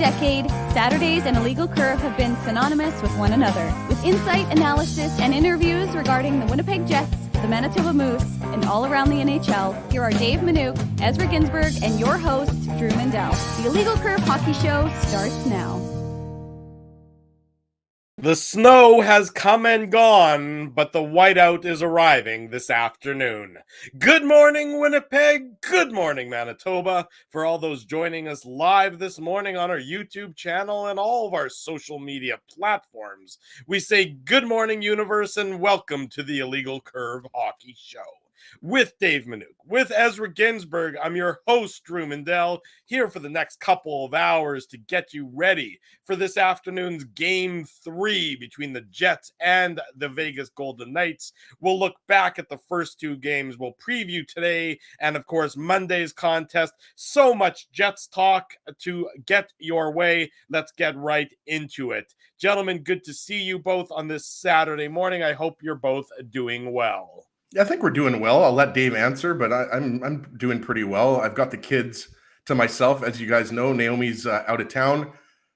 decade, Saturdays and Illegal Curve have been synonymous with one another. With insight, analysis, and interviews regarding the Winnipeg Jets, the Manitoba Moose, and all around the NHL, here are Dave Minuk, Ezra Ginsburg, and your host, Drew Mindell. The Illegal Curve Hockey Show starts now. The snow has come and gone, but the whiteout is arriving this afternoon. Good morning, Winnipeg. Good morning, Manitoba. For all those joining us live this morning on our YouTube channel and all of our social media platforms, we say good morning, universe, and welcome to the Illegal Curve Hockey Show. With Dave Minuk, with Ezra Ginsburg, I'm your host, Drew Mindell, here for the next couple of hours to get you ready for this afternoon's Game 3 between the Jets and the Vegas Golden Knights. We'll look back at the first two games. We'll preview today and, of course, Monday's contest. So much Jets talk to get your way. Let's get right into it. Gentlemen, good to see you both on this Saturday morning. I hope you're both doing well. I think we're doing well. I'll let Dave answer, but I'm doing pretty well. I've got the kids to myself. As you guys know, Naomi's out of town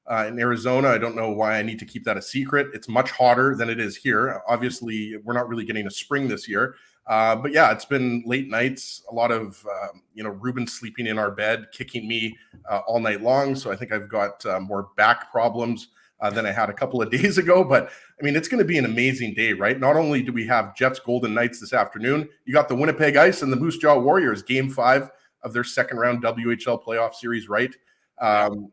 in Arizona. I don't know why I need to keep that a secret. It's much hotter than it is here. Obviously, we're not really getting a spring this year. But yeah, it's been late nights, a lot of, Ruben sleeping in our bed, kicking me all night long. So I think I've got more back problems than I had a couple of days ago. But I mean, it's going to be an amazing day, right? Not only do we have Jets Golden Knights this afternoon, you got the Winnipeg Ice and the Moose Jaw Warriors, Game 5 of their second round WHL playoff series, right?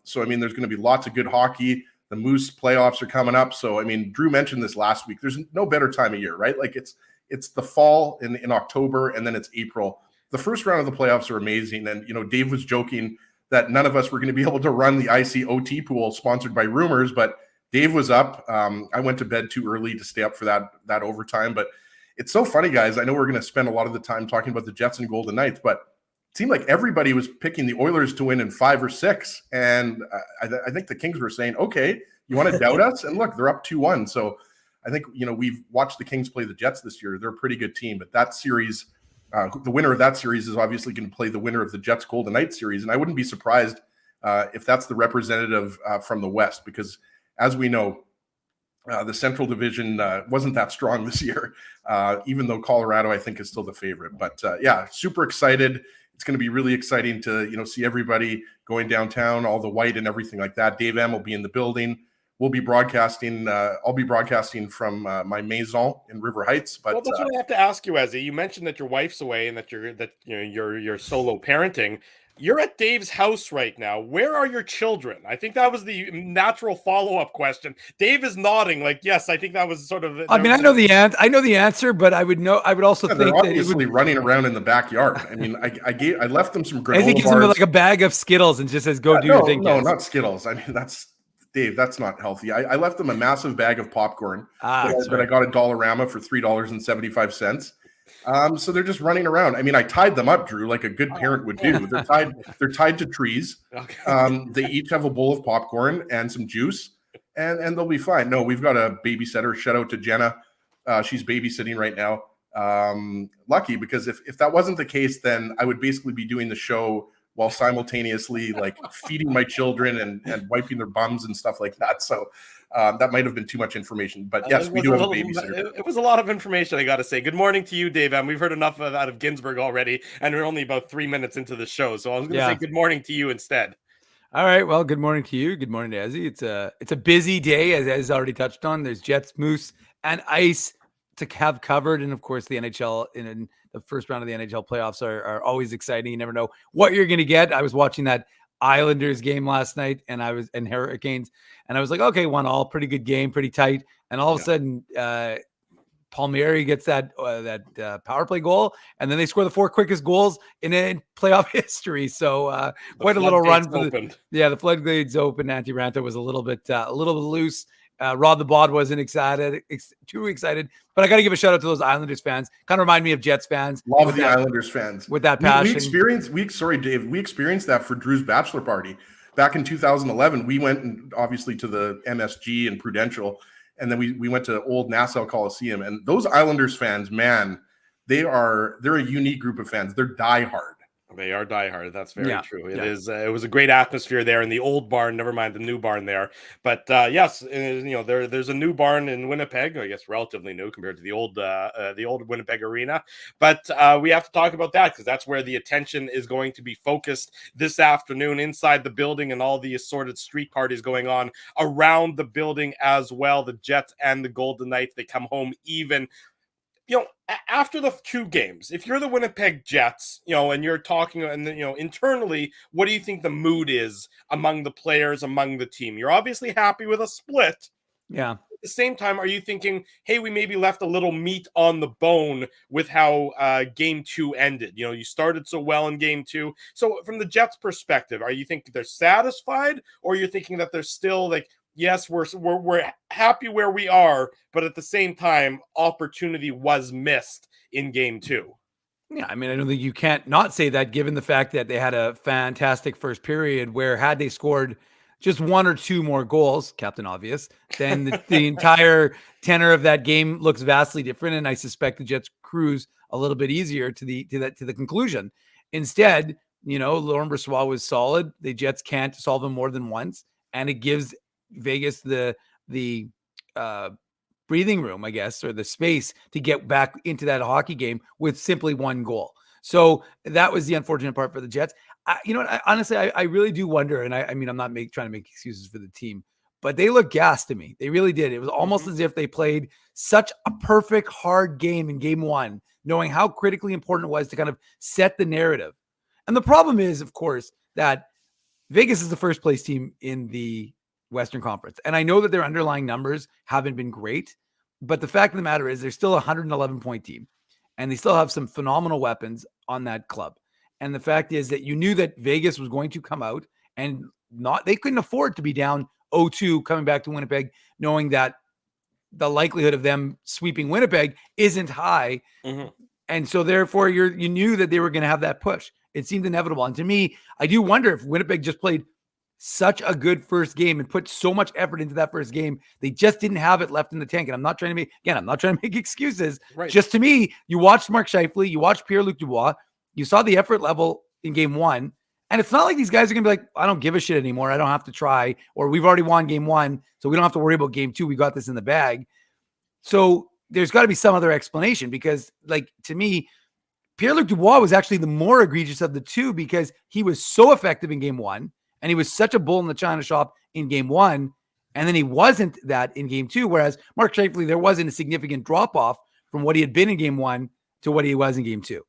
So, I mean, there's going to be lots of good hockey. The Moose playoffs are coming up. So, I mean, Drew mentioned this last week. There's no better time of year, right? Like it's the fall in October, and then it's April. The first round of the playoffs are amazing. And, Dave was joking that none of us were going to be able to run the IC OT pool sponsored by Rumors, but Dave was up. I went to bed too early to stay up for that overtime, but it's so funny, guys. I know we're going to spend a lot of the time talking about the Jets and Golden Knights, but it seemed like everybody was picking the Oilers to win in 5 or 6. And I think the Kings were saying, okay, you want to doubt us? And look, they're up 2-1. So I think, we've watched the Kings play the Jets this year. They're a pretty good team, but that series, the winner of that series is obviously going to play the winner of the Jets Golden Knights series. And I wouldn't be surprised if that's the representative from the West, because as we know, the Central Division wasn't that strong this year, even though Colorado, I think, is still the favorite. But yeah, super excited. It's going to be really exciting to see everybody going downtown, all the white and everything like that. Dave M will be in the building. We'll be broadcasting. I'll be broadcasting from my maison in River Heights. But that's what I have to ask you, Ezzy. You mentioned that your wife's away and that you're solo parenting. You're at Dave's house right now. Where are your children? I think that was the natural follow-up question. Dave is nodding, like, yes, I think that was sort of. I know the answer, but I would also think they're that obviously running around in the backyard. I mean, I left them some granola I think he gives them like a bag of Skittles and just says, "Go do your thing." No, not Skittles. I mean, that's Dave. That's not healthy. I left them a massive bag of popcorn that I got at Dollarama for $3.75. So they're just running around. I mean, I tied them up, Drew, like a good parent would do. They're tied to trees. Okay. They each have a bowl of popcorn and some juice, and they'll be fine. No, we've got a babysitter. Shout out to Jenna. She's babysitting right now. Lucky, because if that wasn't the case, then I would basically be doing the show while simultaneously like feeding my children and wiping their bums and stuff like that. So that might have been too much information, but yes, we do have a babysitter. It was a lot of information, I got to say. Good morning to you, Dave. We've heard enough out of Ginsburg already, and we're only about 3 minutes into the show. So I was going to say good morning to you instead. All right. Well, good morning to you. Good morning to Ezzy. It's a busy day, as Ez already touched on. There's Jets, Moose, and Ice to have covered. And of course, the NHL in the first round of the NHL playoffs are always exciting. You never know what you're going to get. I was watching that Islanders game last night and Hurricanes, and I was like, okay, 1-1, pretty good game, pretty tight. And all of a sudden, Palmieri gets that power play goal, and then they score the 4 quickest goals in playoff history. So quite a little run for the floodgates open. Antti Ranta was a little bit loose. Rod the Bod wasn't too excited, but I got to give a shout out to those Islanders fans. Kind of remind me of Jets fans. Love the Islanders fans with that passion. We experienced that for Drew's bachelor party back in 2011. We went obviously to the MSG in Prudential, and then we went to Old Nassau Coliseum. And those Islanders fans, man, they're a unique group of fans. They're diehard. They are diehard. That's very Yeah, true. It yeah. is. It was a great atmosphere there in the old barn. Never mind the new barn there. But yes, there's a new barn in Winnipeg. I guess relatively new compared to the old Winnipeg arena. But we have to talk about that because that's where the attention is going to be focused this afternoon inside the building and all the assorted street parties going on around the building as well. The Jets and the Golden Knights, they come home even. After the two games, if you're the Winnipeg Jets, and you're talking, and internally, what do you think the mood is among the players, among the team? You're obviously happy with a split. Yeah. At the same time, are you thinking, hey, we maybe left a little meat on the bone with how game two ended? You started so well in game two. So from the Jets' perspective, are you thinking they're satisfied, or you're thinking that they're still like, yes, we're happy where we are, but at the same time, opportunity was missed in game two? Yeah, I mean, I don't think you can't not say that given the fact that they had a fantastic first period where had they scored just one or two more goals, Captain Obvious, then the entire tenor of that game looks vastly different. And I suspect the Jets cruise a little bit easier to the conclusion. Instead, Laurent Brossoit was solid. The Jets can't solve him more than once. And it gives Vegas the breathing room, I guess, or the space to get back into that hockey game with simply one goal. So that was the unfortunate part for the Jets. Honestly, I really do wonder, and I mean, I'm not trying to make excuses for the team, but they look gassed to me. They really did. It was almost as if they played such a perfect hard game in game one, knowing how critically important it was to kind of set the narrative. And the problem is, of course, that Vegas is the first place team in the Western Conference. And I know that their underlying numbers haven't been great, but the fact of the matter is they're still a 111-point team, and they still have some phenomenal weapons on that club. And the fact is that you knew that Vegas was going to come out and they couldn't afford to be down 0-2 coming back to Winnipeg, knowing that the likelihood of them sweeping Winnipeg isn't high. Mm-hmm. And so therefore you knew that they were going to have that push. It seemed inevitable. And to me, I do wonder if Winnipeg just played such a good first game and put so much effort into that first game. They just didn't have it left in the tank. And I'm not trying to make excuses. Right. Just to me, you watched Mark Scheifele, you watched Pierre-Luc Dubois, you saw the effort level in game one. And it's not like these guys are going to be like, I don't give a shit anymore. I don't have to try, or we've already won game one, so we don't have to worry about game two. We got this in the bag. So there's got to be some other explanation because, like, to me, Pierre-Luc Dubois was actually the more egregious of the two because he was so effective in game one and he was such a bull in the china shop in game one. And then he wasn't that in game two. Whereas Mark Scheifele, there wasn't a significant drop off from what he had been in game one to what he was in game two.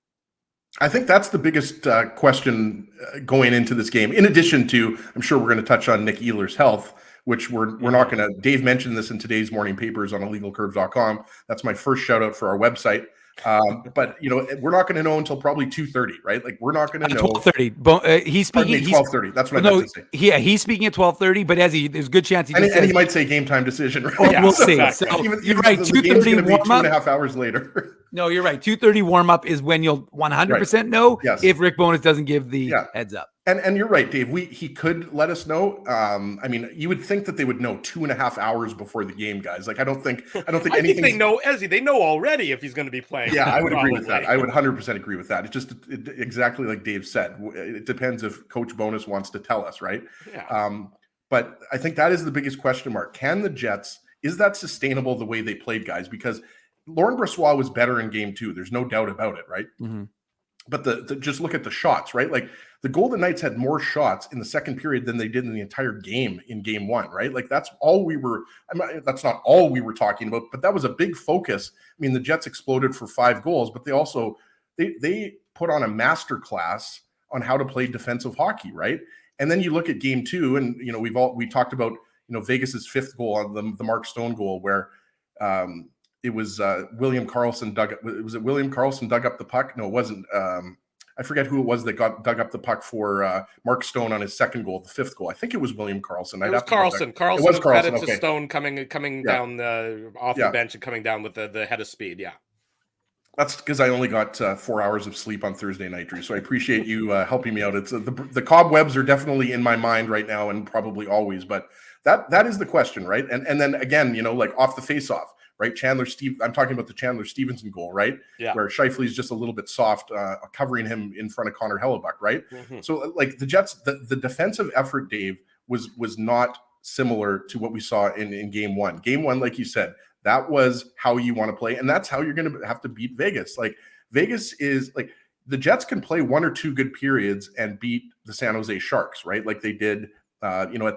I think that's the biggest question going into this game. In addition to, I'm sure we're going to touch on Nick Ehlers' health, which we're not going to. Dave mentioned this in today's morning papers on illegalcurve.com. That's my first shout out for our website. But we're not going to know until probably 2:30, right? Like we're not going to know. 12:30. He's speaking. 12:30. That's what I meant to say. Yeah, he's speaking at 12:30. But there's a good chance and he might say game time decision. Right? Oh, yeah, we'll see. Exactly. So you're right. 2:30 warm up. 2.5 hours later. No, you're right. 2:30 warm up is when you'll 100% know if Rick Bowness doesn't give the heads up. And you're right, Dave. He could let us know. I mean, you would think that they would know 2.5 hours before the game, guys. Like I don't think I think they know, Ezzy. They know already if he's going to be playing. Yeah, I would agree with that. I would 100% agree with that. It's just exactly like Dave said. It depends if Coach Bowness wants to tell us, right? Yeah. But I think that is the biggest question mark. Can the Jets? Is that sustainable the way they played, guys? Because Laurent Brossoit was better in game two. There's no doubt about it, right? Mm-hmm. But just look at the shots, right? Like the Golden Knights had more shots in the second period than they did in the entire game in game one, right? Like that's all we were. That's not all we were talking about, but that was a big focus. I mean, the Jets exploded for 5 goals, but they also they put on a master class on how to play defensive hockey, right? And then you look at game two, and we talked about Vegas's 5th goal on the Mark Stone goal where. It was William Karlsson dug up. Was it William Karlsson dug up the puck? No, it wasn't. I forget who it was that dug up the puck for Mark Stone on his 2nd goal, the 5th goal. I think it was William Karlsson. It was Karlsson. Karlsson headed to Stone coming down off the bench and coming down with the head of speed. Yeah. That's because I only got 4 hours of sleep on Thursday night, Drew. So I appreciate you helping me out. It's the cobwebs are definitely in my mind right now, and probably always. But that is the question, right? And then again, like off the face-off, right? I'm talking about the Chandler Stevenson goal, right? Yeah. Where Scheifele is just a little bit soft, covering him in front of Connor Hellebuck, right? Mm-hmm. So like the Jets, the defensive effort, Dave, was not similar to what we saw in game one. Game one, like you said, that was how you want to play. And that's how you're going to have to beat Vegas. Like Vegas is like the Jets can play one or two good periods and beat the San Jose Sharks, right? Like they did,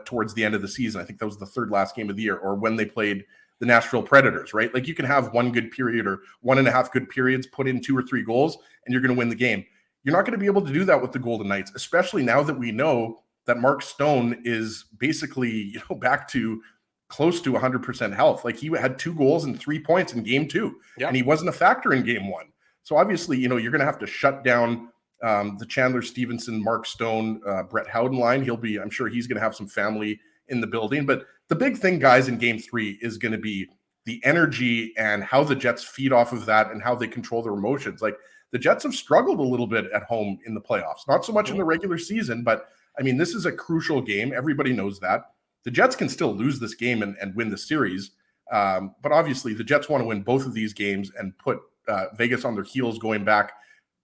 towards the end of the season. I think that was the third last game of the year, or when they played the Nashville Predators, right? Like you can have one good period or 1.5 good periods, put in 2 or 3 goals, and you're going to win the game. You're not going to be able to do that with the Golden Knights, especially now that we know that Mark Stone is basically, back to close to 100% health. Like he had 2 goals and 3 points in game 2, and he wasn't a factor in game 1. So obviously, you're going to have to shut down the Chandler Stevenson, Mark Stone, Brett Howden line. I'm sure he's going to have some family in the building. But the big thing, guys, in game 3 is going to be the energy and how the Jets feed off of that and how they control their emotions. Like the Jets have struggled a little bit at home in the playoffs, not so much in the regular season, but I mean, this is a crucial game. Everybody knows that. The Jets can still lose this game and win the series. But obviously the Jets want to win both of these games and put Vegas on their heels going back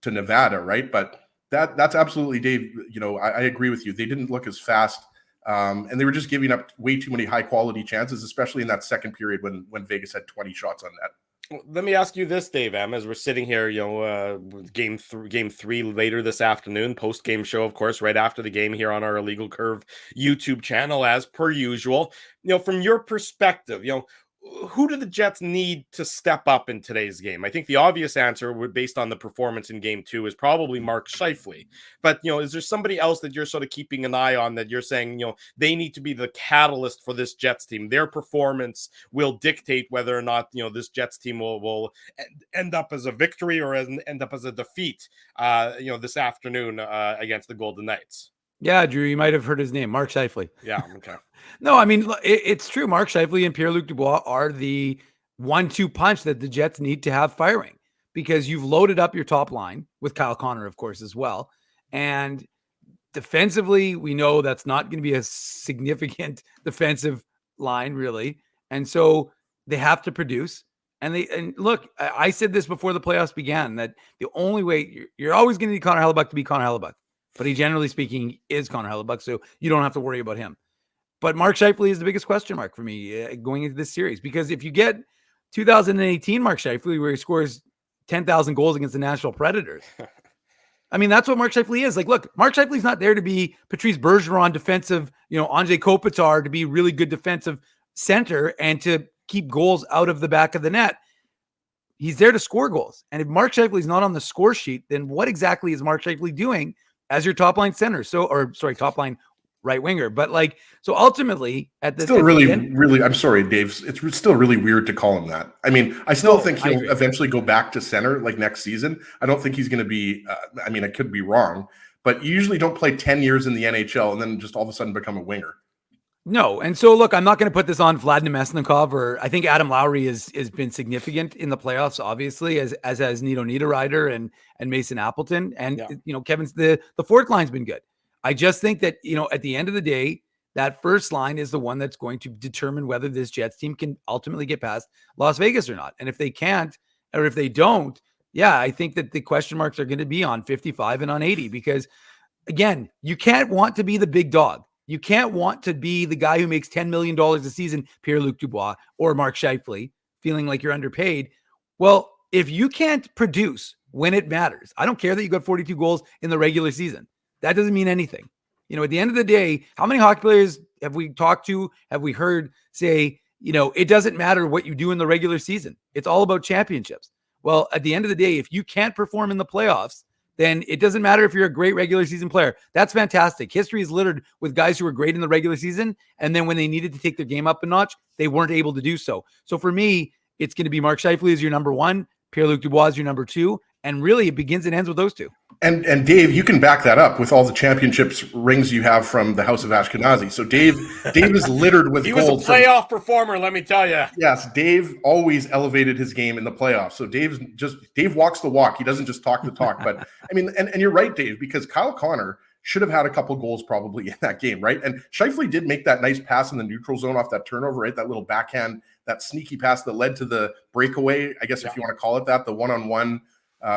to Nevada, right? But that's absolutely, Dave, I agree with you. They didn't look as fast, and they were just giving up way too many high-quality chances, especially in that second period when Vegas had 20 shots on net. Let me ask you this, Dave M, as we're sitting here, game 3 later this afternoon, post-game show, of course, right after the game here on our Illegal Curve YouTube channel, as per usual. From your perspective, who do the Jets need to step up in today's game? I think the obvious answer, based on the performance in game 2, is probably Mark Scheifele. But, is there somebody else that you're sort of keeping an eye on that you're saying, they need to be the catalyst for this Jets team? Their performance will dictate whether or not, this Jets team will end up as a victory or end up as a defeat, this afternoon against the Golden Knights. Yeah, Drew, you might have heard his name, Mark Scheifele. Yeah, okay. No, I mean, it's true. Mark Scheifele and Pierre-Luc Dubois are the 1-2 punch that the Jets need to have firing, because you've loaded up your top line with Kyle Connor, of course, as well. And defensively, we know that's not going to be a significant defensive line, really. And so they have to produce. And look, I said this before the playoffs began, that the only way you're always going to need Connor Hellebuck to be Connor Hellebuck. But he, generally speaking, is Connor Hellebuck, so you don't have to worry about him. But Mark Scheifele is the biggest question mark for me going into this series, because if you get 2018 Mark Scheifele, where he scores 10,000 goals against the Nashville Predators, I mean, that's what Mark Scheifele is. Like, look, Mark Scheifele's not there to be Patrice Bergeron defensive, Anze Kopitar to be really good defensive center and to keep goals out of the back of the net. He's there to score goals. And if Mark Scheifele's not on the score sheet, then what exactly is Mark Scheifele doing as your top line center? Top line right winger. But so ultimately at the really, I'm sorry, Dave, it's still really weird to call him that. I mean, I still think he'll eventually go back to center next season. I don't think he's going to be, I could be wrong, but you usually don't play 10 years in the NHL and then just all of a sudden become a winger. No. And so, look, I'm not going to put this on Vladimir Mesnikov, or I think Adam Lowry has been significant in the playoffs, obviously, as has Nito Niederreiter and Mason Appleton. And, Kevin's the fourth line's been good. I just think that, at the end of the day, that first line is the one that's going to determine whether this Jets team can ultimately get past Las Vegas or not. And if they can't, or if they don't, I think that the question marks are going to be on 55 and on 80, because, again, you can't want to be the big dog. You can't want to be the guy who makes $10 million a season, Pierre-Luc Dubois or Mark Scheifele, feeling like you're underpaid. Well, if you can't produce when it matters, I don't care that you got 42 goals in the regular season. That doesn't mean anything. At the end of the day, how many hockey players have we talked to, have we heard say, it doesn't matter what you do in the regular season. It's all about championships. Well, at the end of the day, if you can't perform in the playoffs, then it doesn't matter if you're a great regular season player. That's fantastic. History is littered with guys who were great in the regular season, and then when they needed to take their game up a notch, they weren't able to do so. So for me, it's going to be Mark Scheifele as your number 1, Pierre-Luc Dubois as your number 2, And really, it begins and ends with those two. And Dave, you can back that up with all the championships rings you have from the House of Ashkenazi. So Dave is littered with he gold. was a playoff performer, let me tell you. Yes, Dave always elevated his game in the playoffs. So Dave walks the walk. He doesn't just talk the talk. But I mean, and you're right, Dave, because Kyle Connor should have had a couple goals probably in that game, right? And Scheifele did make that nice pass in the neutral zone off that turnover, right? That little backhand, that sneaky pass that led to the breakaway, I guess if you want to call it that, the one-on-one.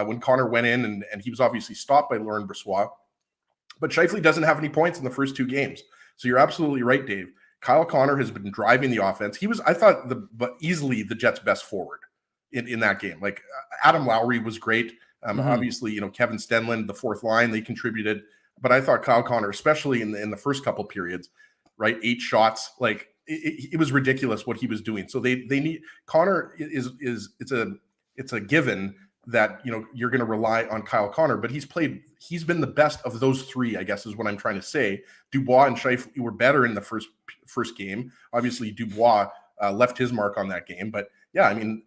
When Connor went in and he was obviously stopped by Laurent Brossoit. But Scheifele doesn't have any points in the first 2 games. So you're absolutely right, Dave. Kyle Connor has been driving the offense. He was, I thought, easily the Jets' best forward in that game. Like Adam Lowry was great. Obviously, Kevin Stenlund, the fourth line, they contributed. But I thought Kyle Connor, especially in the first couple periods, right? 8 shots, like it was ridiculous what he was doing. So they need Connor it's a given that you're going to rely on Kyle Connor, but he's been the best of those 3, I guess is what I'm trying to say. Dubois and Scheifele were better in the first game. Obviously, Dubois left his mark on that game, but yeah, I mean,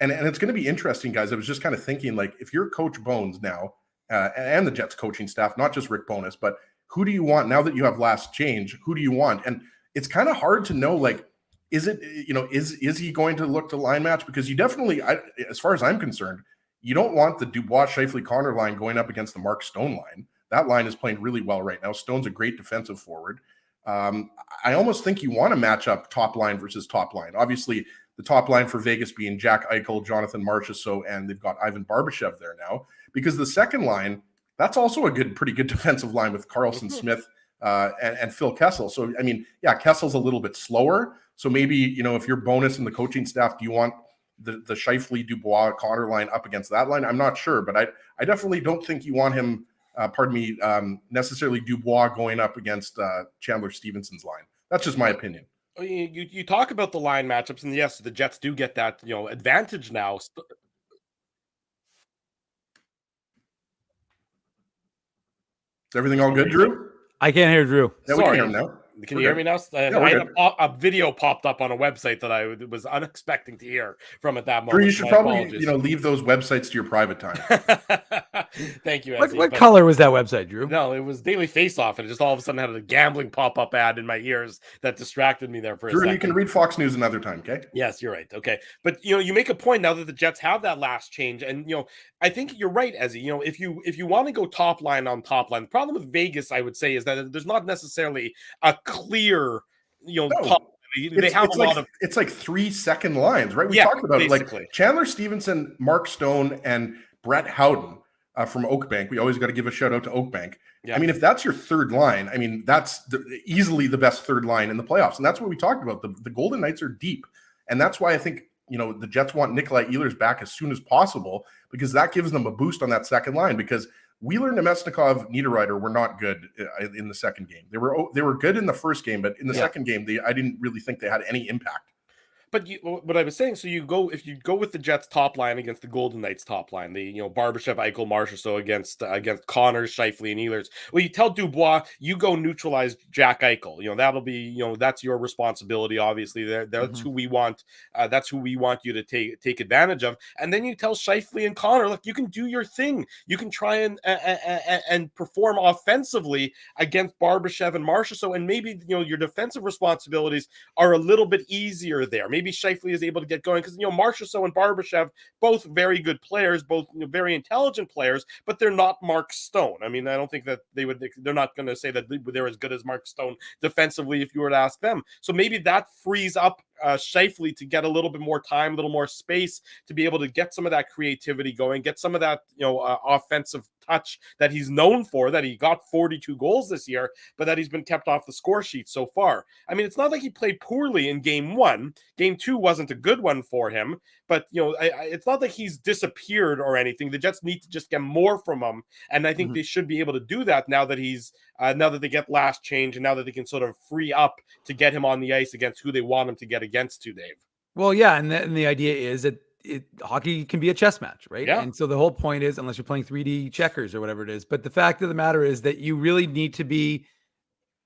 and it's going to be interesting, guys. I was just kind of thinking, like, if you're Coach Bones now and the Jets coaching staff, not just Rick Bowness, but who do you want now that you have last change? Who do you want? And it's kind of hard to know, like, is it is he going to look to line match? Because you definitely, as far as I'm concerned, you don't want the Dubois, Scheifele, Connor line going up against the Mark Stone line. That line is playing really well right now. Stone's a great defensive forward. I almost think you want to match up top line versus top line. Obviously, the top line for Vegas being Jack Eichel, Jonathan Marchessault, and they've got Ivan Barbashev there now. Because the second line, that's also a pretty good defensive line with Carlson Smith and Phil Kessel. So, I mean, yeah, Kessel's a little bit slower. So maybe, if you're Bonus and the coaching staff, do you want the Scheifele, Dubois, Connor line up against that line? I'm not sure, but I definitely don't think you want him, necessarily Dubois going up against Chandler Stevenson's line. That's just my opinion. You talk about the line matchups, and yes, the Jets do get that advantage now. Is everything all good, Drew? I can't hear Drew. Yeah, we can hear him now. Can you hear me now? I had a video popped up on a website that I was unexpecting to hear from at that moment. Drew, you should probably leave those websites to your private time. Thank you, Ezzy. What color was that website, Drew? No, it was Daily Face-Off, and it just all of a sudden had a gambling pop-up ad in my ears that distracted me there for a second. Drew, you can read Fox News another time, okay? Yes, you're right. Okay. But, you make a point now that the Jets have that last change, and, I think you're right, Ezzy. If you want to go top line on top line, the problem with Vegas, I would say, is that there's not necessarily a clear, top. It's like 3 second lines, right? We talked about basically. Like Chandler Stevenson, Mark Stone, and Brett Howden from Oakbank. We always got to give a shout out to Oakbank. Yeah. I mean, if that's your third line, I mean, that's easily the best third line in the playoffs. And that's what we talked about. The Golden Knights are deep. And that's why I think, the Jets want Nikolaj Ehlers back as soon as possible, because that gives them a boost on that second line, because Wheeler, Nemesnikov, Niederreiter were not good in the second game. They were good in the first game, but in the second game, I didn't really think they had any impact. But what I was saying, so if you go with the Jets top line against the Golden Knights top line, the Barbashev, Eichel, Marchessault against Connor, Scheifele, and Ehlers. Well, you tell Dubois, you go neutralize Jack Eichel. That'll be that's your responsibility. Obviously, that's who we want. That's who we want you to take advantage of. And then you tell Scheifele and Connor, look, you can do your thing. You can try and perform offensively against Barbashev and Marchessault, and maybe your defensive responsibilities are a little bit easier there. Maybe Scheifele is able to get going because Marchessault and Barbashev, both very good players, both very intelligent players, but they're not Mark Stone. I mean, I don't think that they're not going to say that they're as good as Mark Stone defensively if you were to ask them. So maybe that frees up Scheifele to get a little bit more time, a little more space to be able to get some of that creativity going, get some of that offensive touch that he's known for, that he got 42 goals this year, but that he's been kept off the score sheet so far. I mean, it's not like he played poorly in game 1. Game 2 wasn't a good one for him, but it's not like he's disappeared or anything. The Jets need to just get more from him, and I think they should be able to do that now that he's now that they get last change, and now that they can sort of free up to get him on the ice against who they want him to get against to, Dave. Well, yeah, and the idea is that hockey can be a chess match, right? Yeah. And so the whole point is, unless you're playing 3D checkers or whatever it is, but the fact of the matter is that you really need to be,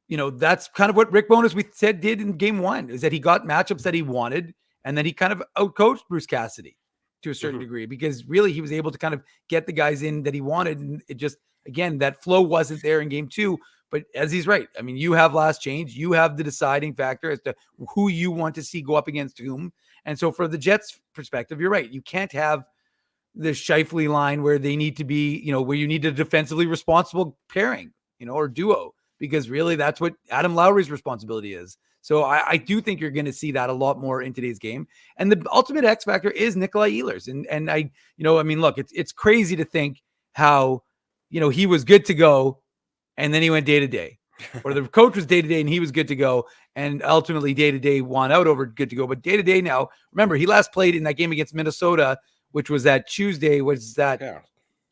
that's kind of what Rick Bowness did in game 1, is that he got matchups that he wanted, and then he kind of outcoached Bruce Cassidy. to a certain degree, because really he was able to kind of get the guys in that he wanted. And it just, again, that flow wasn't there in game 2. But as he's right, I mean, you have last change, you have the deciding factor as to who you want to see go up against whom. And so for the Jets perspective, you're right. You can't have the Scheifele line where they need to be, where you need a defensively responsible pairing, or duo, because really that's what Adam Lowry's responsibility is. So I do think you're going to see that a lot more in today's game. And the ultimate X factor is Nikolaj Ehlers. And I mean, look, it's crazy to think how, he was good to go and then he went day to day, or the coach was day to day and he was good to go. And ultimately day to day won out over good to go. But day to day now, remember, he last played in that game against Minnesota, which was that Tuesday. Was that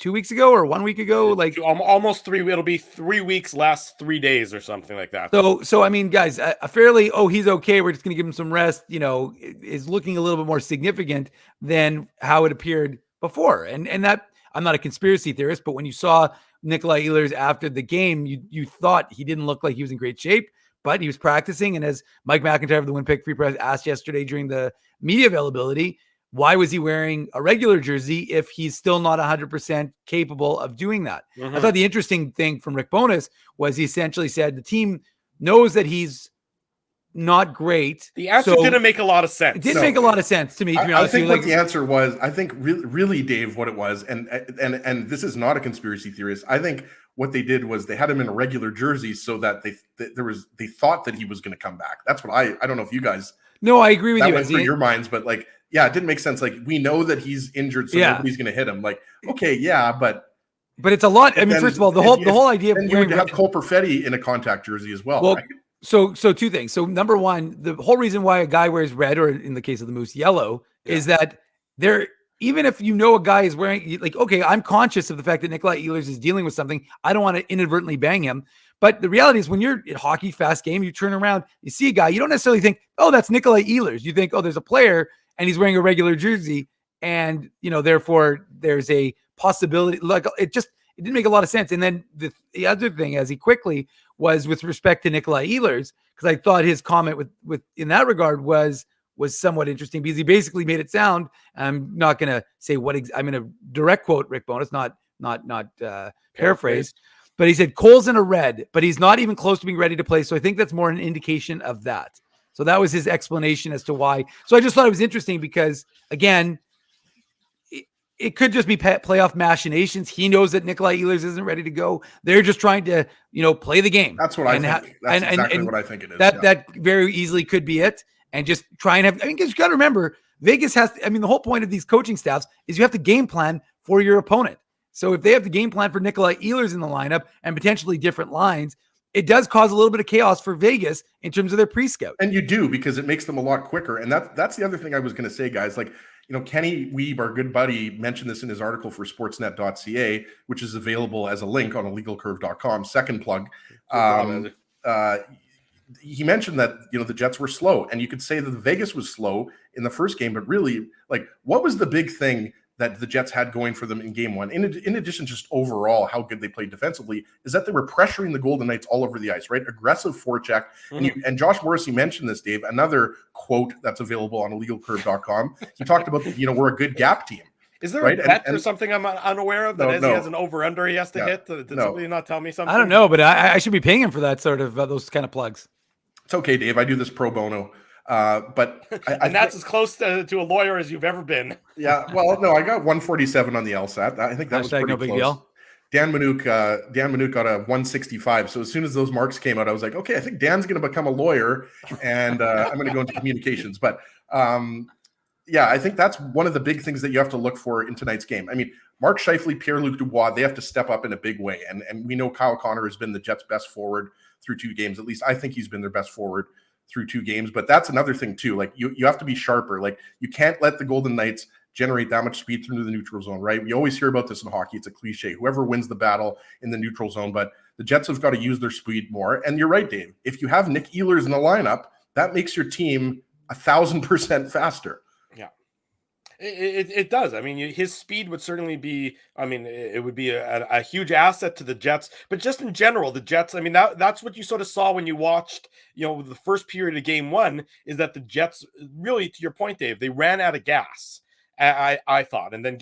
2 weeks ago or 1 week ago? Like almost 3. It'll be 3 weeks, last 3 days or something like that. So I mean, guys, a fairly, he's okay, we're just going to give him some rest, is looking a little bit more significant than how it appeared before. And that, I'm not a conspiracy theorist, but when you saw Nikolaj Ehlers after the game, you thought he didn't look like he was in great shape, but he was practicing. And as Mike McIntyre of the Winnipeg Free Press asked yesterday during the media availability, why was he wearing a regular jersey if he's still not 100% capable of doing that? I thought the interesting thing from Rick Bowness was he essentially said the team knows that he's not great. The answer didn't make a lot of sense. It didn't make a lot of sense to me. I think what the answer was, I think really, Dave, what it was, and this is not a conspiracy theorist. I think what they did was they had him in a regular jersey so that they thought that he was going to come back. That's what I don't know if you guys. No, I agree with you. That went through your minds, but like, yeah, it didn't make sense. Like, we know that he's injured, so nobody's going to hit him. Like, okay, yeah, but it's a lot. I mean, first of all, the whole idea of you would have Cole Perfetti in a contact jersey as well. Right? So two things. So number one, the whole reason why a guy wears red, or in the case of the Moose, yellow, is that even if a guy is wearing, like, okay, I'm conscious of the fact that Nikolaj Ehlers is dealing with something. I don't want to inadvertently bang him. But the reality is, when you're at hockey, fast game, you turn around, you see a guy, you don't necessarily think, oh, that's Nikolaj Ehlers. You think, oh, there's a player and he's wearing a regular jersey, and therefore there's a possibility. Like, it didn't make a lot of sense. And then the other thing, as he quickly, was with respect to Nikolaj Ehlers, because I thought his comment with in that regard was somewhat interesting, because he basically made it sound, I'm not going to say what I'm going to direct quote Rick Bowness, not paraphrase, but he said Cole's in a red, but he's not even close to being ready to play. So I think that's more an indication of that. So that was his explanation as to why. So I just thought it was interesting because, again, it could just be playoff machinations. He knows that Nikolaj Ehlers isn't ready to go. They're just trying to, play the game. That's what I think. That's exactly what I think it is. That very easily could be it. And just try and have, because you got to remember, Vegas has, the whole point of these coaching staffs is you have to game plan for your opponent. So if they have to game plan for Nikolaj Ehlers in the lineup and potentially different lines, it does cause a little bit of chaos for Vegas in terms of their pre-scout. And you do, because it makes them a lot quicker. And that's the other thing I was going to say, guys. Like, Kenny Weeb, our good buddy, mentioned this in his article for sportsnet.ca, which is available as a link on illegalcurve.com. Second plug. He mentioned that, the Jets were slow, and you could say that Vegas was slow in the first game, but really, like, what was the big thing that the Jets had going for them in game one, in addition just overall how good they played defensively, is that they were pressuring the Golden Knights all over the ice, right? Aggressive forecheck. And Josh Morrissey mentioned this, Dave, another quote that's available on illegalcurve.com. He talked about, we're a good gap team. Is there a bet or something I'm unaware of that he has an over-under he has to hit? Did somebody not tell me something? I don't know, but I should be paying him for that sort of those kind of plugs. It's okay, Dave. I do this pro bono. But that's as close to a lawyer as you've ever been. Yeah. Well, no, I got 147 on the LSAT. I think that was pretty no big close. Deal. Dan Minuk got a 165. So as soon as those marks came out, I was like, okay, I think Dan's going to become a lawyer, and I'm going to go into communications. But I think that's one of the big things that you have to look for in tonight's game. Mark Scheifele, Pierre-Luc Dubois, they have to step up in a big way. And we know Kyle Connor has been the Jets' best forward through 2 games. At least I think he's been their best forward through 2 games. But that's another thing too. Like, you have to be sharper. Like, you can't let the Golden Knights generate that much speed through the neutral zone, right? We always hear about this in hockey. It's a cliche. Whoever wins the battle in the neutral zone, but the Jets have got to use their speed more. And you're right, Dave. If you have Nick Ehlers in the lineup, that makes your team 1,000% faster. Yeah. It does. His speed would certainly be, it would be a huge asset to the Jets, but just in general, the Jets, that's what you sort of saw when you watched, the first period of game one, is that the Jets really, to your point, Dave, they ran out of gas. I thought. And then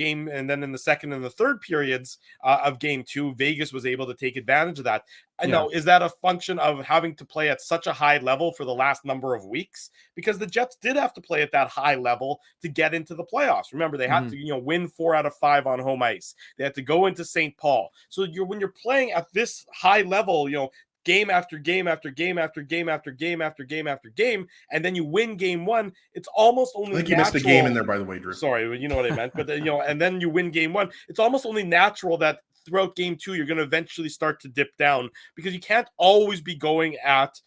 in the second and the third periods of game 2, Vegas was able to take advantage of that. I know, is that a function of having to play at such a high level for the last number of weeks? Because the Jets did have to play at that high level to get into the playoffs. Remember, they had to, win 4 out of 5 on home ice. They had to go into St. Paul. So when you're playing at this high level, game after game after game after game after game after game after game, and then you win game 1, it's almost only I think you missed a game in there, by the way, Drew. Sorry, you know what I meant. But and then you win game 1. It's almost only natural that throughout game 2, you're going to eventually start to dip down, because you can't always be going at,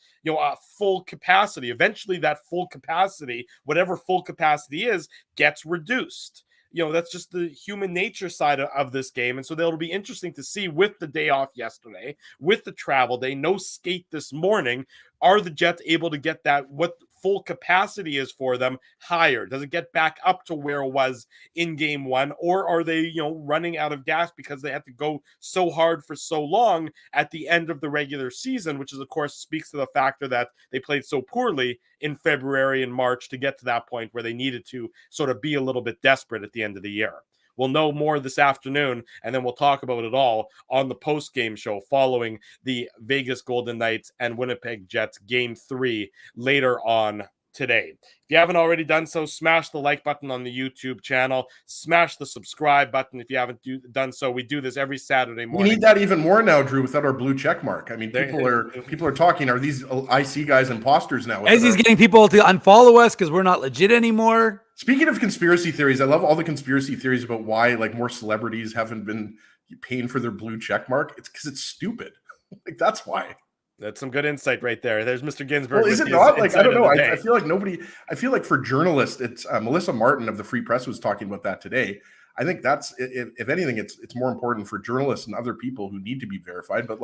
full capacity. Eventually that full capacity, whatever full capacity is, gets reduced. That's just the human nature side of this game. And so that'll be interesting to see, with the day off yesterday, with the travel day, no skate this morning, are the Jets able to get that, what full capacity is for them, higher? Does it get back up to where it was in game 1? Or are they, running out of gas because they had to go so hard for so long at the end of the regular season, which is, of course, speaks to the factor that they played so poorly in February and March to get to that point where they needed to sort of be a little bit desperate at the end of the year. We'll know more this afternoon, and then we'll talk about it all on the post-game show following the Vegas Golden Knights and Winnipeg Jets Game 3 later on today. If you haven't already done so, smash the like button on the YouTube channel. Smash the subscribe button if you haven't done so. We do this every Saturday morning. We need that even more now, Drew, without our blue check mark. I mean, people are talking. Are these IC guys imposters now? As he's getting people to unfollow us because we're not legit anymore. Speaking of conspiracy theories, I love all the conspiracy theories about why more celebrities haven't been paying for their blue check mark. It's because it's stupid. That's why. That's some good insight right there. There's Mr. Ginsburg. Well, is it not? I don't know. I feel like for journalists, it's Melissa Martin of the Free Press was talking about that today. I think that's, if anything, it's more important for journalists and other people who need to be verified. But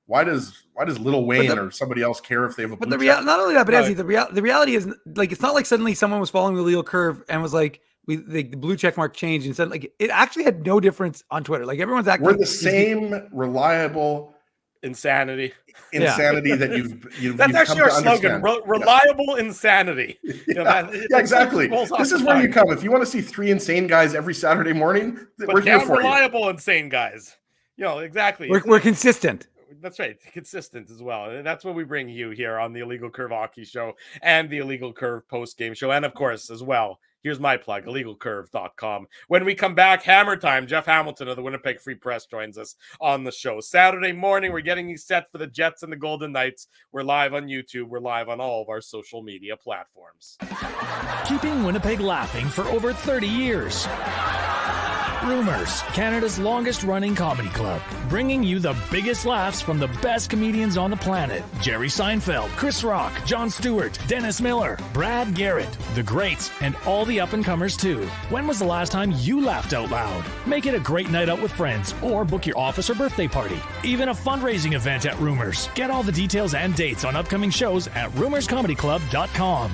why does Lil Wayne or somebody else care if they have a blue check? Not only that, but Ezzy, the reality is, it's not like suddenly someone was following the legal curve and was like, the blue check mark changed, and said it actually had no difference on Twitter. Everyone's acting. We're the same reliable insanity that you've that's actually our slogan, reliable insanity. Exactly. This is where you come if you want to see 3 insane guys every Saturday morning. We're here for reliable insane guys. Exactly. We're consistent. That's right, consistent as well. And that's what we bring you here on the Illegal Curve Hockey Show and the Illegal Curve post game show, and of course as well, here's my plug, illegalcurve.com. When we come back, Hammer Time, Jeff Hamilton of the Winnipeg Free Press joins us on the show. Saturday morning, we're getting you set for the Jets and the Golden Knights. We're live on YouTube. We're live on all of our social media platforms. Keeping Winnipeg laughing for over 30 years. Rumors, Canada's longest-running comedy club, bringing you the biggest laughs from the best comedians on the planet. Jerry Seinfeld, Chris Rock, Jon Stewart, Dennis Miller, Brad Garrett, the greats, and all the up-and-comers too. When was the last time you laughed out loud? Make it a great night out with friends, or book your office or birthday party. Even a fundraising event at Rumors. Get all the details and dates on upcoming shows at rumorscomedyclub.com.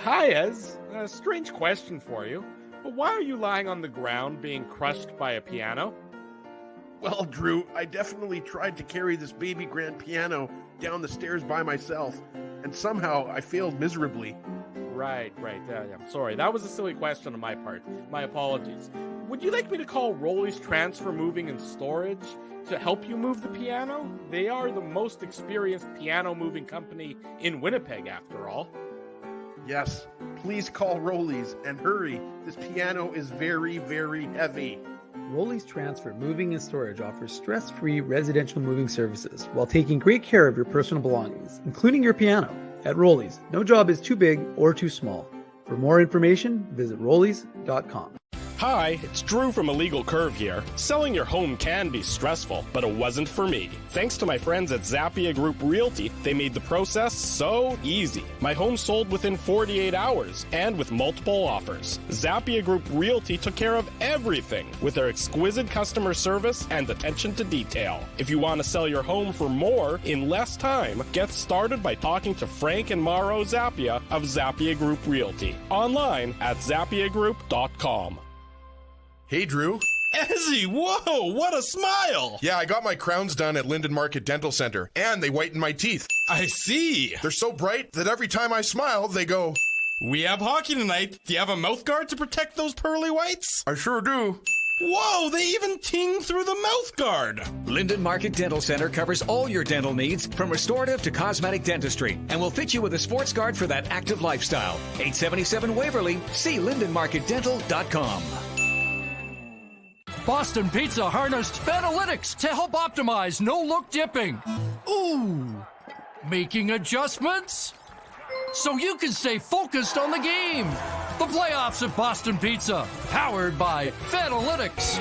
Hi, Ez. A strange question for you. But why are you lying on the ground being crushed by a piano? Well, Drew, I definitely tried to carry this baby grand piano down the stairs by myself, and somehow I failed miserably. Right. Yeah. Sorry, that was a silly question on my part. My apologies. Would you like me to call Rolly's Transfer Moving and Storage to help you move the piano? They are the most experienced piano moving company in Winnipeg, after all. Yes, please call Rolly's and hurry. This piano is very, very heavy. Rolly's Transfer Moving and Storage offers stress-free residential moving services while taking great care of your personal belongings, including your piano. At Rolly's, no job is too big or too small. For more information, visit rollys.com. Hi, it's Drew from Illegal Curve here. Selling your home can be stressful, but it wasn't for me. Thanks to my friends at Zappia Group Realty, they made the process so easy. My home sold within 48 hours and with multiple offers. Zappia Group Realty took care of everything with their exquisite customer service and attention to detail. If you want to sell your home for more in less time, get started by talking to Frank and Mauro Zappia of Zappia Group Realty. Online at zappiagroup.com. Hey, Drew. Ezzy, whoa, what a smile! Yeah, I got my crowns done at Linden Market Dental Center, and they whitened my teeth. I see. They're so bright that every time I smile, they go We have hockey tonight. Do you have a mouth guard to protect those pearly whites? I sure do. Whoa, they even ting through the mouth guard. Linden Market Dental Center covers all your dental needs from restorative to cosmetic dentistry and will fit you with a sports guard for that active lifestyle. 877 Waverly. See lindenmarketdental.com. Boston Pizza harnessed Fanalytics to help optimize no-look dipping. Ooh, making adjustments so you can stay focused on the game. The playoffs at Boston Pizza, powered by Fanalytics.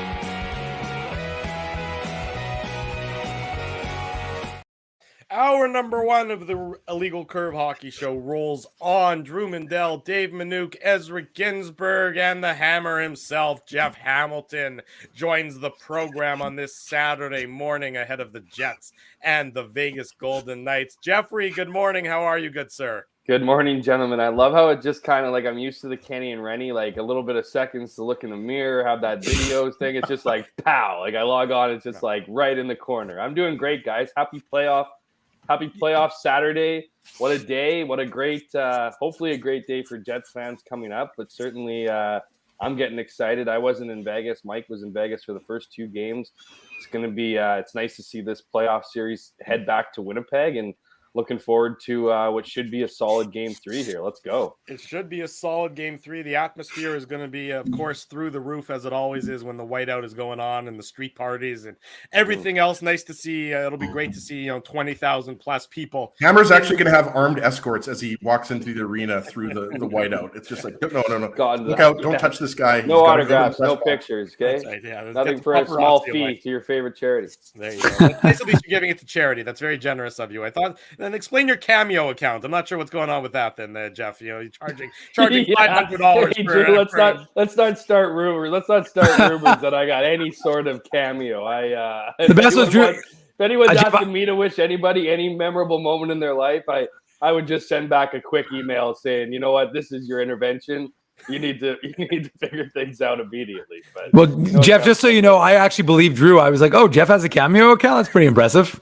Hour number one of the Illegal Curve Hockey Show rolls on. Drew Mindell, Dave Minuk, Ezra Ginsburg, and the Hammer himself, Jeff Hamilton, joins the program on this Saturday morning ahead of the Jets and the Vegas Golden Knights. Jeffrey, good morning. How are you, good sir? Good morning, gentlemen. I love how it just kind of like I'm used to the Kenny and Rennie, like a little bit of seconds to look in the mirror, have that videos thing. It's just like pow, like I log on, it's just like right in the corner. I'm doing great, guys. Happy playoff Saturday. What a day. What a great, hopefully a great day for Jets fans coming up. But certainly I'm getting excited. I wasn't in Vegas. Mike was in Vegas for the first two games. It's going to be, it's nice to see this playoff series head back to Winnipeg, and looking forward to what should be a solid game 3 here. Let's go. It should be a solid game 3. The atmosphere is going to be, of course, through the roof, as it always is when the whiteout is going on and the street parties and everything else. Nice to see. It'll be great to see, 20,000 plus people. Hammer's actually going to have armed escorts as he walks into the arena through the whiteout. It's just like, no. Look out. Don't touch this guy. No autographs, no pictures, okay? Right, yeah. Nothing for a small fee to your favorite charity. There you go. Nice at least you're giving it to charity. That's very generous of you. I thought. Then explain your Cameo account. I'm not sure what's going on with that. Then, Jeff, you're charging $500. Hey, let's not start rumors. Let's not start rumors that I got any sort of Cameo. The best was Drew. If anyone's asking me to wish anybody any memorable moment in their life, I would just send back a quick email saying, you know what, this is your intervention. You need to figure things out immediately. But Jeff, just so you know, I actually believe Drew. I was like, oh, Jeff has a Cameo account. That's pretty impressive.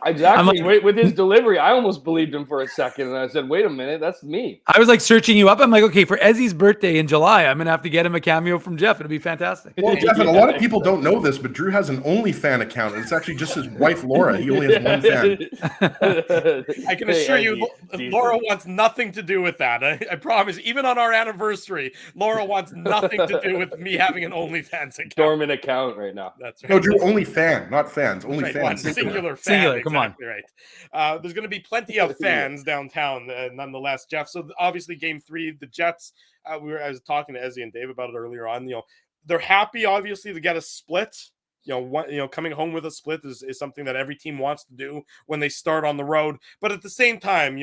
Exactly. With his delivery, I almost believed him for a second, and I said, "Wait a minute, that's me." I was like searching you up. I'm like, okay, for Ezzy's birthday in July, I'm gonna have to get him a Cameo from Jeff. It'll be fantastic. Well, Jeff, and a lot of people don't know this, but Drew has an OnlyFan account, and it's actually just his wife, Laura. He only has one fan. I can assure you, Laura wants nothing to do with that. I promise. Even on our anniversary, Laura wants nothing to do with me having an OnlyFans account. Dormant account right now. That's right. No, Drew, only fan, not fans. Only right, fans. Singular fan. Singular, come on. Right. There's going to be plenty of fans downtown, nonetheless, Jeff. So obviously, Game 3, the Jets. I was talking to Ezzy and Dave about it earlier on. They're happy, obviously, to get a split. Coming home with a split is something that every team wants to do when they start on the road. But at the same time,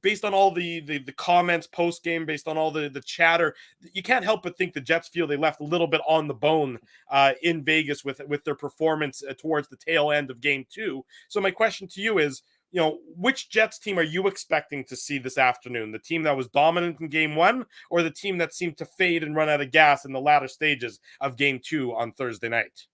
based on all the comments post game, based on all the chatter, you can't help but think the Jets feel they left a little bit on the bone in Vegas with their performance towards the tail end of Game 2. So my question to you is, which Jets team are you expecting to see this afternoon? The team that was dominant in Game 1, or the team that seemed to fade and run out of gas in the latter stages of Game 2 on Thursday night?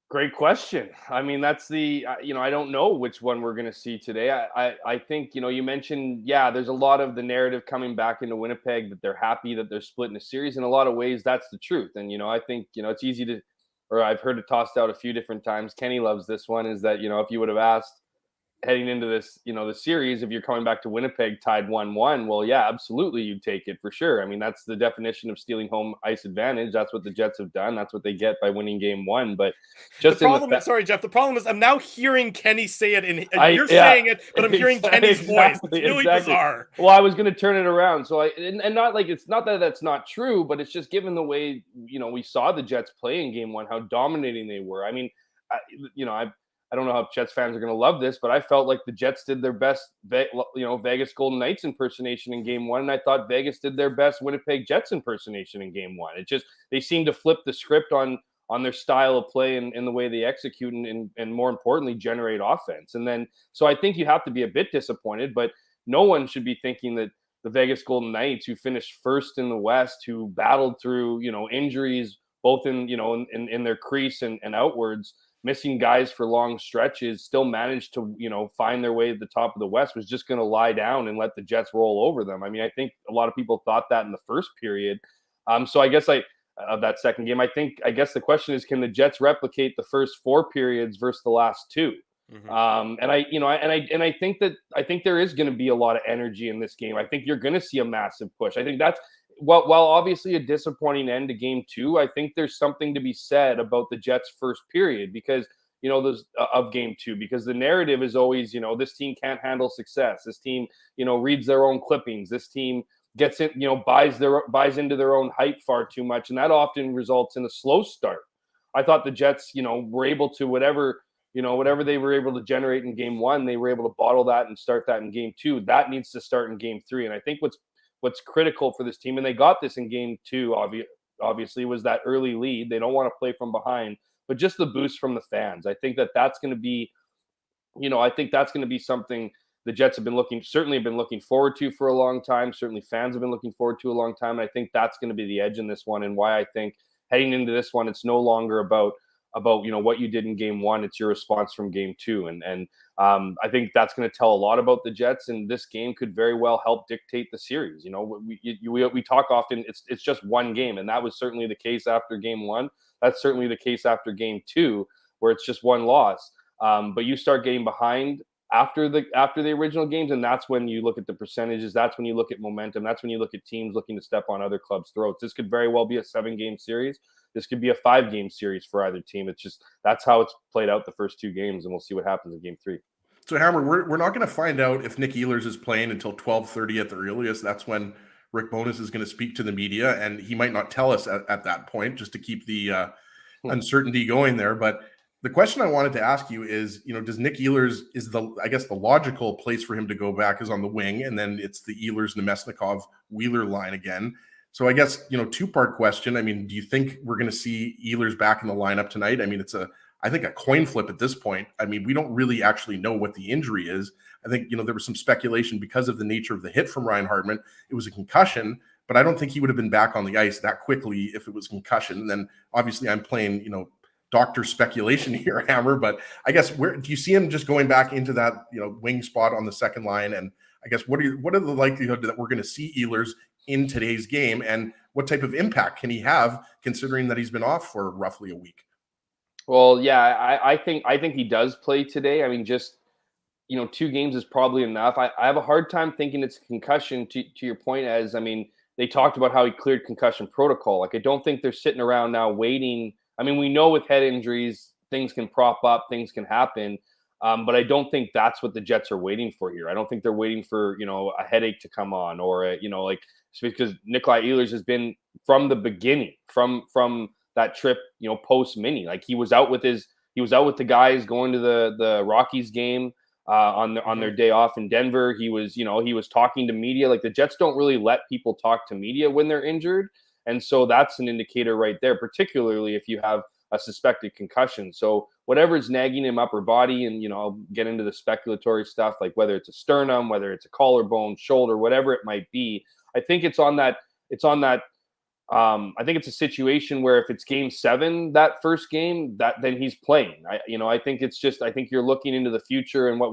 Great question. I mean, that's the, I don't know which one we're going to see today. I think, you mentioned, there's a lot of the narrative coming back into Winnipeg that they're happy that they're splitting a series. In a lot of ways, that's the truth. And, I think, it's easy to, or I've heard it tossed out a few different times. Kenny loves this one, is that, if you would have asked heading into this, the series, if you're coming back to Winnipeg tied 1-1, well, yeah, absolutely, you'd take it for sure. I mean, that's the definition of stealing home ice advantage. That's what the Jets have done. That's what they get by winning Game 1. But just sorry, Jeff. The problem is I'm now hearing Kenny say it, you're saying it, but I'm hearing Kenny's voice. It's really bizarre. Well, I was going to turn it around, so and not like it's not that that's not true, but it's just given the way we saw the Jets play in Game 1, how dominating they were. I mean, I don't know how Jets fans are going to love this, but I felt like the Jets did their best, Vegas Golden Knights impersonation in Game 1, and I thought Vegas did their best Winnipeg Jets impersonation in Game 1. It just, they seem to flip the script on their style of play and the way they execute and more importantly, generate offense. And then, so I think you have to be a bit disappointed, but no one should be thinking that the Vegas Golden Knights, who finished first in the West, who battled through, injuries, both in their crease and outwards, missing guys for long stretches, still managed to, find their way to the top of the West, was just going to lie down and let the Jets roll over them. I mean, I think a lot of people thought that in the first period. So I guess of that second game, I guess the question is, can the Jets replicate the first 4 periods versus the last 2? And I think there is going to be a lot of energy in this game. I think you're going to see a massive push. I think that's while obviously a disappointing end to game 2. I think there's something to be said about the Jets' first period because of game 2, because the narrative is always, this team can't handle success. This team, reads their own clippings. This team gets it, buys into their own hype far too much, and that often results in a slow start. I thought the Jets, were able to whatever they were able to generate in game 1, they were able to bottle that and start that in game 2. That needs to start in game 3. And I think what's critical for this team, and they got this in game 2, obviously, was that early lead. They don't want to play from behind, but just the boost from the fans. I think that's going to be, something the Jets have been looking forward to for a long time. Certainly fans have been looking forward to a long time. And I think that's going to be the edge in this one, and why I think heading into this one, it's no longer about what you did in game 1. It's your response from game 2. And I think that's going to tell a lot about the Jets, and this game could very well help dictate the series. We talk often, it's just one game, and that was certainly the case after game 1. That's certainly the case after game 2, where it's just one loss. But you start getting behind after the original games, and that's when you look at the percentages. That's when you look at momentum. That's when you look at teams looking to step on other clubs' throats. This could very well be a 7-game series. This could be a 5-game series for either team. It's just, that's how it's played out the first 2 games, and we'll see what happens in game 3. So Hammer, we're not going to find out if Nick Ehlers is playing until 12:30 at the earliest. That's when Rick Bowness is going to speak to the media, and he might not tell us at that point, just to keep the uncertainty going there. But the question I wanted to ask you is, does Nick Ehlers, the logical place for him to go back is on the wing, and then it's the Ehlers, Nemesnikov, Wheeler line again. So I guess, 2-part question. I mean, do you think we're going to see Ehlers back in the lineup tonight? I mean, it's I think a coin flip at this point. I mean, we don't really actually know what the injury is. I think, there was some speculation because of the nature of the hit from Ryan Hartman. It was a concussion, but I don't think he would have been back on the ice that quickly if it was concussion. And then obviously I'm playing, doctor speculation here, Hammer, but I guess where do you see him just going back into that, wing spot on the second line? And I guess what are the likelihood that we're going to see Ehlers in today's game, and what type of impact can he have considering that he's been off for roughly a week? Well, yeah, I think he does play today. I mean, just, 2 games is probably enough. I have a hard time thinking it's a concussion to your point, as, I mean, they talked about how he cleared concussion protocol. Like, I don't think they're sitting around now waiting. I mean, we know with head injuries, things can prop up, things can happen. But I don't think that's what the Jets are waiting for here. I don't think they're waiting for, a headache to come on, or, because Nikolaj Ehlers has been from the beginning, from that trip, post mini, like he was out with the guys going to the Rockies game on their day off in Denver. He was talking to media. Like, the Jets don't really let people talk to media when they're injured. And so that's an indicator right there, particularly if you have a suspected concussion. So whatever's nagging him upper body, and, I'll get into the speculatory stuff, like whether it's a sternum, whether it's a collarbone, shoulder, whatever it might be. I think it's on that. I think it's a situation where if it's game 7, that first game, then he's playing. I think it's just, I think you're looking into the future and what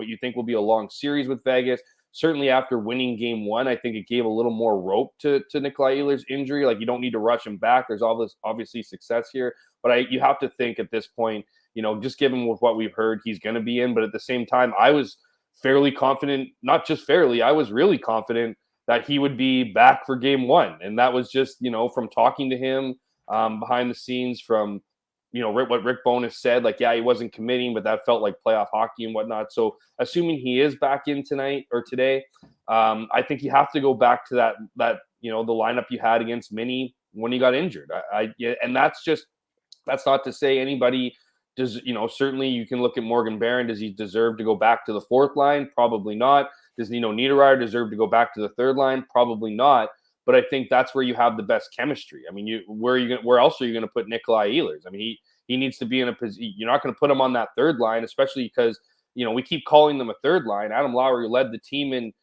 you think will be a long series with Vegas. Certainly after winning game 1, I think it gave a little more rope to Nikolaj Ehlers' injury. Like, you don't need to rush him back. There's all this obviously success here, but you have to think at this point, just given with what we've heard, he's going to be in. But at the same time, I was fairly confident, not just fairly, I was really confident that he would be back for game 1. And that was just, from talking to him behind the scenes, from, what Rick Bowness said, like, yeah, he wasn't committing, but that felt like playoff hockey and whatnot. So assuming he is back in tonight or today, I think you have to go back to that, the lineup you had against Mini when he got injured. And that's not to say anybody does, certainly you can look at Morgan Barron. Does he deserve to go back to the 4th line? Probably not. Does Nino Niederreiter deserve to go back to the 3rd line? Probably not. But I think that's where you have the best chemistry. I mean, where else are you going to put Nikolaj Ehlers? I mean, he needs to be in a position. You're not going to put him on that 3rd line, especially because, we keep calling them a 3rd line. Adam Lowry led the team in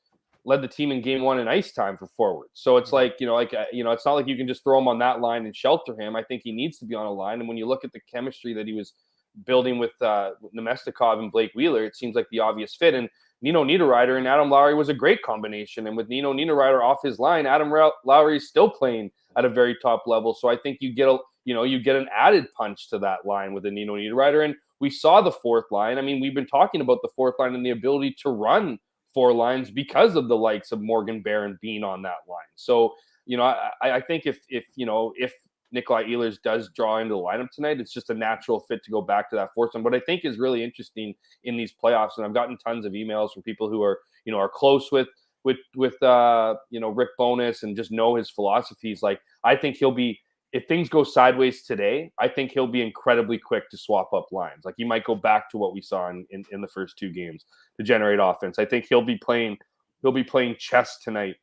led the team in game one in ice time for forwards. So it's like, it's not like you can just throw him on that line and shelter him. I think he needs to be on a line. And when you look at the chemistry that he was building with Nemestikov and Blake Wheeler, it seems like the obvious fit. And Nino Niederreiter and Adam Lowry was a great combination. And with Nino Niederreiter off his line, Adam Lowry is still playing at a very top level. So I think you get an added punch to that line with a Nino Niederreiter. And we saw the fourth line. I mean, we've been talking about the fourth line and the ability to run four lines because of the likes of Morgan Barron being on that line. So, I think if Nikolaj Ehlers does draw into the lineup tonight, it's just a natural fit to go back to that fourth line. What I think is really interesting in these playoffs, and I've gotten tons of emails from people who are close with Rick Bowness and just know his philosophies. Like, I think he'll be, if things go sideways today, I think he'll be incredibly quick to swap up lines. Like, he might go back to what we saw in the first two games to generate offense. I think he'll be playing chess tonight,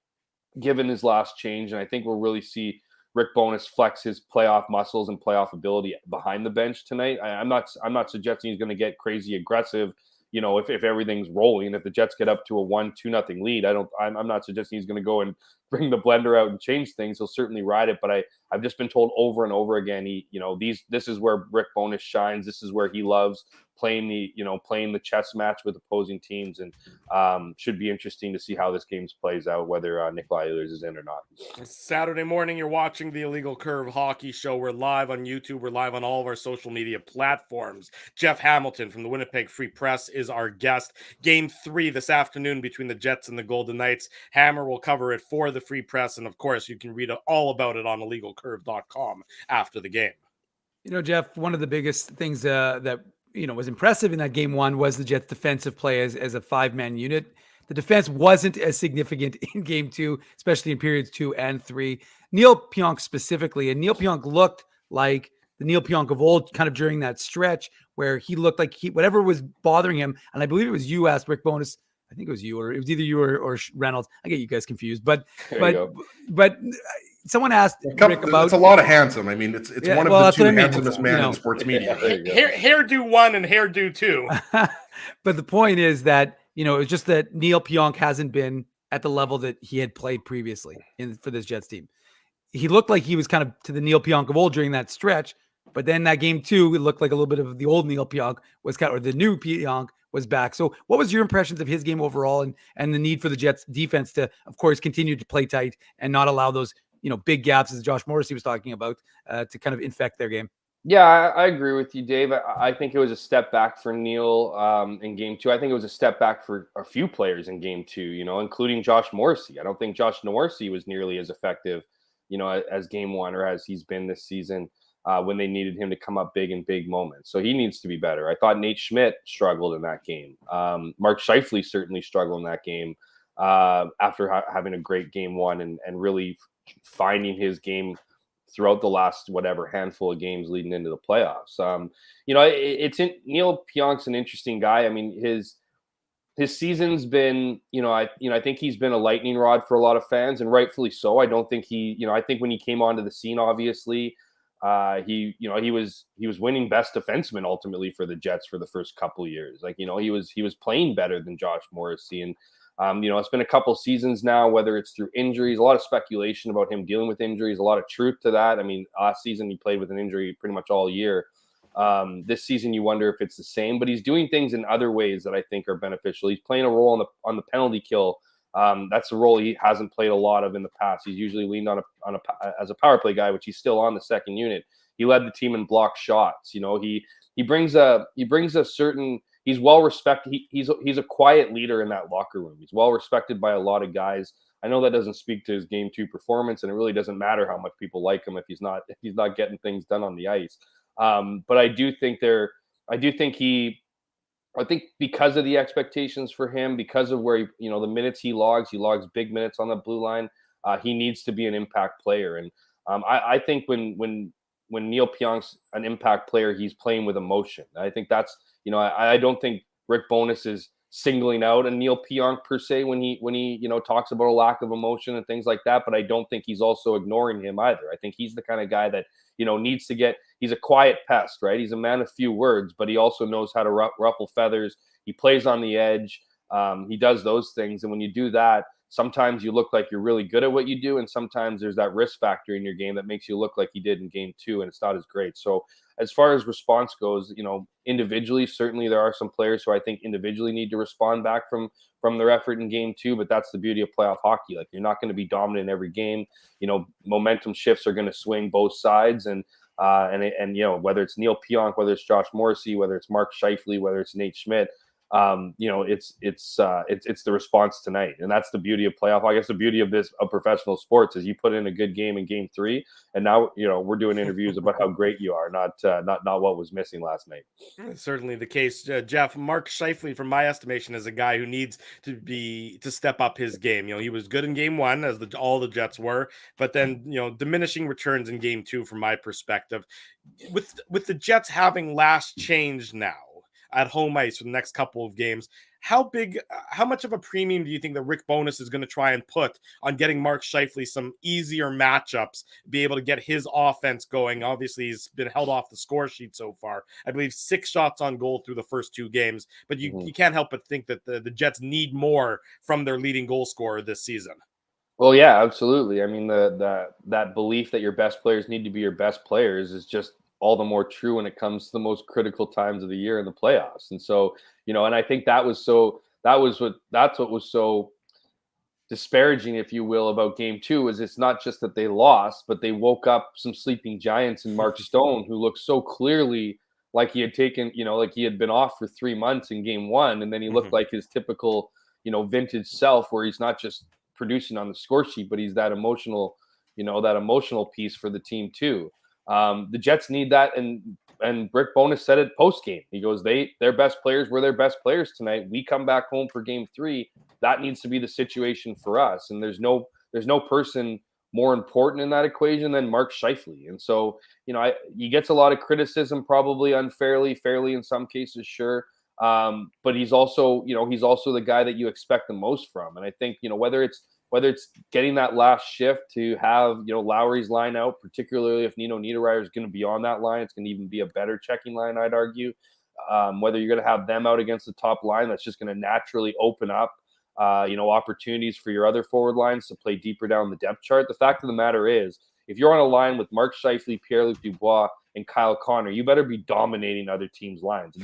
given his last change, and I think we'll really see Rick Bowness flex his playoff muscles and playoff ability behind the bench tonight. I'm not suggesting he's going to get crazy aggressive. If everything's rolling, if the Jets get up to a 1-2-0 lead, I'm not suggesting he's going to go and bring the blender out and change things. He'll certainly ride it, but I've just been told over and over again, this is where Rick Bowness shines. This is where he loves playing the chess match with opposing teams, and should be interesting to see how this game plays out, whether Nikolaj Ehlers is in or not. Saturday morning, you're watching the Illegal Curve Hockey Show. We're live on YouTube. We're live on all of our social media platforms. Jeff Hamilton from the Winnipeg Free Press is our guest. Game 3 this afternoon between the Jets and the Golden Knights. Hammer will cover it for the Free Press, and of course, you can read all about it on illegalcurve.com after the game. Jeff, one of the biggest things that was impressive in that game 1 was the Jets' defensive play as a 5-man unit. The defense wasn't as significant in game 2, especially in periods 2 and 3. Neil Pionk specifically, and Neil Pionk looked like the Neil Pionk of old, kind of during that stretch where he looked like whatever was bothering him, and I believe it was you asked Rick Bowness. I think it was you, or it was either you or Reynolds. I get you guys confused, but someone asked Rick about. It's a lot of handsome. I mean, it's one of the two handsomest men in sports media. Hairdo 1 and hairdo 2. But the point is that it was just that Neil Pionk hasn't been at the level that he had played previously for this Jets team. He looked like he was kind of to the Neil Pionk of old during that stretch, but then that game 2, it looked like a little bit of the old Neil Pionk or the new Pionk was back. So what was your impressions of his game overall and the need for the Jets defense to, of course, continue to play tight and not allow those, big gaps, as Josh Morrissey was talking about, to kind of infect their game? Yeah, I agree with you, Dave. I think it was a step back for Neil in game 2. I think it was a step back for a few players in game 2, including Josh Morrissey. I don't think Josh Morrissey was nearly as effective, as game 1 or as he's been this season when they needed him to come up big in big moments. So he needs to be better. I thought Nate Schmidt struggled in that game. Mark Scheifele certainly struggled in that game after having a great game 1 and really finding his game throughout the last handful of games leading into the playoffs. Neil Pionk's an interesting guy. I mean, his season's been, I think he's been a lightning rod for a lot of fans, and rightfully so. I don't think I think when he came onto the scene, obviously, he was winning best defenseman ultimately for the Jets for the first couple of years. Like, he was playing better than Josh Morrissey, and it's been a couple seasons now, whether it's through injuries, a lot of speculation about him dealing with injuries, a lot of truth to that. I mean, last season he played with an injury pretty much all year. This season you wonder if it's the same, but he's doing things in other ways that I think are beneficial. He's playing a role on the penalty kill. That's a role he hasn't played a lot of in the past. He's usually leaned on as a power play guy, which he's still on the second unit. He led the team in block shots. He brings a certain. He's well respected. He's a quiet leader in that locker room. He's well respected by a lot of guys. I know that doesn't speak to his game 2 performance, and it really doesn't matter how much people like him if he's not getting things done on the ice. But I think because of the expectations for him, because of where the minutes he logs big minutes on the blue line. He needs to be an impact player, and I think when Neil Pionk's an impact player, he's playing with emotion. I think that's. I don't think Rick Bowness is singling out a Neil Pionk per se when he talks about a lack of emotion and things like that, but I don't think he's also ignoring him either. I think he's the kind of guy that needs to get. He's a quiet pest, right? He's a man of few words, but he also knows how to ruffle feathers. He plays on the edge. He does those things, and when you do that, sometimes you look like you're really good at what you do, and sometimes there's that risk factor in your game that makes you look like you did in game 2, and it's not as great. So as far as response goes, individually, certainly there are some players who I think individually need to respond back from their effort in game 2, but that's the beauty of playoff hockey. Like, you're not going to be dominant in every game. Momentum shifts are going to swing both sides, and whether it's Neil Pionk, whether it's Josh Morrissey, whether it's Mark Scheifele, whether it's Nate Schmidt, it's the response tonight, and that's the beauty of playoff. I guess the beauty of professional sports is you put in a good game in game 3, and now we're doing interviews about how great you are, not what was missing last night. Certainly the case, Jeff. Mark Scheifele, from my estimation, is a guy who needs to step up his game. He was good in game 1, as all the Jets were, but then diminishing returns in game 2, from my perspective. With the Jets having last changed now at home ice for the next couple of games, how much of a premium do you think that Rick Bowness is going to try and put on getting Mark Scheifele some easier matchups, be able to get his offense going? Obviously, he's been held off the score sheet so far. I believe 6 shots on goal through the first 2 games, but you can't help but think that the Jets need more from their leading goal scorer this season. Well, yeah, absolutely. I mean, that belief that your best players need to be your best players is just all the more true when it comes to the most critical times of the year in the playoffs. And so, and I think that's what was so disparaging, if you will, about game 2, is it's not just that they lost, but they woke up some sleeping giants in Mark Stone, who looked so clearly like he had taken, like he had been off for 3 months in game 1. And then he looked like his typical, vintage self, where he's not just producing on the score sheet, but he's that emotional piece for the team too. The Jets need that, and Rick Bowness said it post game. He goes, their best players were their best players tonight. We come back home for game 3. That needs to be the situation for us. And there's no person more important in that equation than Mark Scheifele. And so, he gets a lot of criticism, probably unfairly, fairly in some cases, sure. But he's also the guy that you expect the most from. And I think, whether it's getting that last shift to have, Lowry's line out, particularly if Nino Niederreiter is going to be on that line, it's going to even be a better checking line, I'd argue. Whether you're going to have them out against the top line, that's just going to naturally open up, opportunities for your other forward lines to play deeper down the depth chart. The fact of the matter is, if you're on a line with Mark Scheifele, Pierre-Luc Dubois, and Kyle Connor, you better be dominating other teams' lines.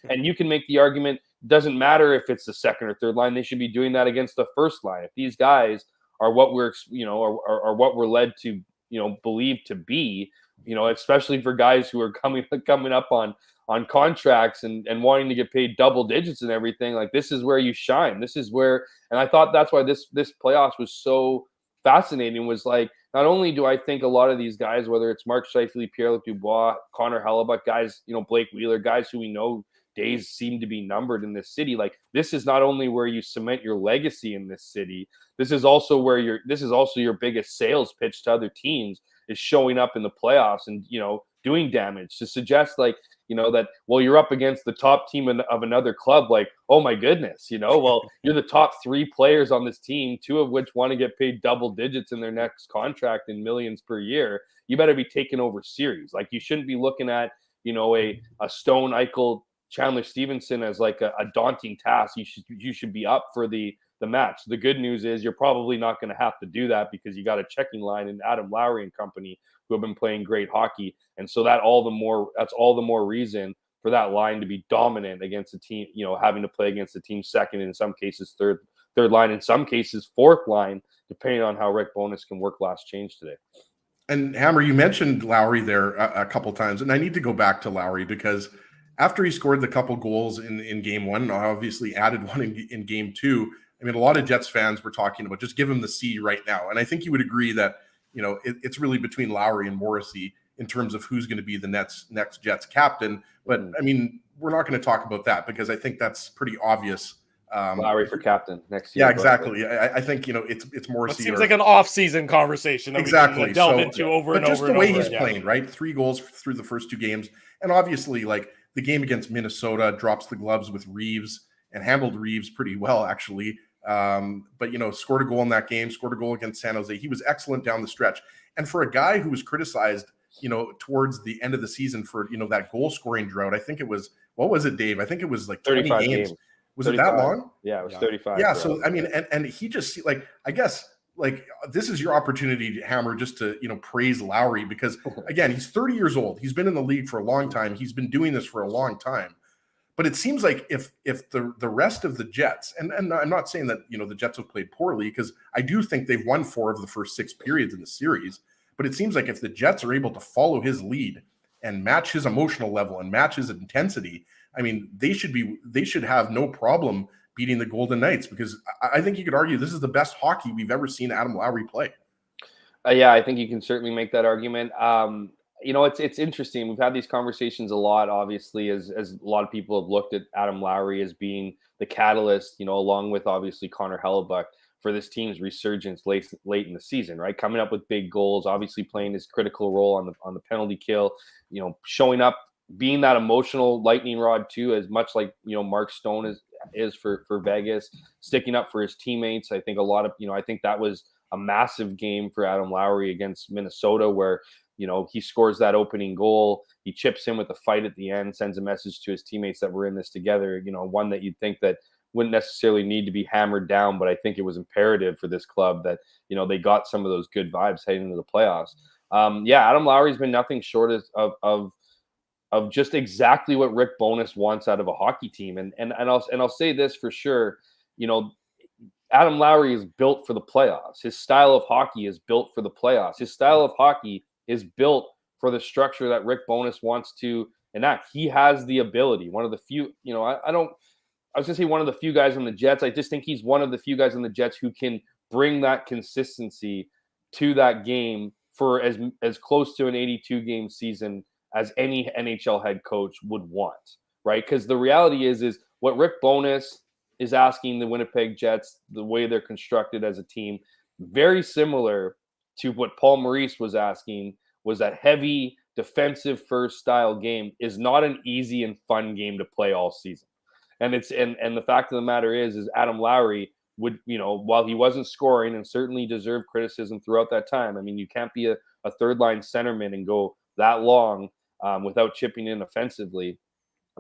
And you can make the argument, doesn't matter if it's the second or third line, they should be doing that against the first line. If these guys are what we're, are what we're led to, believe to be, especially for guys who are coming up on contracts and wanting to get paid double digits and everything, like, this is where you shine. This is where, and I thought that's why this playoffs was so fascinating, was like, not only do I think a lot of these guys, whether it's Mark Scheifele, Pierre-Luc Dubois, Connor Hellebuck, guys, Blake Wheeler, guys who we know days seem to be numbered in this city. Like, this is not only where you cement your legacy in this city, this is also your biggest sales pitch to other teams, is showing up in the playoffs and, doing damage, to suggest, like, that, well, you're up against the top team of another club. Like, oh my goodness, well, you're the top 3 players on this team, 2 of which want to get paid double digits in their next contract in millions per year. You better be taking over series. Like, you shouldn't be looking at, a Stone, Eichel, Chandler Stevenson as like a daunting task. You should be up for the match. The good news is you're probably not going to have to do that, because you got a checking line in Adam Lowry and company, who have been playing great hockey. And so that's all the more reason for that line to be dominant against a team, having to play against the team second, in some cases third line, in some cases fourth line, depending on how Rick Bowness can work last change today. And Hammer, you mentioned Lowry there a couple times, and I need to go back to Lowry, because after he scored the couple goals in game 1, and obviously added one in game 2, I mean, a lot of Jets fans were talking about just give him the C right now. And I think you would agree that, it's really between Lowry and Morrissey in terms of who's going to be the next Jets captain. But I mean, we're not going to talk about that, because I think that's pretty obvious. Lowry for captain next year. Yeah, exactly. I think, it's Morrissey. It seems like an off-season conversation that exactly. we can delve into over and over. But just the way he's playing, right? 3 goals through the first 2 games. And obviously, like, the game against Minnesota, drops the gloves with Reeves and handled Reeves pretty well, actually. But, scored a goal in that game, scored a goal against San Jose. He was excellent down the stretch. And for a guy who was criticized, towards the end of the season for, that goal scoring drought, I think it was, what was it, Dave? I think it was like 20 games Was it that long? Yeah, it was 35. Yeah. So, I mean, and he just like, I guess, like, this is your opportunity, Hammer, just to, praise Lowry, because again, he's 30 years old. He's been in the league for a long time. He's been doing this for a long time. But it seems like if the rest of the Jets, and I'm not saying that, the Jets have played poorly, because I do think they've won 4 of the first 6 periods in the series. But it seems like if the Jets are able to follow his lead and match his emotional level and match his intensity, I mean, they should have no problem beating the Golden Knights, because I think you could argue this is the best hockey we've ever seen Adam Lowry play. Yeah, I think you can certainly make that argument. It's interesting. We've had these conversations a lot, obviously, as a lot of people have looked at Adam Lowry as being the catalyst, along with obviously Connor Hellebuck, for this team's resurgence late in the season, right? Coming up with big goals, obviously playing his critical role on the penalty kill, showing up, being that emotional lightning rod too, as much like Mark Stone is for Vegas, sticking up for his teammates. I think I think that was a massive game for Adam Lowry against Minnesota, where he scores that opening goal, he chips in with a fight at the end, sends a message to his teammates that we're in this together. One that you'd think that wouldn't necessarily need to be hammered down, but I think it was imperative for this club that they got some of those good vibes heading into the playoffs. Adam Lowry's been nothing short of just exactly what Rick Bowness wants out of a hockey team. And I'll say this for sure, Adam Lowry is built for the playoffs. His style of hockey is built for the playoffs. His style of hockey is built for the structure that Rick Bowness wants to enact. He has the ability. One of the few, I was going to say one of the few guys on the Jets. I just think he's one of the few guys on the Jets who can bring that consistency to that game for as close to an 82-game season as any NHL head coach would want, right? Because the reality is what Rick Bowness is asking the Winnipeg Jets, the way they're constructed as a team, very similar to what Paul Maurice was asking, was that heavy defensive first style game is not an easy and fun game to play all season. And the fact of the matter is Adam Lowry would, while he wasn't scoring and certainly deserved criticism throughout that time. I mean, you can't be a third line centerman and go that long without chipping in offensively.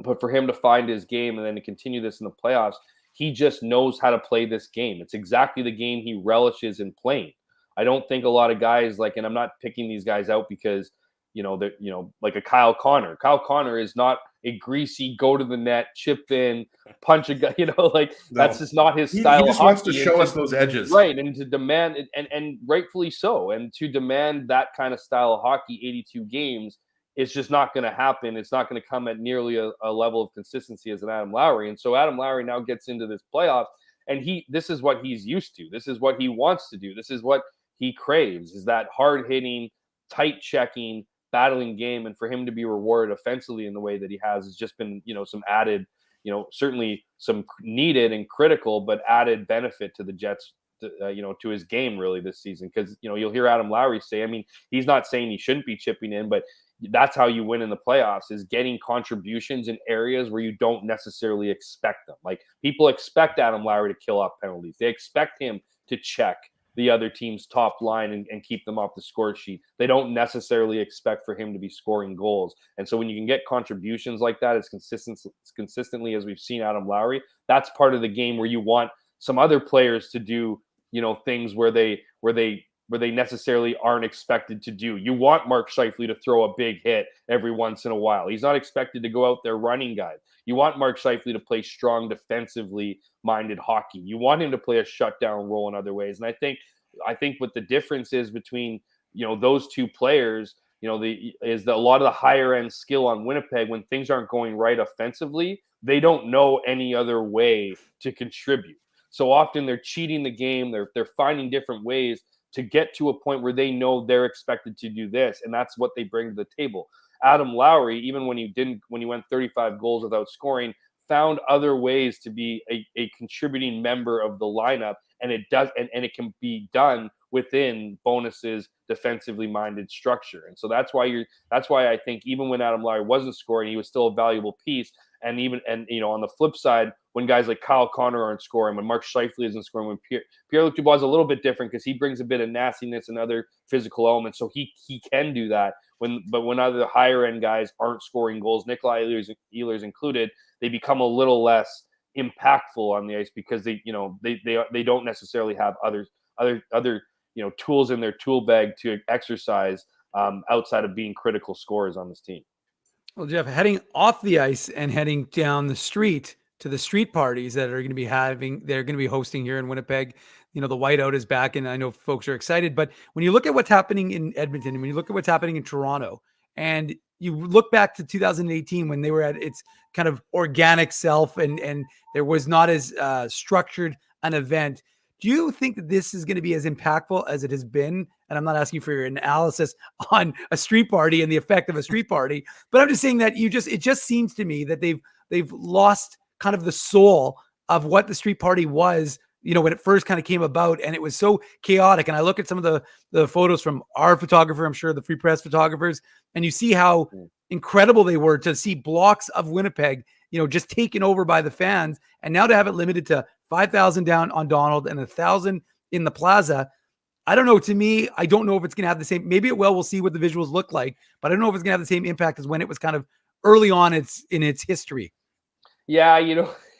But for him to find his game and then to continue this in the playoffs, he just knows how to play this game. It's exactly the game he relishes in playing. I don't think a lot of guys and I'm not picking these guys out because, they're, like a Kyle Connor. Kyle Connor is not a greasy, go to the net, chip in, punch a guy, that's just not his style. He just wants to show us those edges. Right. And to demand, and rightfully so, and to demand that kind of style of hockey, 82 games, it's just not going to happen. It's not going to come at nearly a level of consistency as an Adam Lowry. And so Adam Lowry now gets into this playoff, and this is what he's used to. This is what he wants to do. This is what he craves, is that hard-hitting, tight-checking, battling game. And for him to be rewarded offensively in the way that he has just been, some added, certainly some needed and critical, but added benefit to the Jets, to his game really this season. Because, you'll hear Adam Lowry say, I mean, he's not saying he shouldn't be chipping in, but that's how you win in the playoffs, is getting contributions in areas where you don't necessarily expect them. Like, people expect Adam Lowry to kill off penalties. They expect him to check the other team's top line and keep them off the score sheet. They don't necessarily expect for him to be scoring goals. And so when you can get contributions like that as consistently as we've seen Adam Lowry, that's part of the game where you want some other players to do, things where they necessarily aren't expected to do. You want Mark Scheifele to throw a big hit every once in a while. He's not expected to go out there running guys. You want Mark Scheifele to play strong, defensively minded hockey. You want him to play a shutdown role in other ways. And I think what the difference is between, those two players, is that a lot of the higher end skill on Winnipeg, when things aren't going right offensively, they don't know any other way to contribute. So often they're cheating the game. They're finding different ways to get to a point where they know they're expected to do this, and that's what they bring to the table. Adam Lowry, even when he went 35 goals without scoring, found other ways to be a contributing member of the lineup, and it can be done within Bowness's defensively minded structure. And so that's why I think even when Adam Lowry wasn't scoring, he was still a valuable piece. And on the flip side, when guys like Kyle Connor aren't scoring, when Mark Scheifele isn't scoring, when Pierre-Luc Dubois is a little bit different because he brings a bit of nastiness and other physical elements, so he can do that. But when other higher end guys aren't scoring goals, Nikolaj Ehlers included, they become a little less impactful on the ice because they don't necessarily have other tools in their tool bag to exercise outside of being critical scorers on this team. Well, Jeff, heading off the ice and heading down the street to the street parties that are going to be they're going to be hosting here in Winnipeg. The whiteout is back, and I know folks are excited. But when you look at what's happening in Edmonton, and when you look at what's happening in Toronto, and you look back to 2018 when they were at its kind of organic self, and there was not as structured an event. Do you think that this is going to be as impactful as it has been? And I'm not asking for your analysis on a street party and the effect of a street party, but I'm just saying that it just seems to me that they've lost kind of the soul of what the street party was, when it first kind of came about, and it was so chaotic. And I look at some of the photos from our photographer, I'm sure the Free Press photographers, and you see how incredible they were to see blocks of Winnipeg, just taken over by the fans. And now to have it limited to 5,000 down on Donald and 1,000 in the plaza. I don't know. To me, I don't know if it's going to have the same, maybe it will, we'll see what the visuals look like, but I don't know if it's going to have the same impact as when it was kind of early on in its history. Yeah.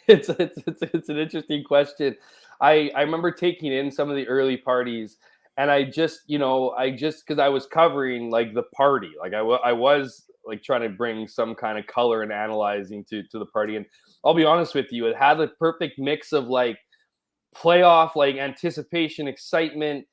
It's an interesting question. I remember taking in some of the early parties, and I just because I was covering like the party, like I was like trying to bring some kind of color and analyzing to the party. And I'll be honest with you, it had the perfect mix of like playoff, like anticipation, excitement,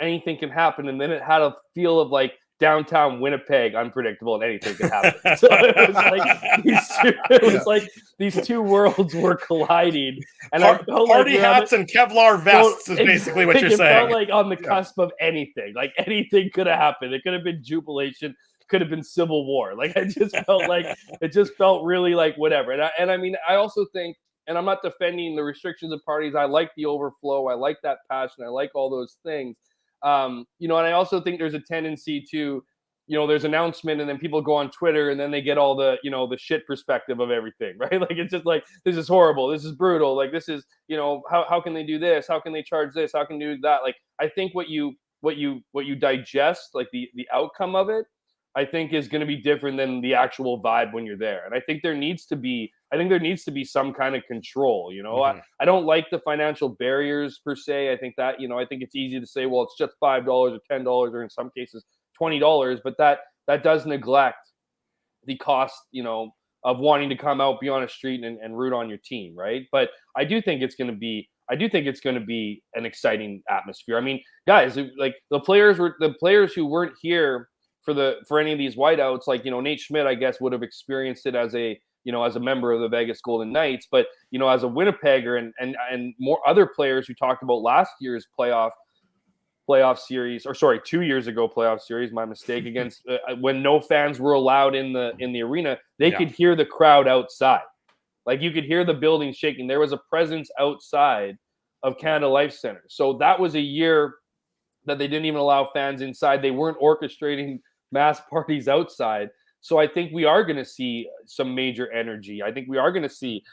anything can happen. And then it had a feel of like downtown Winnipeg, unpredictable, and anything could happen. So it was like these two worlds were colliding. And party hats and Kevlar vests is basically what you're saying. It felt like on the cusp of anything. Like anything could have happened. It could have been jubilation, could have been civil war. Like I just felt like it just felt really like whatever. And I mean, I also think, and I'm not defending the restrictions of parties. I like the overflow. I like that passion. I like all those things. And I also think there's a tendency to, there's announcement and then people go on Twitter and then they get all the, the shit perspective of everything, right? Like, it's just like, this is horrible. This is brutal. Like, this is, how can they do this? How can they charge this? How can they do that? Like, I think what you digest, like the outcome of it, I think is going to be different than the actual vibe when you're there. And I think there needs to be some kind of control, Mm-hmm. I don't like the financial barriers per se. I think that, I think it's easy to say, well, it's just $5 or $10 or in some cases $20, but that does neglect the cost, of wanting to come out, be on a street and root on your team. Right. But I do think it's going to be an exciting atmosphere. I mean, guys, like the players who weren't here for any of these whiteouts, like, Nate Schmidt, I guess, would have experienced it as a member of the Vegas Golden Knights, but, as a Winnipegger and more other players who talked about last year's playoff series, or sorry, 2 years ago playoff series, my mistake, against when no fans were allowed in the arena, they could hear the crowd outside. Like, you could hear the building shaking. There was a presence outside of Canada Life Center. So that was a year that they didn't even allow fans inside. They weren't orchestrating mass parties outside. So I think we are going to see some major energy. I think we are going to see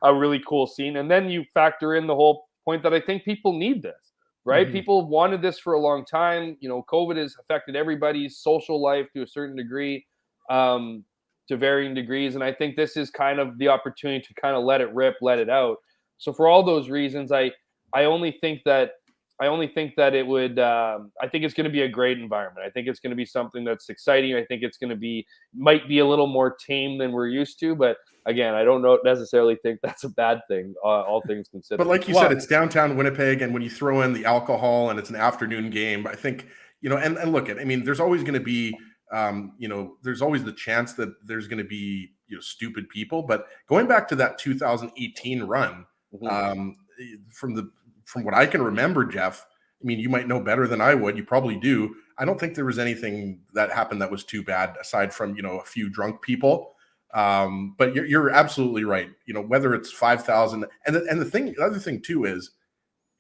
a really cool scene. And then you factor in the whole point that I think people need this, right? Mm-hmm. People wanted this for a long time. COVID has affected everybody's social life to a certain degree, to varying degrees. And I think this is kind of the opportunity to kind of let it rip, let it out. So for all those reasons, I only think that it would, I think it's going to be a great environment. I think it's going to be something that's exciting. I think it's going to might be a little more tame than we're used to, but again, I don't necessarily think that's a bad thing, all things considered. But like you said, it's downtown Winnipeg, and when you throw in the alcohol and it's an afternoon game, I think, and look there's always going to be, there's always the chance that there's going to be, stupid people, but going back to that 2018 run, mm-hmm. From what I can remember, Jeff, I mean, you might know better than I would. You probably do. I don't think there was anything that happened that was too bad, aside from, a few drunk people. But you're absolutely right. Whether it's 5,000, and the other thing too is,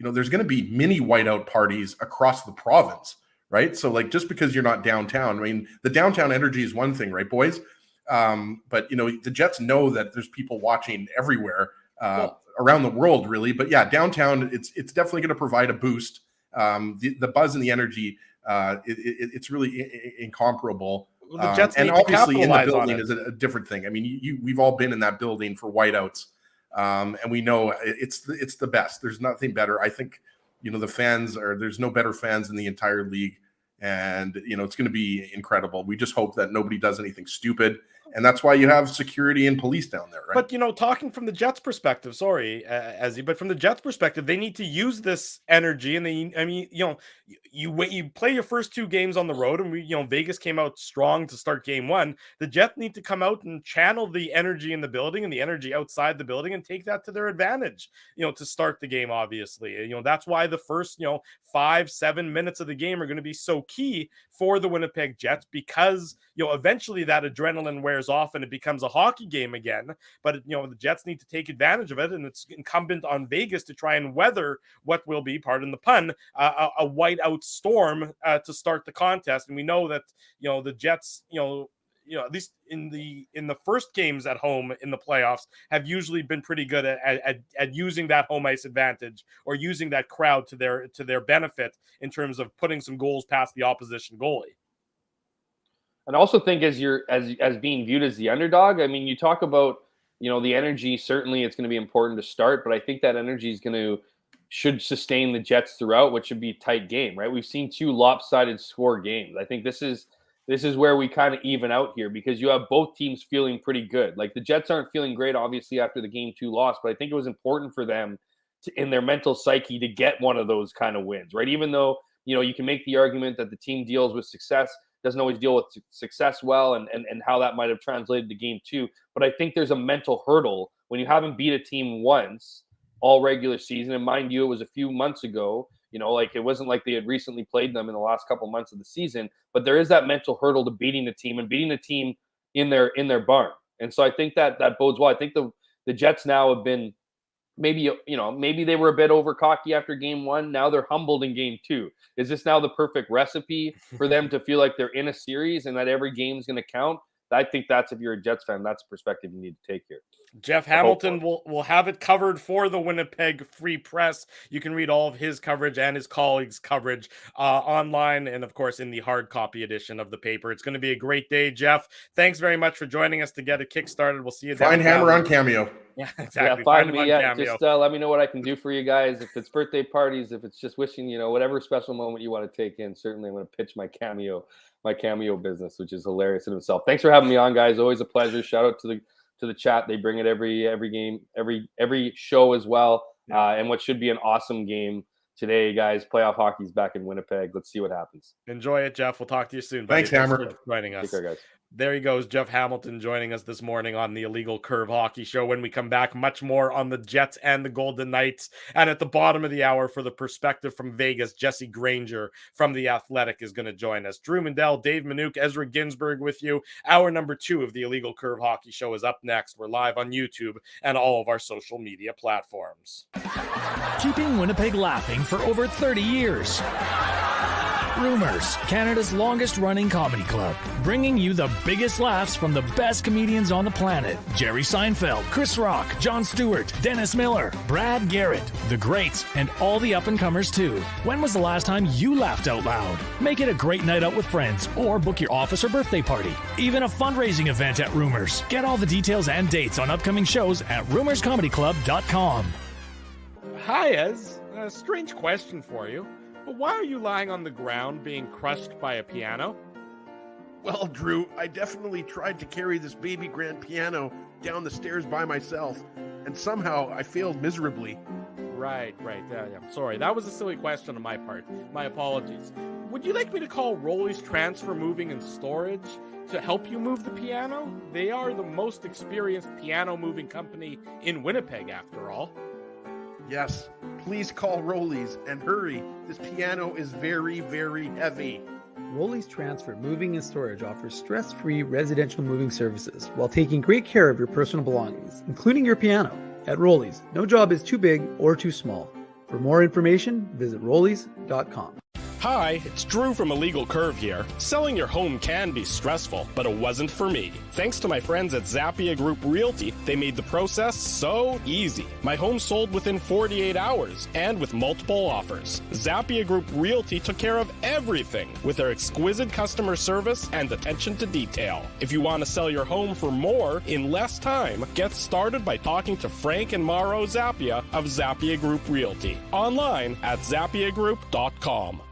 there's going to be mini whiteout parties across the province, right? So like, just because you're not downtown, I mean, the downtown energy is one thing, right, boys? But the Jets know that there's people watching everywhere. Around the world, really, but yeah, downtown, it's definitely going to provide a boost. The buzz and the energy, it's really incomparable. Well, the Jets and obviously in the building is a different thing. I mean, we've all been in that building for whiteouts, And we know it's the best. There's nothing better. I think, the fans there's no better fans in the entire league. And, it's going to be incredible. We just hope that nobody does anything stupid. And that's why you have security and police down there, right? But, talking from the Jets perspective, sorry, Ezzy, but from the Jets perspective, they need to use this energy. And you play your first 2 games on the road, and Vegas came out strong to start game 1. The Jets need to come out and channel the energy in the building and the energy outside the building and take that to their advantage, to start the game, obviously. That's why the first, 5-7 minutes of the game are going to be so key for the Winnipeg Jets, because, eventually that adrenaline wears off and it becomes a hockey game again. But, the Jets need to take advantage of it, and it's incumbent on Vegas to try and weather what will be, pardon the pun, a whiteout storm to start the contest. And we know that, the Jets, at least in the first games at home in the playoffs, have usually been pretty good at using that home ice advantage, or using that crowd to their benefit in terms of putting some goals past the opposition goalie. And I also think as being viewed as the underdog, I mean, you talk about, the energy, certainly it's going to be important to start, but I think that energy should sustain the Jets throughout, which should be a tight game, right? We've seen 2 lopsided score games. I think this is where we kind of even out here, because you have both teams feeling pretty good. Like, the Jets aren't feeling great, obviously, after the game 2 loss, but I think it was important for them in their mental psyche to get one of those kind of wins, right? Even though, you can make the argument that the team deals with success, doesn't always deal with success well, and how that might have translated to game 2. But I think there's a mental hurdle when you haven't beat a team once all regular season. And mind you, it was a few months ago, it wasn't like they had recently played them in the last couple months of the season, but there is that mental hurdle to beating the team, and beating the team in their barn. And so I think that bodes well. I think the Jets now have been, maybe they were a bit over cocky after game 1. Now they're humbled in game 2. Is this now the perfect recipe for them to feel like they're in a series and that every game is going to count? I think if you're a Jets fan, that's the perspective you need to take here. Jeff Hamilton will have it covered for the Winnipeg Free Press. You can read all of his coverage and his colleagues' coverage online, and of course in the hard copy edition of the paper. It's going to be a great day, Jeff. Thanks very much for joining us to get it kickstarted. We'll see you. Find Hammer on Cameo. Yeah, exactly. Yeah, find me. Yeah, just let me know what I can do for you guys. If it's birthday parties, if it's just wishing, whatever special moment you want to take in. Certainly, I'm going to pitch my cameo business, which is hilarious in itself. Thanks for having me on, guys. Always a pleasure. Shout out to the chat. They bring it every game, every show as well. And what should be an awesome game today, guys. Playoff hockey's back in Winnipeg. Let's see what happens. Enjoy it, Jeff. We'll talk to you soon. Buddy. Thanks, Hammer. Thanks for joining us. Take care, guys. There he goes, Jeff Hamilton, joining us this morning on the Illegal Curve Hockey Show. When we come back, much more on the Jets and the Golden Knights. And at the bottom of the hour, for the perspective from Vegas, Jesse Granger from The Athletic is going to join us. Drew Mindell, Dave Minuk, Ezra Ginsburg with you. Hour number 2 of the Illegal Curve Hockey Show is up next. We're live on YouTube and all of our social media platforms. Keeping Winnipeg laughing for over 30 years. Rumors, Canada's longest-running comedy club, bringing you the biggest laughs from the best comedians on the planet. Jerry Seinfeld, Chris Rock, Jon Stewart, Dennis Miller, Brad Garrett, the greats, and all the up-and-comers too. When was the last time you laughed out loud? Make it a great night out with friends, or book your office or birthday party. Even a fundraising event at Rumors. Get all the details and dates on upcoming shows at rumorscomedyclub.com. Hi, Ez. A strange question for you. But why are you lying on the ground being crushed by a piano? Well, Drew, I definitely tried to carry this baby grand piano down the stairs by myself, and somehow I failed miserably. Right. Yeah, I'm sorry. That was a silly question on my part. My apologies. Would you like me to call Rolly's Transfer Moving and Storage to help you move the piano? They are the most experienced piano moving company in Winnipeg, after all. Yes, please call Rolly's and hurry. This piano is very, very heavy. Rolly's Transfer Moving and Storage offers stress-free residential moving services while taking great care of your personal belongings, including your piano. At Rolly's, no job is too big or too small. For more information, visit Rollies.com. Hi, it's Drew from Illegal Curve here. Selling your home can be stressful, but it wasn't for me. Thanks to my friends at Zappia Group Realty, they made the process so easy. My home sold within 48 hours and with multiple offers. Zappia Group Realty took care of everything with their exquisite customer service and attention to detail. If you want to sell your home for more in less time, get started by talking to Frank and Mauro Zappia of Zappia Group Realty. Online at zappiagroup.com.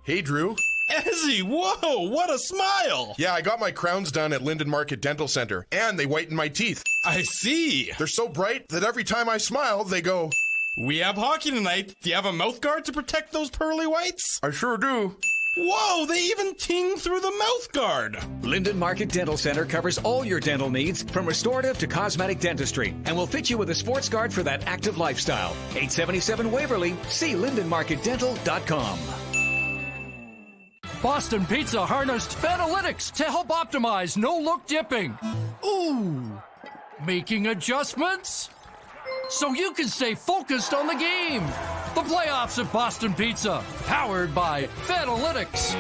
Hey, Drew. Ezzy, whoa, what a smile! Yeah, I got my crowns done at Linden Market Dental Center, and they whiten my teeth. I see. They're so bright that every time I smile, they go, "We have hockey tonight. Do you have a mouth guard to protect those pearly whites?" "I sure do." Whoa, they even ting through the mouth guard. Linden Market Dental Center covers all your dental needs from restorative to cosmetic dentistry and will fit you with a sports guard for that active lifestyle. 877 Waverly. See lindenmarketdental.com. Boston Pizza harnessed Fanalytics to help optimize no-look dipping. Ooh, making adjustments so you can stay focused on the game. The playoffs at Boston Pizza, powered by Fanalytics.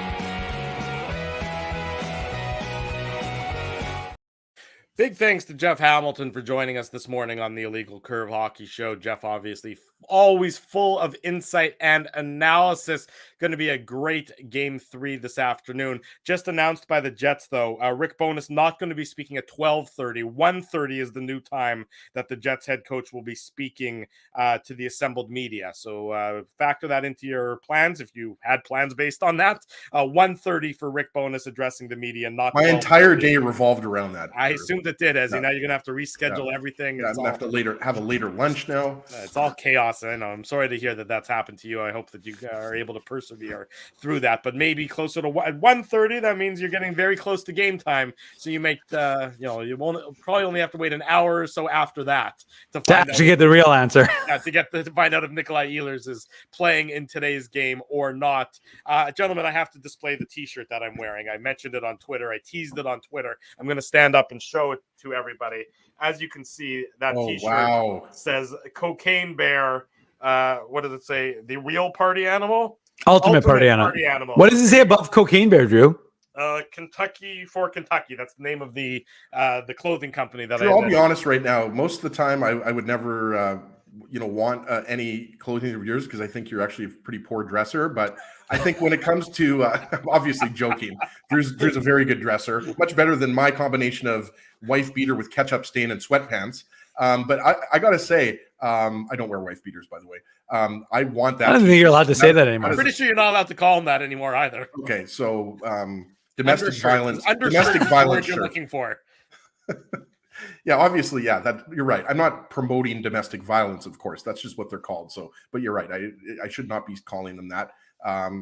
Big thanks to Jeff Hamilton for joining us this morning on the Illegal Curve Hockey Show. Jeff, obviously, always full of insight and analysis. Going to be a great Game 3 this afternoon. Just announced by the Jets, though, Rick Bowness not going to be speaking at 12:30. 1:30 is the new time that the Jets head coach will be speaking to the assembled media. So factor that into your plans if you had plans based on that. 1:30 for Rick Bowness addressing the media. Not my entire day revolved around that. I assumed it did, Ezzy. Now you're going to have to reschedule everything. I'm going to have to have a later lunch now. It's all chaos. I know. I'm sorry to hear that that's happened to you. I hope that you are able to persevere through that. But maybe closer to 1:30, that means you're getting very close to game time. So you make, you won't probably only have to wait an hour or so after that to actually get the real answer. To find out if Nikolaj Ehlers is playing in today's game or not. Gentlemen, I have to display the T-shirt that I'm wearing. I mentioned it on Twitter. I teased it on Twitter. I'm going to stand up and show it to everybody. As you can see, that T-shirt says Cocaine Bear. What does it say? The real party animal? Ultimate party animal. What does it say above Cocaine Bear, Drew? Kentucky for Kentucky. That's the name of the clothing company that Drew, I'll be honest right now. Most of the time, I would never want any clothing of yours because I think you're actually a pretty poor dresser. But I think when it comes to obviously joking, Drew's a very good dresser, much better than my combination of wife beater with ketchup stain and sweatpants. But I gotta say, I don't wear wife beaters, by the way. I want that. I don't think you're allowed to say that anymore. I'm pretty sure you're not allowed to call them that anymore either. Okay, so domestic violence. Domestic violence. You're looking for. Yeah, obviously, yeah. That you're right. I'm not promoting domestic violence, of course. That's just what they're called. So, but you're right. I should not be calling them that.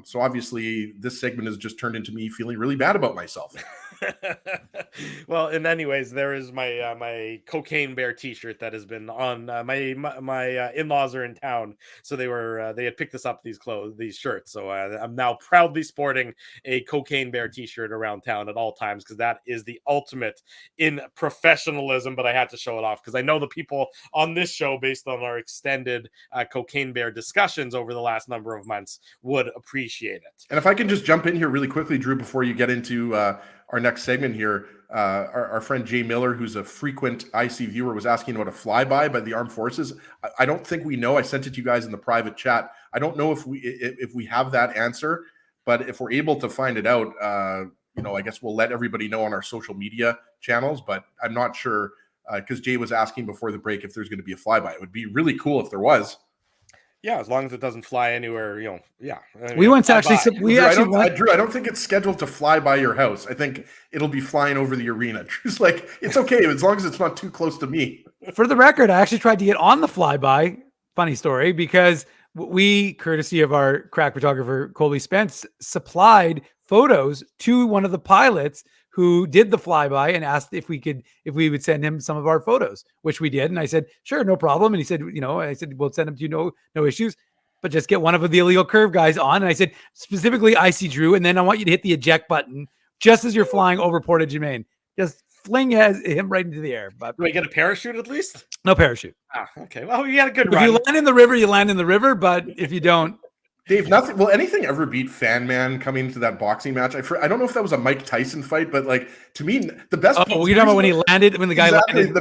So obviously, this segment has just turned into me feeling really bad about myself. Well, in anyways, there is my my Cocaine Bear T-shirt that has been on. My in-laws are in town, so they had picked us up these shirts. So I'm now proudly sporting a Cocaine Bear T-shirt around town at all times because that is the ultimate in professionalism. But I had to show it off because I know the people on this show, based on our extended Cocaine Bear discussions over the last number of months, would appreciate it. And if I can just jump in here really quickly, Drew, before you get into our next segment here, our friend Jay Miller, who's a frequent IC viewer, was asking about a flyby by the Armed Forces. I don't think we know. I sent it to you guys in the private chat. I don't know if we have that answer, but if we're able to find it out, I guess we'll let everybody know on our social media channels. But I'm not sure because Jay was asking before the break if there's going to be a flyby. It would be really cool if there was. Yeah, as long as it doesn't fly anywhere, yeah. We went to actually. Drew, I don't think it's scheduled to fly by your house. I think it'll be flying over the arena. Drew's like, it's okay as long as it's not too close to me. For the record, I actually tried to get on the flyby. Funny story, because we, courtesy of our crack photographer Colby Spence, supplied photos to one of the pilots who did the flyby and asked if we would send him some of our photos, which we did. And I said, sure, no problem. And he said, I said, we'll send them to you, no issues, but just get one of the Illegal Curve guys on. And I said, specifically, I see Drew. And then I want you to hit the eject button just as you're flying over Portage and Main. Just fling him right into the air. But do I get a parachute at least? No parachute. Okay. Well, you had a good run. If you land in the river, you land in the river. But if you don't, Dave, nothing. Will anything ever beat Fan Man coming into that boxing match? I don't know if that was a Mike Tyson fight, but like to me, the best. Oh, you're talking about when he landed, when the guy landed. The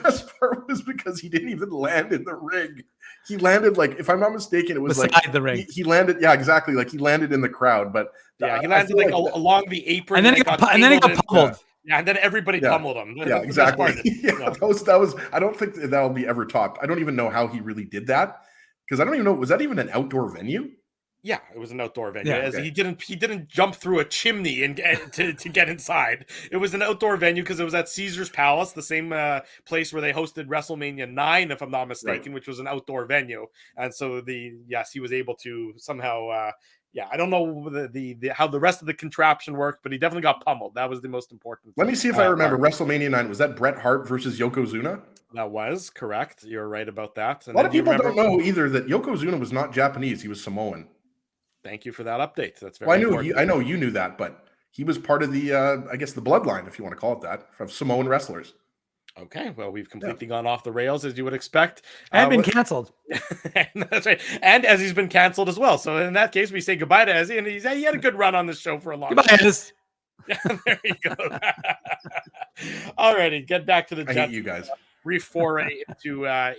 best part was because he didn't even land in the ring. He landed like, if I'm not mistaken, it was beside like the ring. He landed, yeah, exactly. Like he landed in the crowd, but yeah, he landed like along the apron, and then he got pummeled. Yeah, and then everybody pummeled him. Yeah, exactly. That was. I don't think that'll be ever topped. I don't even know how he really did that. Because I don't even know, was that even an outdoor venue? Yeah, it was an outdoor venue. Yeah, okay. He didn't jump through a chimney and to get inside. It was an outdoor venue because it was at Caesar's Palace, the same place where they hosted WrestleMania 9, if I'm not mistaken, which was an outdoor venue. And so he was able to somehow. I don't know how the rest of the contraption worked, but he definitely got pummeled. That was the most important. Let me see if I remember. WrestleMania 9, was that Bret Hart versus Yokozuna? That was correct. You're right about that. And a lot of people don't know either that Yokozuna was not Japanese. He was Samoan. Thank you for that update. That's very important. I know you knew that, but he was part of the, I guess, the bloodline, if you want to call it that, from Samoan wrestlers. Okay, well, we've completely gone off the rails, as you would expect. And been canceled. That's right. And Ezzy's been canceled as well. So in that case, we say goodbye to Ezzy. And he had a good run on this show for a long time. Goodbye, Ez. Yeah, there you go. All righty, get back to the Jets. I hate you guys. Brief foray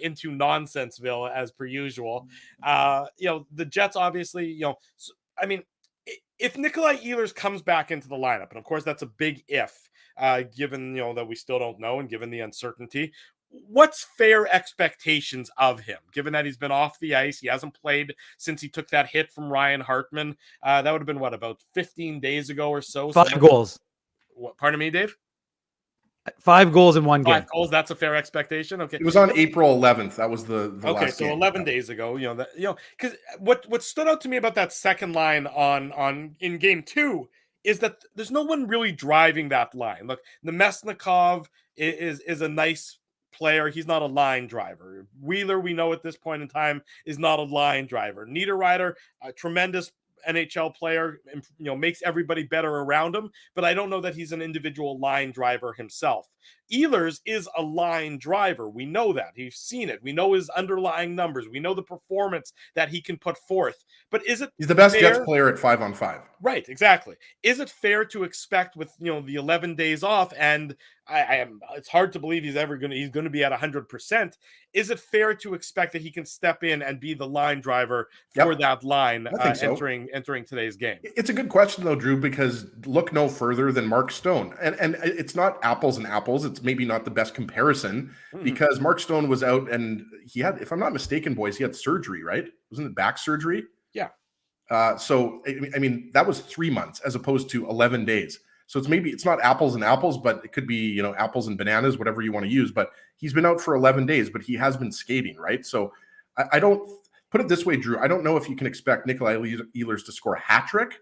into Nonsenseville as per usual. The Jets obviously, if Nikolaj Ehlers comes back into the lineup, and of course that's a big if, given that we still don't know and given the uncertainty. What's fair expectations of him, given that he's been off the ice? He hasn't played since he took that hit from Ryan Hartman. That would have been about 15 days ago or so. 5 goals. What? Pardon me, Dave? 5 goals in one game. 5 goals. That's a fair expectation. Okay. It was on April 11th. That was the okay. Last So game. 11 days ago. Because what stood out to me about that second line in game 2 is that there's no one really driving that line. Look, Nemesnikov is a nice player. He's not a line driver. Wheeler, we know at this point in time, is not a line driver. Niederreiter, a tremendous NHL player, makes everybody better around him, but I don't know that he's an individual line driver himself. Ehlers is a line driver. We know that. We've seen it. We know his underlying numbers. We know the performance that he can put forth. But is it He's the best fair? Jets player at 5-on-5. Right, exactly. Is it fair to expect with the 11 days off, and it's hard to believe he's going to be at 100%. Is it fair to expect that he can step in and be the line driver for that line entering today's game? It's a good question though, Drew, because look no further than Mark Stone. And it's not apples and apples. It's maybe not the best comparison because Mark Stone was out and he had, if I'm not mistaken, boys, he had surgery, right? Wasn't it back surgery? Yeah. So, I mean, that was 3 months as opposed to 11 days. So it's not apples and apples, but it could be, apples and bananas, whatever you want to use. But he's been out for 11 days, but he has been skating, right? So I don't put it this way, Drew. I don't know if you can expect Nikolaj Ehlers to score a hat trick,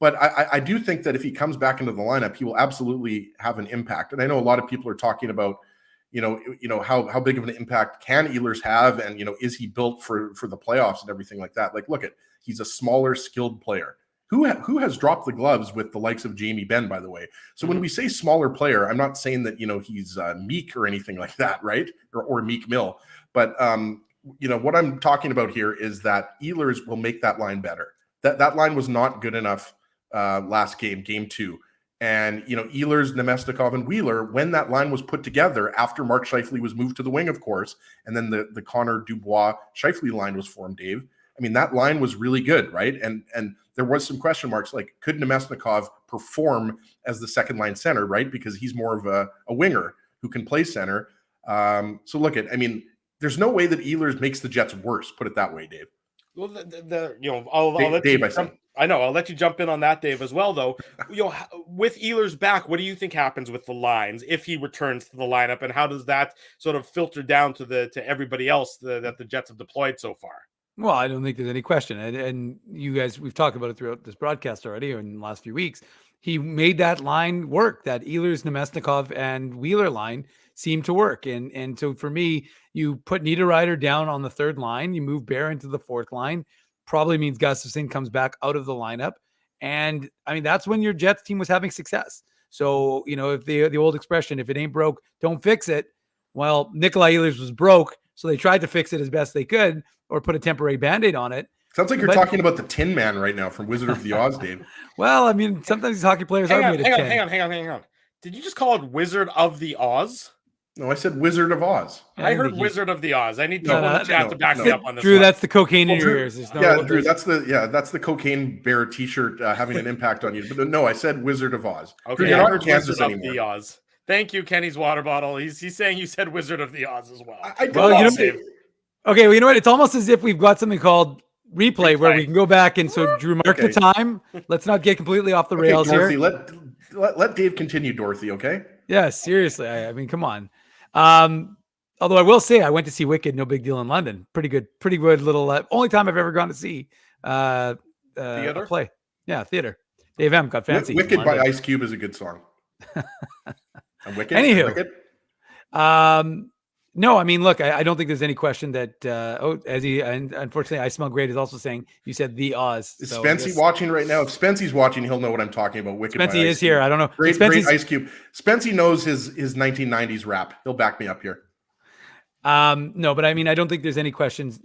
but I do think that if he comes back into the lineup, he will absolutely have an impact. And I know a lot of people are talking about, how big of an impact can Ehlers have, and is he built for the playoffs and everything like that? Like, look he's a smaller, skilled player. Who has dropped the gloves with the likes of Jamie Benn, by the way. So when we say smaller player, I'm not saying that, he's Meek or anything like that, right? Or Meek Mill. But, what I'm talking about here is that Ehlers will make that line better. That line was not good enough last game 2. And, Ehlers, Nemesnikov, and Wheeler, when that line was put together after Mark Scheifele was moved to the wing, of course, and then the Connor Dubois-Scheifele line was formed, Dave. I mean, that line was really good, right? And there was some question marks, like could Nemesnikov perform as the second line center, right? Because he's more of a winger who can play center. So there's no way that Ehlers makes the Jets worse. Put it that way, Dave. Well, I'll let Dave, you I know. I'll let you jump in on that, Dave, as well, though. With Ehlers back, what do you think happens with the lines if he returns to the lineup, and how does that sort of filter down to everybody else that the Jets have deployed so far? Well, I don't think there's any question. And you guys, we've talked about it throughout this broadcast already in the last few weeks. He made that line work. That Ehlers, Nemesnikov, and Wheeler line seemed to work. And so for me, you put Niederreiter down on the third line. You move Bear into the fourth line. Probably means Gustafsson comes back out of the lineup. And, that's when your Jets team was having success. So, if the old expression, if it ain't broke, don't fix it. Well, Nikolaj Ehlers was broke. So they tried to fix it as best they could or put a temporary Band-Aid on it. Sounds like you're talking about the Tin Man right now from Wizard of the Oz, Dave. Well, I mean, sometimes these hockey players are made of tin. Hang on. Did you just call it Wizard of the Oz? No, I said Wizard of Oz. I heard Wizard of the Oz. I need people in the chat to back me up on this. Drew, one. that's the cocaine in your ears. Drew, that's the cocaine bear T-shirt having an impact on you. But no, I said Wizard of Oz. Okay, Drew, you're not in Kansas Wizard anymore. Of the Oz. Thank you, Kenny's water bottle. He's saying you said Wizard of the Oz as well. Okay, well, you know what? It's almost as if we've got something called replay where we can go back and so Drew, mark the time. Let's not get completely off the rails Dorothy, here. Let Dave continue, Dorothy. Okay. Yeah, seriously. I mean, come on. Although I will say I went to see Wicked, no big deal in London. Pretty good little. Only time I've ever gone to see a play. Yeah, theater. Dave M got fancy. Wicked by Ice Cube is a good song. Wicked. Anywho, no, I mean, look, I don't think there's any question that. Unfortunately, I Smell Great is also saying you said the Oz. Is Spency watching right now? If Spency's watching, he'll know what I'm talking about. Wicked. Spency is here. I don't know. Great Ice Cube. Spency knows his 1990s rap. He'll back me up here. No, but I mean, I don't think there's any questions,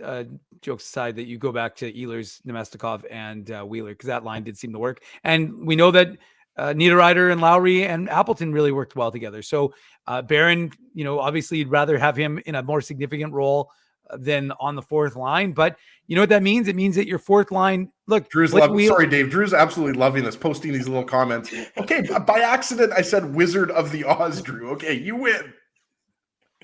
jokes aside, that you go back to Ehlers, Nemestikov, and Wheeler, because that line did seem to work. And we know that Niederreiter and Lowry and Appleton really worked well together. So Barron, obviously you'd rather have him in a more significant role than on the fourth line. But you know what that means? It means that your fourth line, look, sorry, Dave. Drew's absolutely loving this, posting these little comments. Okay, by accident, I said Wizard of the Oz, Drew. Okay, you win.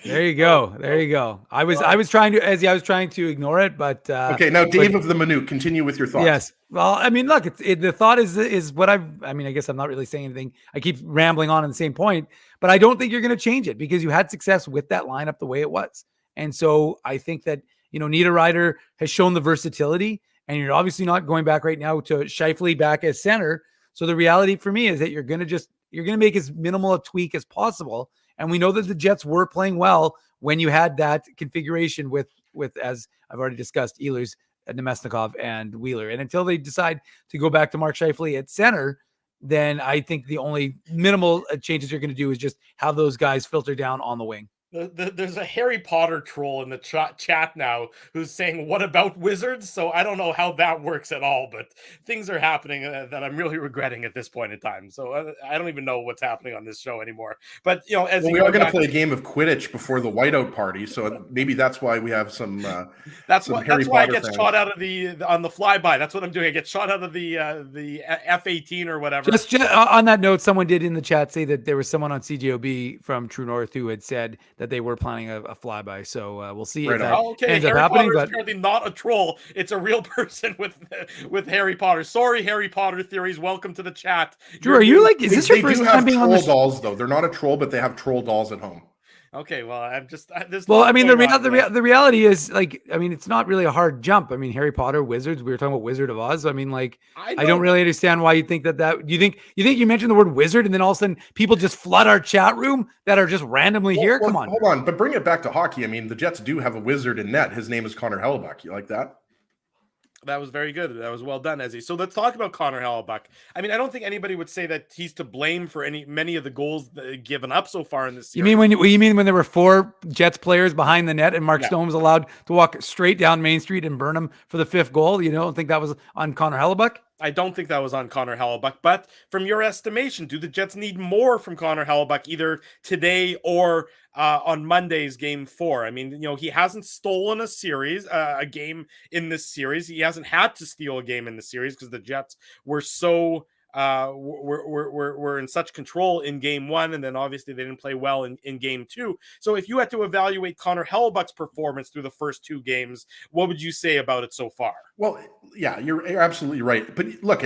There you go. I was trying to ignore it, but okay. Now, Dave of the Minuk, continue with your thoughts. Yes. Well, I mean, look, the thought is what I guess I'm not really saying anything. I keep rambling on the same point, but I don't think you're going to change it because you had success with that lineup the way it was. And so I think that, Niederreiter has shown the versatility, and you're obviously not going back right now to Scheifele back as center. So the reality for me is that you're going to make as minimal a tweak as possible. And we know that the Jets were playing well when you had that configuration with as I've already discussed, Ehlers, Nemestikov, and Wheeler. And until they decide to go back to Mark Scheifele at center, then I think the only minimal changes you're going to do is just have those guys filter down on the wing. There's a Harry Potter troll in the chat now who's saying, what about wizards? So I don't know how that works at all, but things are happening that I'm really regretting at this point in time. So I don't even know what's happening on this show anymore. But, we are going to play a game of Quidditch before the whiteout party. So maybe that's why we have some that's why I get shot out of on the flyby. That's what I'm doing. I get shot out of the F-18 or whatever. Just on that note, someone did in the chat say that there was someone on CGOB from True North who had said that they were planning a flyby, so we'll see if that ends up happening. But apparently not a troll; it's a real person with Harry Potter. Sorry, Harry Potter theories. Welcome to the chat. Drew, are you like? Is this your first time being on the dolls? Though they're not a troll, but they have troll dolls at home. Okay, well, I'm just. The reality is, it's not really a hard jump. I mean, Harry Potter, wizards. We were talking about Wizard of Oz. I mean, I don't really understand why you think that. You think you mentioned the word wizard, and then all of a sudden people just flood our chat room that are just randomly here. Come on, hold on, but bring it back to hockey. I mean, the Jets do have a wizard in net. His name is Connor Hellebuck. You like that? That was very good. That was well done, Ezzy. So let's talk about Connor Hellebuck. I mean, I don't think anybody would say that he's to blame for many of the goals given up so far in this series. You mean when there were 4 Jets players behind the net and Mark Stone was allowed to walk straight down Main Street and burn him for the 5th goal? You don't think that was on Connor Hellebuck? I don't think that was on Connor Hellebuck, but from your estimation, do the Jets need more from Connor Hellebuck either today or on Monday's game 4? I mean, he hasn't stolen a game in this series. He hasn't had to steal a game in the series because the Jets were so were in such control in game 1, and then obviously they didn't play well in game 2. So if you had to evaluate Connor Hellebuck's performance through the first 2 games, what would you say about it so far? Well, yeah, you're absolutely right. But look,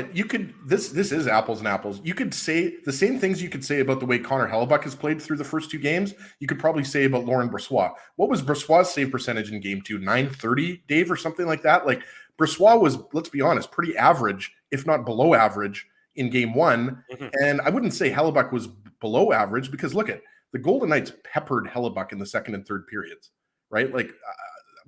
this is apples and apples. You could say the same things you could say about the way Connor Hellebuck has played through the first 2 games. You could probably say about Laurent Brossoit. What was Brossoit's save percentage in game 2? 930, Dave, or something like that? Like, Brossoit was, let's be honest, pretty average, if not below average, in game 1. Mm-hmm. And I wouldn't say Hellebuck was below average because look at the Golden Knights peppered Hellebuck in the second and third periods, right? Like,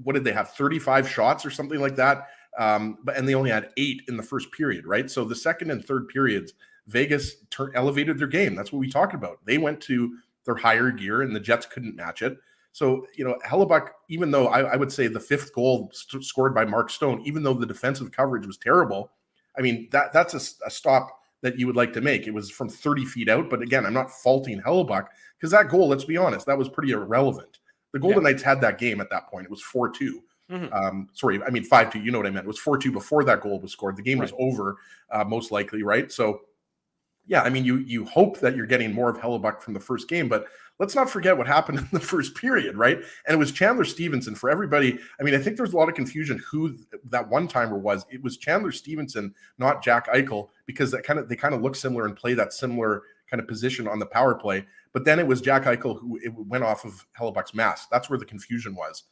what did they have? 35 shots or something like that. And they only had 8 in the first period, right? So the second and third periods, Vegas elevated their game. That's what we talked about. They went to their higher gear and the Jets couldn't match it. So, Hellebuck, even though I would say the fifth goal scored by Mark Stone, even though the defensive coverage was terrible, I mean, that's a stop that you would like to make. It was from 30 feet out. But again, I'm not faulting Hellebuck because that goal, let's be honest, that was pretty irrelevant. The Golden Knights had that game at that point. It was 4-2. Sorry, I mean 5-2. You know what I meant. It was 4-2 before that goal was scored. The game was over, most likely, right? So, yeah, I mean, you hope that you're getting more of Hellebuck from the first game, but let's not forget what happened in the first period, right? And it was Chandler Stevenson. For everybody, I mean, I think there's a lot of confusion who that one-timer was. It was Chandler Stevenson, not Jack Eichel, because they kind of look similar and play that similar kind of position on the power play. But then it was Jack Eichel who it went off of Hellebuck's mask. That's where the confusion was.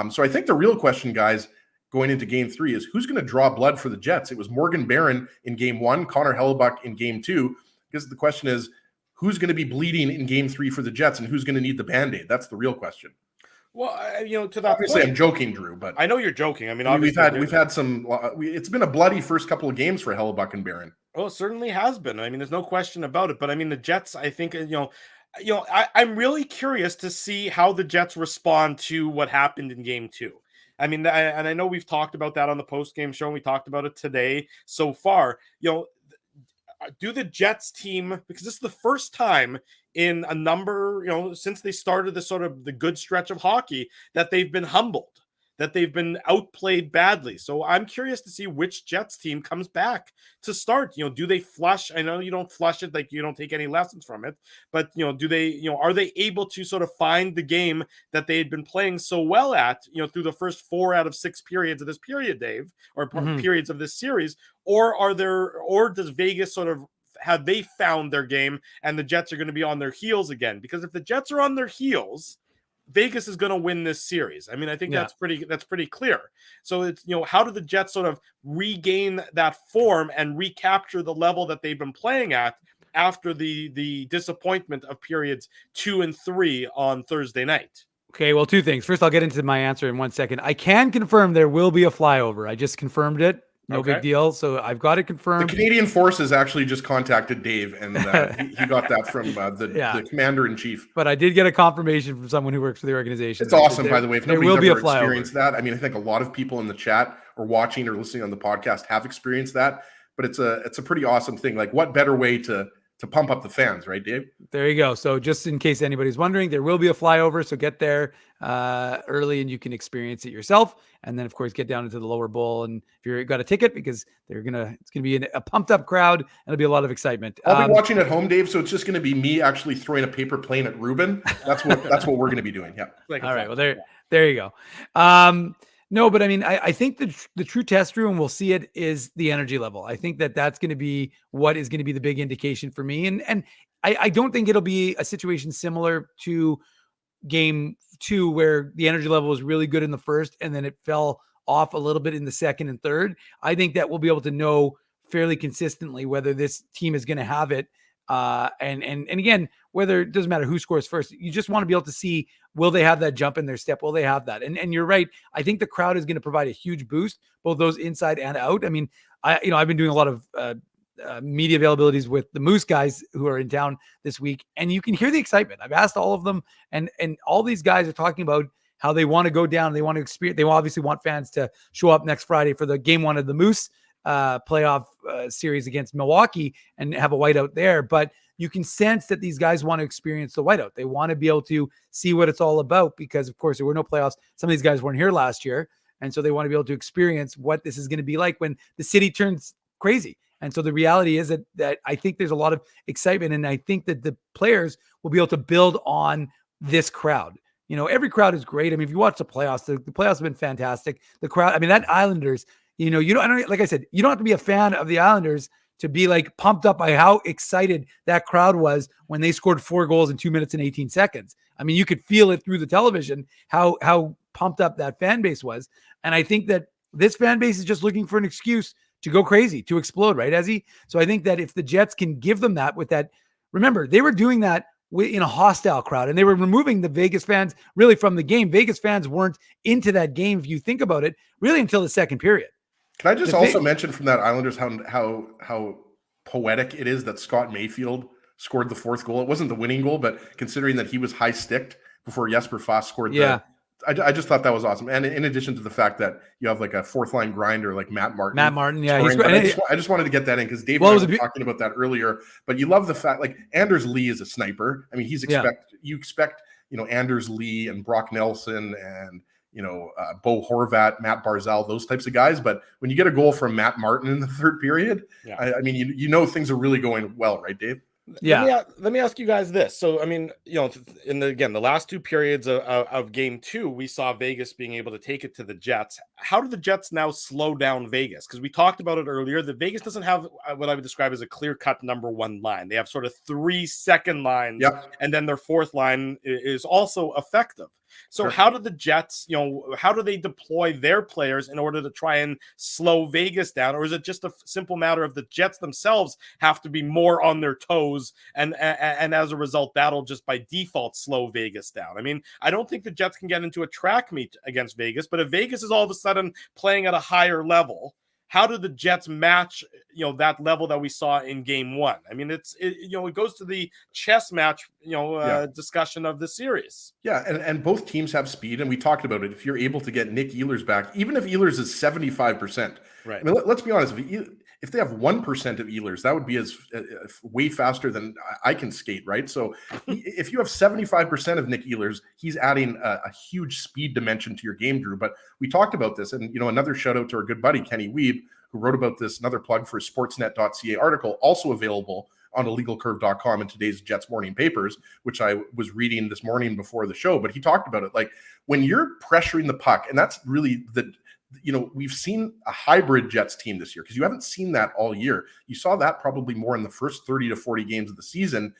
So I think the real question, guys, going into game 3 is who's going to draw blood for the Jets? It was Morgan Barron in game 1, Connor Hellebuck in game 2. Because the question is, who's going to be bleeding in game 3 for the Jets and who's going to need the Band-Aid? That's the real question. Well, to that obviously point, I'm joking, Drew, but I know you're joking. I mean, obviously we've had some. It's been a bloody first couple of games for Hellebuck and Barron. Well, it certainly has been. I mean, there's no question about it. But I mean, the Jets, I think, I'm really curious to see how the Jets respond to what happened in game 2. I mean, and I know we've talked about that on the post-game show, and we talked about it today so far. Do the Jets team, because this is the first time in a number, since they started this sort of the good stretch of hockey, that they've been humbled, that they've been outplayed badly. So I'm curious to see which Jets team comes back to start. Do they flush? I know you don't flush it, like you don't take any lessons from it, but do they, are they able to sort of find the game that they had been playing so well at, through the first 4 out of 6 periods of this period, Dave, or periods of this series, or does Vegas sort of, have they found their game and the Jets are going to be on their heels again? Because if the Jets are on their heels, Vegas is going to win this series. I mean, I think that's pretty clear. So it's, how do the Jets sort of regain that form and recapture the level that they've been playing at after the disappointment of periods 2 and 3 on Thursday night? Okay, well, 2 things. First, I'll get into my answer in 1 second. I can confirm there will be a flyover. I just confirmed it. No big deal. So I've got it confirmed. The Canadian Forces actually just contacted Dave, and he got that from the commander-in-chief. But I did get a confirmation from someone who works for the organization. It's awesome, by the way. If nobody's ever experienced that, I mean, I think a lot of people in the chat or watching or listening on the podcast have experienced that. But it's a pretty awesome thing. Like, what better way to pump up the fans, right, Dave? There you go. So just in case anybody's wondering, there will be a flyover. So get there early and you can experience it yourself. And then, of course, get down into the lower bowl. And if you've got a ticket, because it's going to be a pumped up crowd, and it'll be a lot of excitement. I'll be watching at home, Dave. So it's just going to be me actually throwing a paper plane at Ruben. That's what we're going to be doing. Yeah. All right. Well, there you go. No, but I mean, I think the true test, Drew, and we'll see it, is the energy level. I think that's going to be what is going to be the big indication for me. And I don't think it'll be a situation similar to game 2 where the energy level was really good in the first and then it fell off a little bit in the second and third. I think that we'll be able to know fairly consistently whether this team is going to have it. And again, whether it doesn't matter who scores first, you just want to be able to see, will they have that jump in their step? Will they have that? And you're right. I think the crowd is going to provide a huge boost, both those inside and out. I mean, I've been doing a lot of media availabilities with the Moose guys who are in town this week, and you can hear the excitement. I've asked all of them, and all these guys are talking about how they want to go down. They want to experience. They obviously want fans to show up next Friday for the game 1 of the Moose playoff series against Milwaukee and have a whiteout there. But you can sense that these guys want to experience the whiteout. They want to be able to see what it's all about because, of course, there were no playoffs. Some of these guys weren't here last year. And so they want to be able to experience what this is going to be like when the city turns crazy. And so the reality is that I think there's a lot of excitement, and I think that the players will be able to build on this crowd. Every crowd is great. I mean, if you watch the playoffs, the playoffs have been fantastic. The crowd, I mean, that Islanders, like I said, you don't have to be a fan of the Islanders to be like pumped up by how excited that crowd was when they scored 4 goals in 2 minutes and 18 seconds. I mean, you could feel it through the television, how pumped up that fan base was. And I think that this fan base is just looking for an excuse to go crazy, to explode, right, Ezzy? So I think that if the Jets can give them that with that, remember, they were doing that in a hostile crowd, and they were removing the Vegas fans really from the game. Vegas fans weren't into that game, if you think about it, really until the second period. Can I just also mention from that Islanders how poetic it is that Scott Mayfield scored the 4th goal? It wasn't the winning goal, but considering that he was high-sticked before Jesper Fast scored. Yeah. I just thought that was awesome. And in addition to the fact that you have like a fourth line grinder like Matt Martin. Yeah. I just wanted to get that in because Dave and I were talking about that earlier. But you love the fact like Anders Lee is a sniper. I mean, you expect, Anders Lee and Brock Nelson and, Bo Horvat, Matt Barzal, those types of guys. But when you get a goal from Matt Martin in the third period, I mean, things are really going well, right, Dave? Yeah. Let me ask you guys this. So, I mean, in the last two periods of game 2, we saw Vegas being able to take it to the Jets. How do the Jets now slow down Vegas? Because we talked about it earlier. That Vegas doesn't have what I would describe as a clear-cut number one line. They have sort of 3 second lines, and then their fourth line is also effective. So how do the Jets, how do they deploy their players in order to try and slow Vegas down? Or is it just a simple matter of the Jets themselves have to be more on their toes and as a result, that'll just by default slow Vegas down? I mean, I don't think the Jets can get into a track meet against Vegas, but if Vegas is all of a sudden playing at a higher level, how do the Jets match, that level that we saw in game 1? I mean, it goes to the chess match, discussion of the series. Yeah. And both teams have speed. And we talked about it. If you're able to get Nick Ehlers back, even if Ehlers is 75%, right? I mean, let's be honest. If they have 1% of Ehlers, that would be way faster than I can skate, right? So if you have 75% of Nick Ehlers, he's adding a huge speed dimension to your game, Drew. But we talked about this, and another shout out to our good buddy Kenny Weeb, who wrote about this. Another plug for a Sportsnet.ca article, also available on illegalcurve.com in today's Jets morning papers, which I was reading this morning before the show. But he talked about it, like when you're pressuring the puck, and that's really we've seen a hybrid Jets team this year because you haven't seen that all year. You saw that probably more in the first 30 to 40 games of the season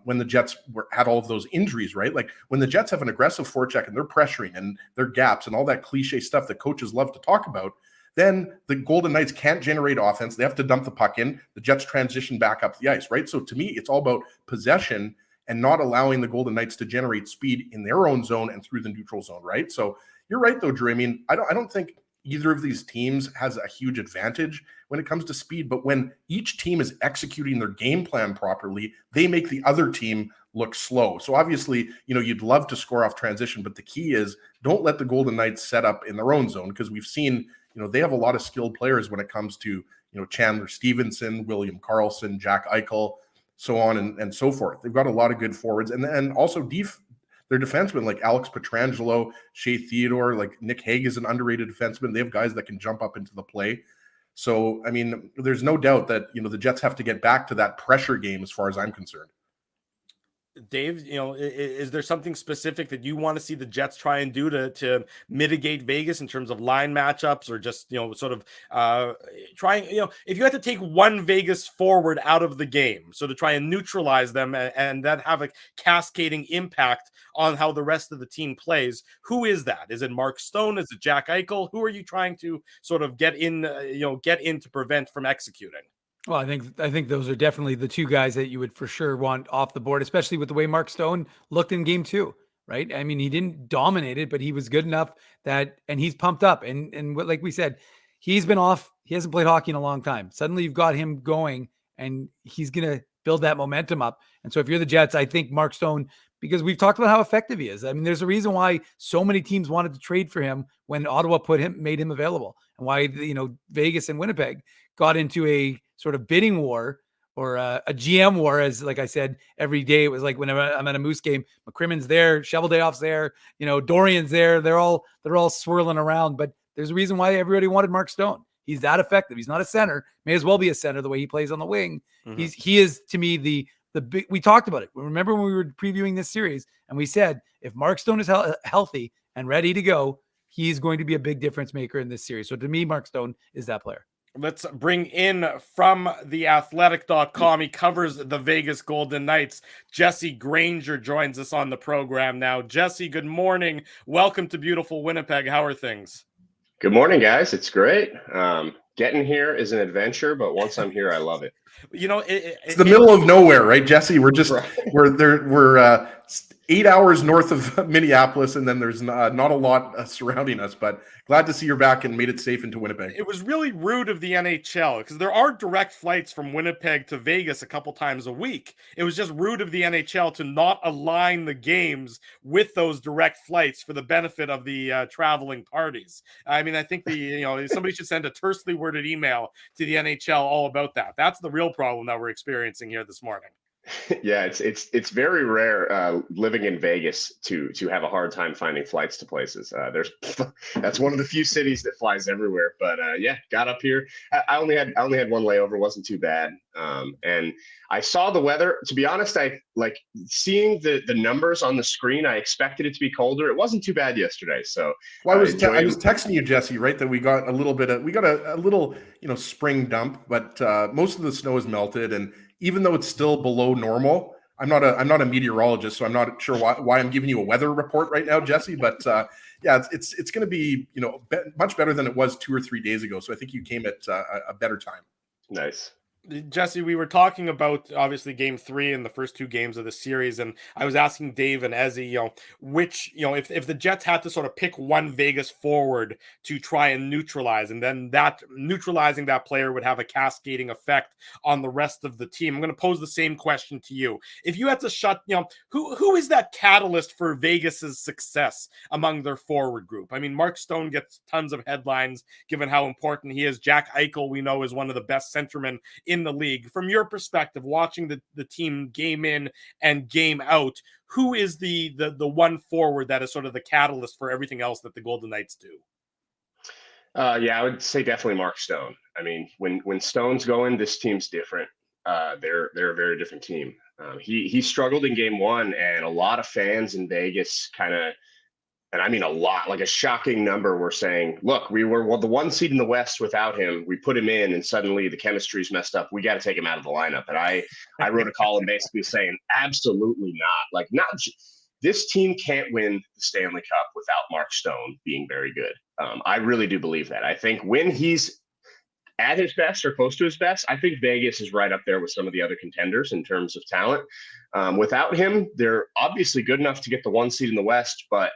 when the Jets had all of those injuries, right? Like when the Jets have an aggressive forecheck and they're pressuring and their gaps and all that cliche stuff that coaches love to talk about, then the Golden Knights can't generate offense. They have to dump the puck in. The Jets transition back up the ice, right? So to me, it's all about possession and not allowing the Golden Knights to generate speed in their own zone and through the neutral zone, right? So you're right, though, Drew. I mean, I don't think either of these teams has a huge advantage when it comes to speed, but when each team is executing their game plan properly, they make the other team look slow. So obviously, you'd love to score off transition, but the key is don't let the Golden Knights set up in their own zone because we've seen, they have a lot of skilled players when it comes to, Chandler Stevenson, William Karlsson, Jack Eichel, so on and so forth. They've got a lot of good forwards and also their defensemen like Alex Pietrangelo, Shea Theodore, like Nick Hague is an underrated defenseman. They have guys that can jump up into the play. So, I mean, there's no doubt that, the Jets have to get back to that pressure game as far as I'm concerned. Dave, is there something specific that you want to see the Jets try and do to mitigate Vegas in terms of line matchups or just, sort of trying, if you had to take one Vegas forward out of the game, so to try and neutralize them and then have a cascading impact on how the rest of the team plays, who is that? Is it Mark Stone? Is it Jack Eichel? Who are you trying to sort of get in to prevent from executing? Well, I think those are definitely the two guys that you would for sure want off the board, especially with the way Mark Stone looked in game 2, right? I mean, he didn't dominate it, but he was good enough and he's pumped up. And like we said, he's been off. He hasn't played hockey in a long time. Suddenly you've got him going and he's going to build that momentum up. And so if you're the Jets, I think Mark Stone, because we've talked about how effective he is. I mean, there's a reason why so many teams wanted to trade for him when Ottawa made him available, and why, Vegas and Winnipeg got into a sort of bidding war or a GM war, as like I said, every day it was like whenever I'm at a Moose game, McCrimmon's there, Cheveldayoff's there, Dorian's there. They're all swirling around, but there's a reason why everybody wanted Mark Stone. He's that effective. He's not a center, may as well be a center the way he plays on the wing. Mm-hmm. He is to me the big. We talked about it. Remember when we were previewing this series and we said if Mark Stone is healthy and ready to go, he's going to be a big difference maker in this series. So to me, Mark Stone is that player. Let's bring in from theathletic.com. He covers the Vegas Golden Knights. Jesse Granger joins us on the program now. Jesse, good morning. Welcome to beautiful Winnipeg. How are things? Good morning, guys. It's great. Getting here is an adventure, but once I'm here, I love it. It's the middle of nowhere, right, Jesse? We're just, right. we're 8 hours north of Minneapolis, and then there's not a lot surrounding us. But glad to see you're back and made it safe into Winnipeg. It was really rude of the NHL because there are direct flights from Winnipeg to Vegas a couple times a week. It was just rude of the NHL to not align the games with those direct flights for the benefit of the traveling parties. I mean, I think somebody should send a tersely worded email to the NHL all about that. That's the real problem that we're experiencing here this morning. Yeah, it's very rare living in Vegas to have a hard time finding flights to places. That's one of the few cities that flies everywhere. But yeah, got up here. I only had one layover, wasn't too bad. And I saw the weather. To be honest, I like seeing the numbers on the screen. I expected it to be colder. It wasn't too bad yesterday. So I was texting you, Jesse, right? That we got a little spring dump, but most of the snow is melted, and even though it's still below normal, I'm not a meteorologist, so I'm not sure why I'm giving you a weather report right now, Jesse. But yeah, it's going to be much better than it was 2 or 3 days ago. So I think you came at a better time. Nice. Jesse, we were talking about obviously game 3 and the first 2 games of the series, and I was asking Dave and Ezzy, which, if the Jets had to sort of pick one Vegas forward to try and neutralize, and then that neutralizing that player would have a cascading effect on the rest of the team. I'm going to pose the same question to you. If you had to shut, who is that catalyst for Vegas's success among their forward group? I mean, Mark Stone gets tons of headlines given how important he is. Jack Eichel, we know, is one of the best centermen in the league. From your perspective, watching the team game in and game out, who is the one forward that is sort of the catalyst for everything else that the Golden Knights do? Yeah, I would say definitely Mark Stone. I mean, when Stone's going, this team's different. They're a very different team. He struggled in game 1, and a lot of fans in Vegas and I mean a lot, like a shocking number, were saying, look, we were the 1 seed in the West without him. We put him in, and suddenly the chemistry's messed up. We got to take him out of the lineup. And I wrote a column basically saying, absolutely not. Like, this team can't win the Stanley Cup without Mark Stone being very good. I really do believe that. I think when he's at his best or close to his best, I think Vegas is right up there with some of the other contenders in terms of talent. Without him, they're obviously good enough to get the 1 seed in the West, but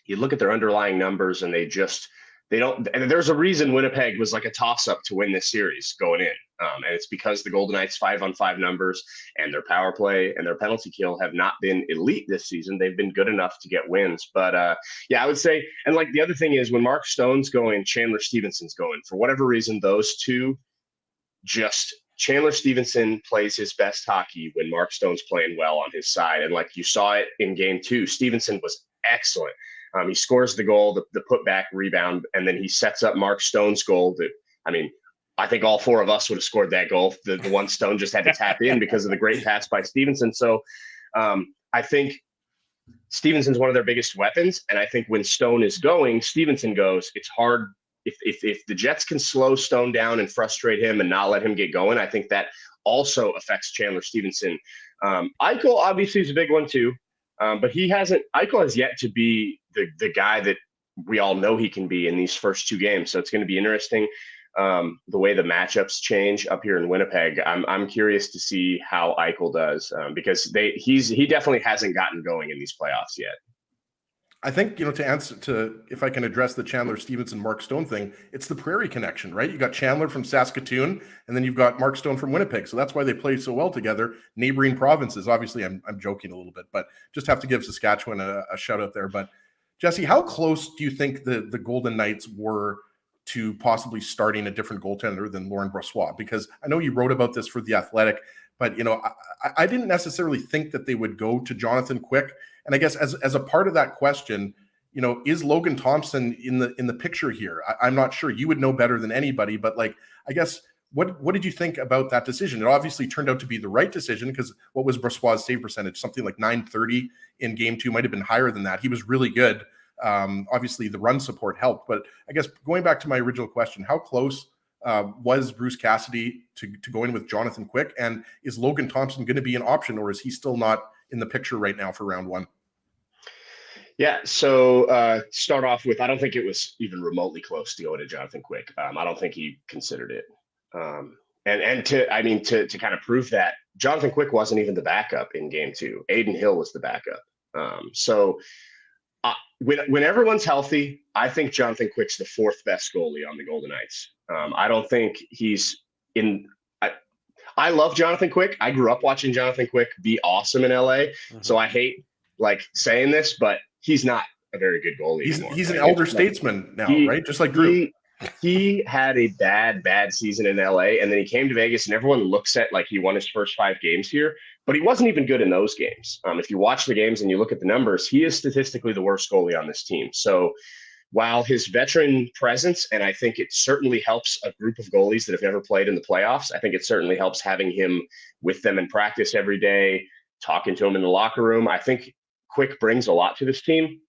you look at their underlying numbers and they don't, and there's a reason Winnipeg was like a toss-up to win this series going in. And it's because the Golden Knights' 5-on-5 numbers and their power play and their penalty kill have not been elite this season. They've been good enough to get wins. But yeah, I would say, and like the other thing is when Mark Stone's going, Chandler Stephenson's going. For whatever reason, those two Chandler Stevenson plays his best hockey when Mark Stone's playing well on his side. And like you saw it in game 2, Stevenson was excellent. He scores the goal, the putback rebound, and then he sets up Mark Stone's goal. I think all 4 of us would have scored that goal. The one Stone just had to tap in because of the great pass by Stevenson. So I think Stevenson's one of their biggest weapons. And I think when Stone is going, Stevenson goes. It's hard. If the Jets can slow Stone down and frustrate him and not let him get going, I think that also affects Chandler Stevenson. Eichel obviously is a big one too. But Eichel has yet to be the guy that we all know he can be in these first 2 games. So it's going to be interesting the way the matchups change up here in Winnipeg. I'm curious to see how Eichel does because he definitely hasn't gotten going in these playoffs yet. I think, if I can address the Chandler Stevenson, Mark Stone thing, it's the Prairie connection, right? You got Chandler from Saskatoon, and then you've got Mark Stone from Winnipeg. So that's why they play so well together. Neighboring provinces. Obviously, I'm joking a little bit, but just have to give Saskatchewan a shout out there. But Jesse, how close do you think the Golden Knights were to possibly starting a different goaltender than Laurent Brossoit? Because I know you wrote about this for The Athletic, but I didn't necessarily think that they would go to Jonathan Quick. And I guess as a part of that question, is Logan Thompson in the picture here? I'm not sure. You would know better than anybody, but I guess what did you think about that decision? It obviously turned out to be the right decision because what was Brossoit's save percentage? Something like .930 in game 2, might have been higher than that. He was really good. Obviously the run support helped, but I guess going back to my original question, how close was Bruce Cassidy to go in with Jonathan Quick? And is Logan Thompson going to be an option, or is he still not in the picture right now for round 1? Yeah, so start off with, I don't think it was even remotely close to going to Jonathan Quick. I don't think he considered it. And to kind of prove that, Jonathan Quick wasn't even the backup in game 2. Aiden Hill was the backup. When everyone's healthy, I think Jonathan Quick's the fourth best goalie on the Golden Knights. I don't think he's in. I love Jonathan Quick. I grew up watching Jonathan Quick be awesome in LA. So I hate saying this, but he's not a very good goalie anymore. He's an elder statesman now, right? Just like Drew. He had a bad season in LA, and then he came to Vegas, and everyone looks at like he won his first 5 games here, but he wasn't even good in those games. If you watch the games and you look at the numbers, he is statistically the worst goalie on this team. So while his veteran presence, and I think it certainly helps a group of goalies that have never played in the playoffs, I think it certainly helps having him with them in practice every day, talking to him in the locker room. I think Quick brings a lot to this team.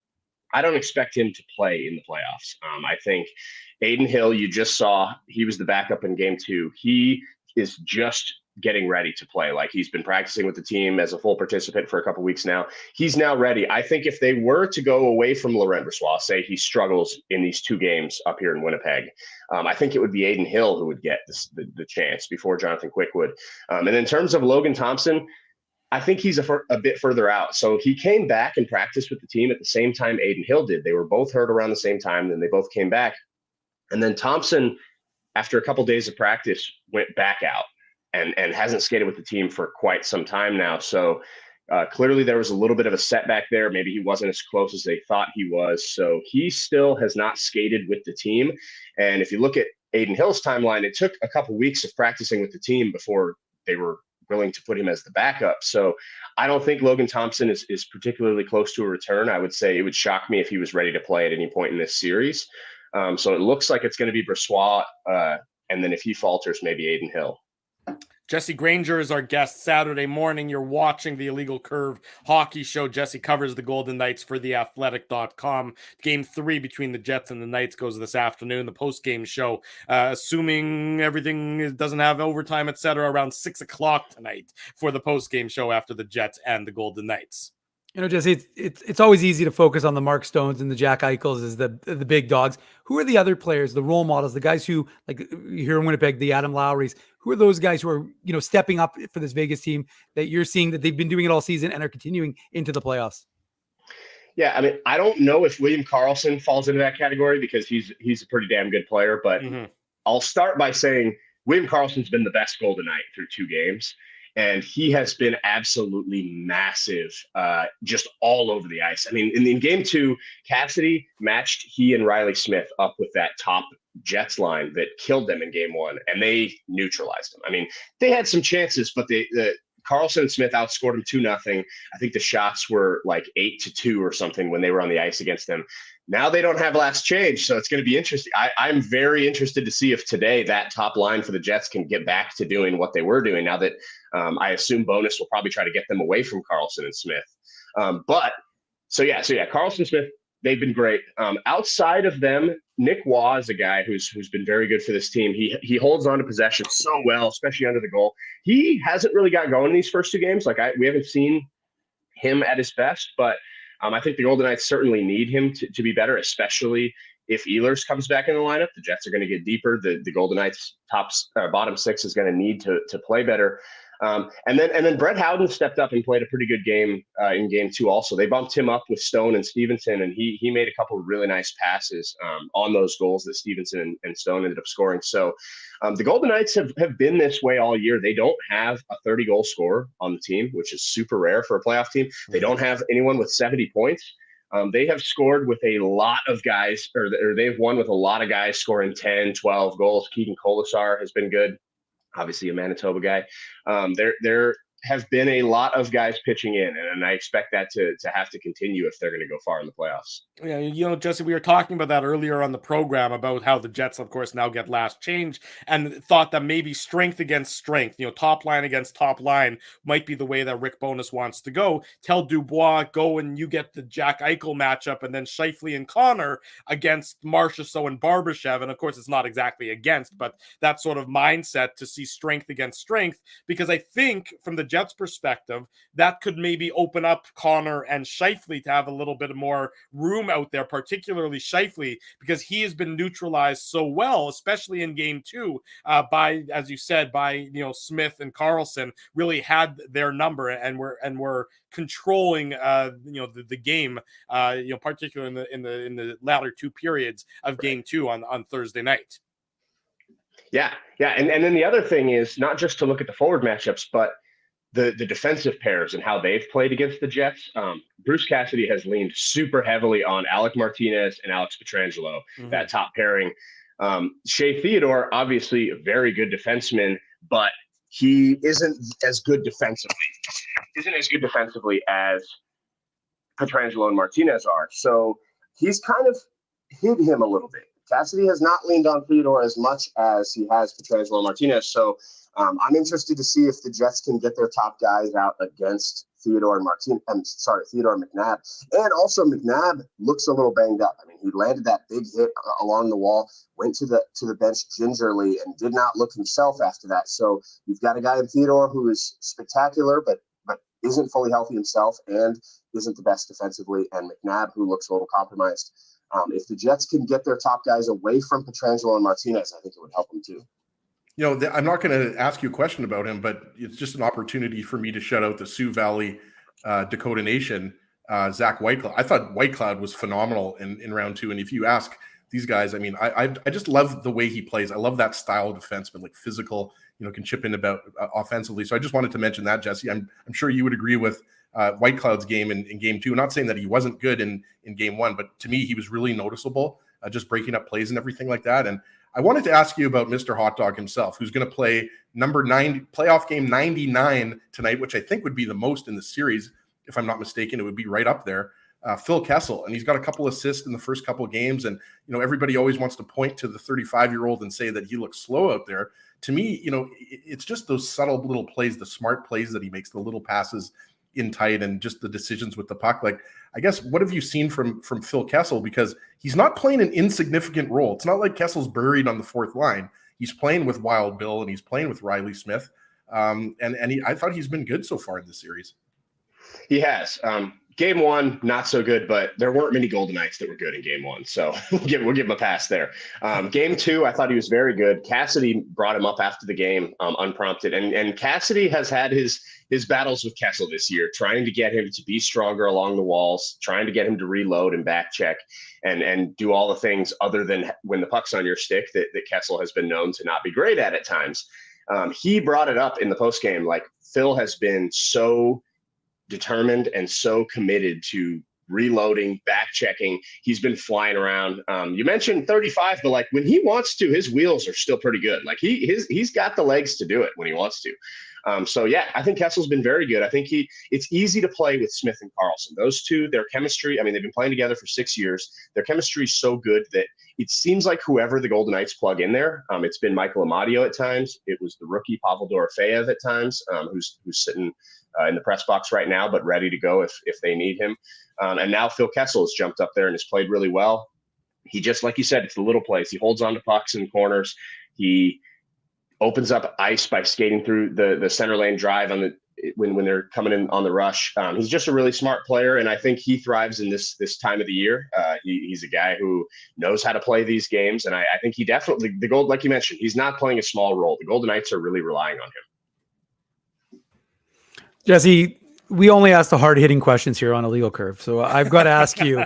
I don't expect him to play in the playoffs. I think Aiden Hill, you just saw, he was the backup in game 2. He is just getting ready to play. Like, he's been practicing with the team as a full participant for a couple weeks now. He's now ready. I think if they were to go away from Laurent Brossoit, say he struggles in these 2 games up here in Winnipeg, I think it would be Aiden Hill who would get the chance before Jonathan Quick would. And in terms of Logan Thompson, I think he's a bit further out. So he came back and practiced with the team at the same time Aiden Hill did. They were both hurt around the same time, and they both came back. And then Thompson, after a couple days of practice, went back out and hasn't skated with the team for quite some time now. So clearly there was a little bit of a setback there. Maybe he wasn't as close as they thought he was. So he still has not skated with the team. And if you look at Aiden Hill's timeline, it took a couple weeks of practicing with the team before they were willing to put him as the backup. So I don't think Logan Thompson is particularly close to a return. I would say it would shock me if he was ready to play at any point in this series. So it looks like it's going to be Brossoit, and then if he falters, maybe Aiden Hill. Jesse Granger is our guest Saturday morning. You're watching the Illegal Curve hockey show. Jesse covers the Golden Knights for theathletic.com. Game 3 between the Jets and the Knights goes this afternoon. The post-game show, assuming everything doesn't have overtime, etc., around 6 o'clock tonight for the post-game show after the Jets and the Golden Knights. You know, Jesse, it's always easy to focus on the Mark Stones and the Jack Eichels as the big dogs. Who are the other players, the role models, the guys who, like here in Winnipeg, the Adam Lowrys? Who are those guys who are, you know, stepping up for this Vegas team that you're seeing that they've been doing it all season and are continuing into the playoffs? Yeah, I mean, I don't know if William Karlsson falls into that category because he's a pretty damn good player, but I'll start by saying William Karlsson's been the best Golden Knight through 2 games. And he has been absolutely massive, just all over the ice. I mean, in game 2, Cassidy matched he and Riley Smith up with that top Jets line that killed them in game 1, and they neutralized them. I mean, they had some chances, but Karlsson and Smith outscored them 2-0. I think the shots were like 8-2 or something when they were on the ice against them. Now they don't have last change, so it's going to be interesting. I'm very interested to see if today that top line for the Jets can get back to doing what they were doing now that I assume Bonus will probably try to get them away from Karlsson and Smith. So Karlsson, Smith, they've been great. Outside of them, Nick Waugh is a guy who's been very good for this team. He holds on to possession so well, especially under the goal. He hasn't really got going in these first 2 games. We haven't seen him at his best, but I think the Golden Knights certainly need him to be better, especially if Ehlers comes back in the lineup. The Jets are going to get deeper. The Golden Knights bottom 6 is going to need to play better. And then Brett Howden stepped up and played a pretty good game in game 2 also. They bumped him up with Stone and Stevenson, and he made a couple of really nice passes on those goals that Stevenson and Stone ended up scoring. So the Golden Knights have been this way all year. They don't have a 30-goal scorer on the team, which is super rare for a playoff team. They don't have anyone with 70 points. They have scored with a lot of guys, or they've won with a lot of guys scoring 10, 12 goals. Keegan Colasar has been good. Obviously a Manitoba guy. There have been a lot of guys pitching in, and I expect that to have to continue if they're going to go far in the playoffs. Yeah, you know, Jesse, we were talking about that earlier on the program about how the Jets, of course, now get last change, and thought that maybe strength against strength, you know, top line against top line might be the way that Rick Bowness wants to go. Tell Dubois, go and you get the Jack Eichel matchup, and then Scheifele and Connor against Marchessault and Barbashev. And of course, it's not exactly against, but that sort of mindset to see strength against strength, because I think from the Jets' perspective, that could maybe open up Connor and Scheifele to have a little bit more room out there, particularly Scheifele, because he has been neutralized so well, especially in game 2, by, as you said, by Smith and Carlson really had their number and were controlling the game, particularly in the latter 2 periods of game 2 on Thursday night. Yeah. And then the other thing is not just to look at the forward matchups, but the defensive pairs and how they've played against the Jets. Bruce Cassidy has leaned super heavily on Alec Martinez and Alex Pietrangelo, that top pairing. Shea Theodore, obviously a very good defenseman, but he isn't as good defensively as Pietrangelo and Martinez are. So he's kind of hid him a little bit. Cassidy has not leaned on Theodore as much as he has Pietrangelo and Martinez. So I'm interested to see if the Jets can get their top guys out against Theodore and McNabb. And also McNabb looks a little banged up. I mean, he landed that big hit along the wall, went to the bench gingerly, and did not look himself after that. So you've got a guy in Theodore who is spectacular, but isn't fully healthy himself and isn't the best defensively, and McNabb, who looks a little compromised. If the Jets can get their top guys away from Pietrangelo and Martinez, I think it would help them too. I'm not going to ask you a question about him, but it's just an opportunity for me to shout out the Sioux Valley Dakota Nation, Zach Whitecloud. I thought Whitecloud was phenomenal in round 2. And if you ask these guys, I mean, I just love the way he plays. I love that style of defenseman, like physical, can chip in about offensively. So I just wanted to mention that, Jesse. I'm sure you would agree with Whitecloud's game in game 2. Not saying that he wasn't good in game 1, but to me, he was really noticeable, just breaking up plays and everything like that. And I wanted to ask you about Mr. Hot Dog himself, who's going to play number 9, playoff game 99 tonight, which I think would be the most in the series. If I'm not mistaken, it would be right up there. Phil Kessel, and he's got a couple assists in the first couple of games. And, everybody always wants to point to the 35-year-old and say that he looks slow out there. To me, it's just those subtle little plays, the smart plays that he makes, the little passes in tight, and just the decisions with the puck. Like, I guess, what have you seen from Phil Kessel? Because he's not playing an insignificant role. It's not like Kessel's buried on the 4th line. He's playing with Wild Bill and he's playing with Riley Smith. I thought he's been good so far in this series. He has. Game 1, not so good, but there weren't many Golden Knights that were good in game 1. So we'll give him a pass there. Game 2, I thought he was very good. Cassidy brought him up after the game, unprompted. And Cassidy has had his battles with Kessel this year, trying to get him to be stronger along the walls, trying to get him to reload and back check and do all the things other than when the puck's on your stick that Kessel has been known to not be great at times. He brought it up in the postgame. Like, Phil has been so determined and so committed to reloading, back checking. He's been flying around. You mentioned 35, but like, when he wants to, his wheels are still pretty good. Like, he's got the legs to do it when he wants to. So yeah, I think Kessel's been very good. I think it's easy to play with Smith and Carlson. Those two, their chemistry, I mean, they've been playing together for 6 years. Their chemistry is so good that it seems like whoever the Golden Knights plug in there, it's been Michael Amadio at times. It was the rookie Pavel Dorofeyev at times, who's sitting in the press box right now, but ready to go if they need him. And now Phil Kessel has jumped up there and has played really well. He just, like you said, it's the little plays. He holds on to pucks in corners. He opens up ice by skating through the center lane drive when they're coming in on the rush. He's just a really smart player, and I think he thrives in this time of the year. He's a guy who knows how to play these games, and I think he definitely, like you mentioned, he's not playing a small role. The Golden Knights are really relying on him. Jesse, we only ask the hard-hitting questions here on Illegal Curve, so I've got to ask you.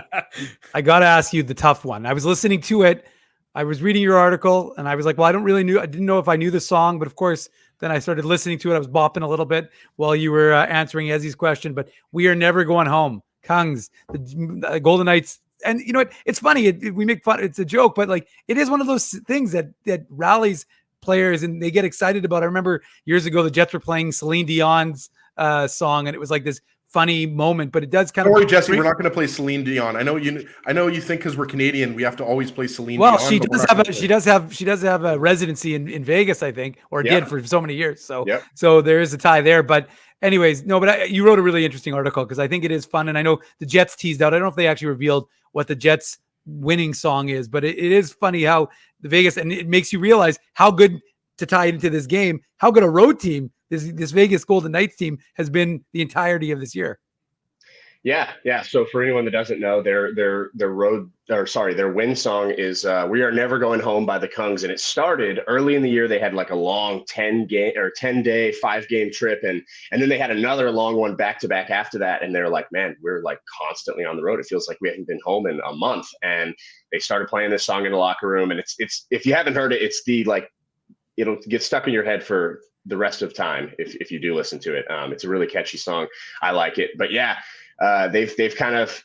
I got to ask you the tough one. I was listening to it. I was reading your article, and I was like, well, I didn't know if I knew the song, but of course, then I started listening to it. I was bopping a little bit while you were answering Ezzy's question, but We Are Never Going Home. Kungs, the Golden Knights. And you know what? It's funny. We make fun. It's a joke, but like, it is one of those things that rallies players and they get excited about. I remember years ago, the Jets were playing Celine Dion's song, and it was like this funny moment, but it does kind of. Don't worry, Jesse, we're not going to play Celine Dion. I know you think because we're Canadian, we have to always play Celine Dion. Well, she does have a residency in Vegas, I think, or did for so many years. So, so there is a tie there. But anyways, no, but you wrote a really interesting article because I think it is fun, and I know the Jets teased out. I don't know if they actually revealed what the Jets winning song is, but it is funny how the Vegas, and it makes you realize how good, to tie into this game, how good a road team this Vegas Golden Knights team has been the entirety of this year. Yeah. So for anyone that doesn't know, their win song is "We Are Never Going Home" by the Kungs, and it started early in the year. They had like a long 10-day, 5-game trip, and then they had another long one back to back after that. And they're like, man, we're like constantly on the road. It feels like we haven't been home in a month. And they started playing this song in the locker room, and it's if you haven't heard it, it's the like it'll get stuck in your head for the rest of time if you do listen to it. It's a really catchy song. I like it, but yeah. They've kind of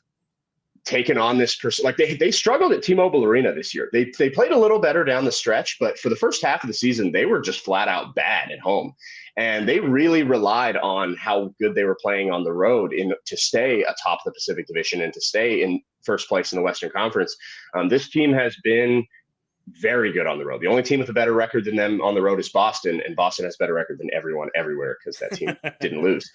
taken on this like they struggled at T-Mobile Arena this year. They played a little better down the stretch, but for the first half of the season, they were just flat out bad at home. And they really relied on how good they were playing on the road to stay atop the Pacific Division and to stay in first place in the Western Conference. This team has been very good on the road. The only team with a better record than them on the road is Boston, and Boston has a better record than everyone everywhere because that team didn't lose.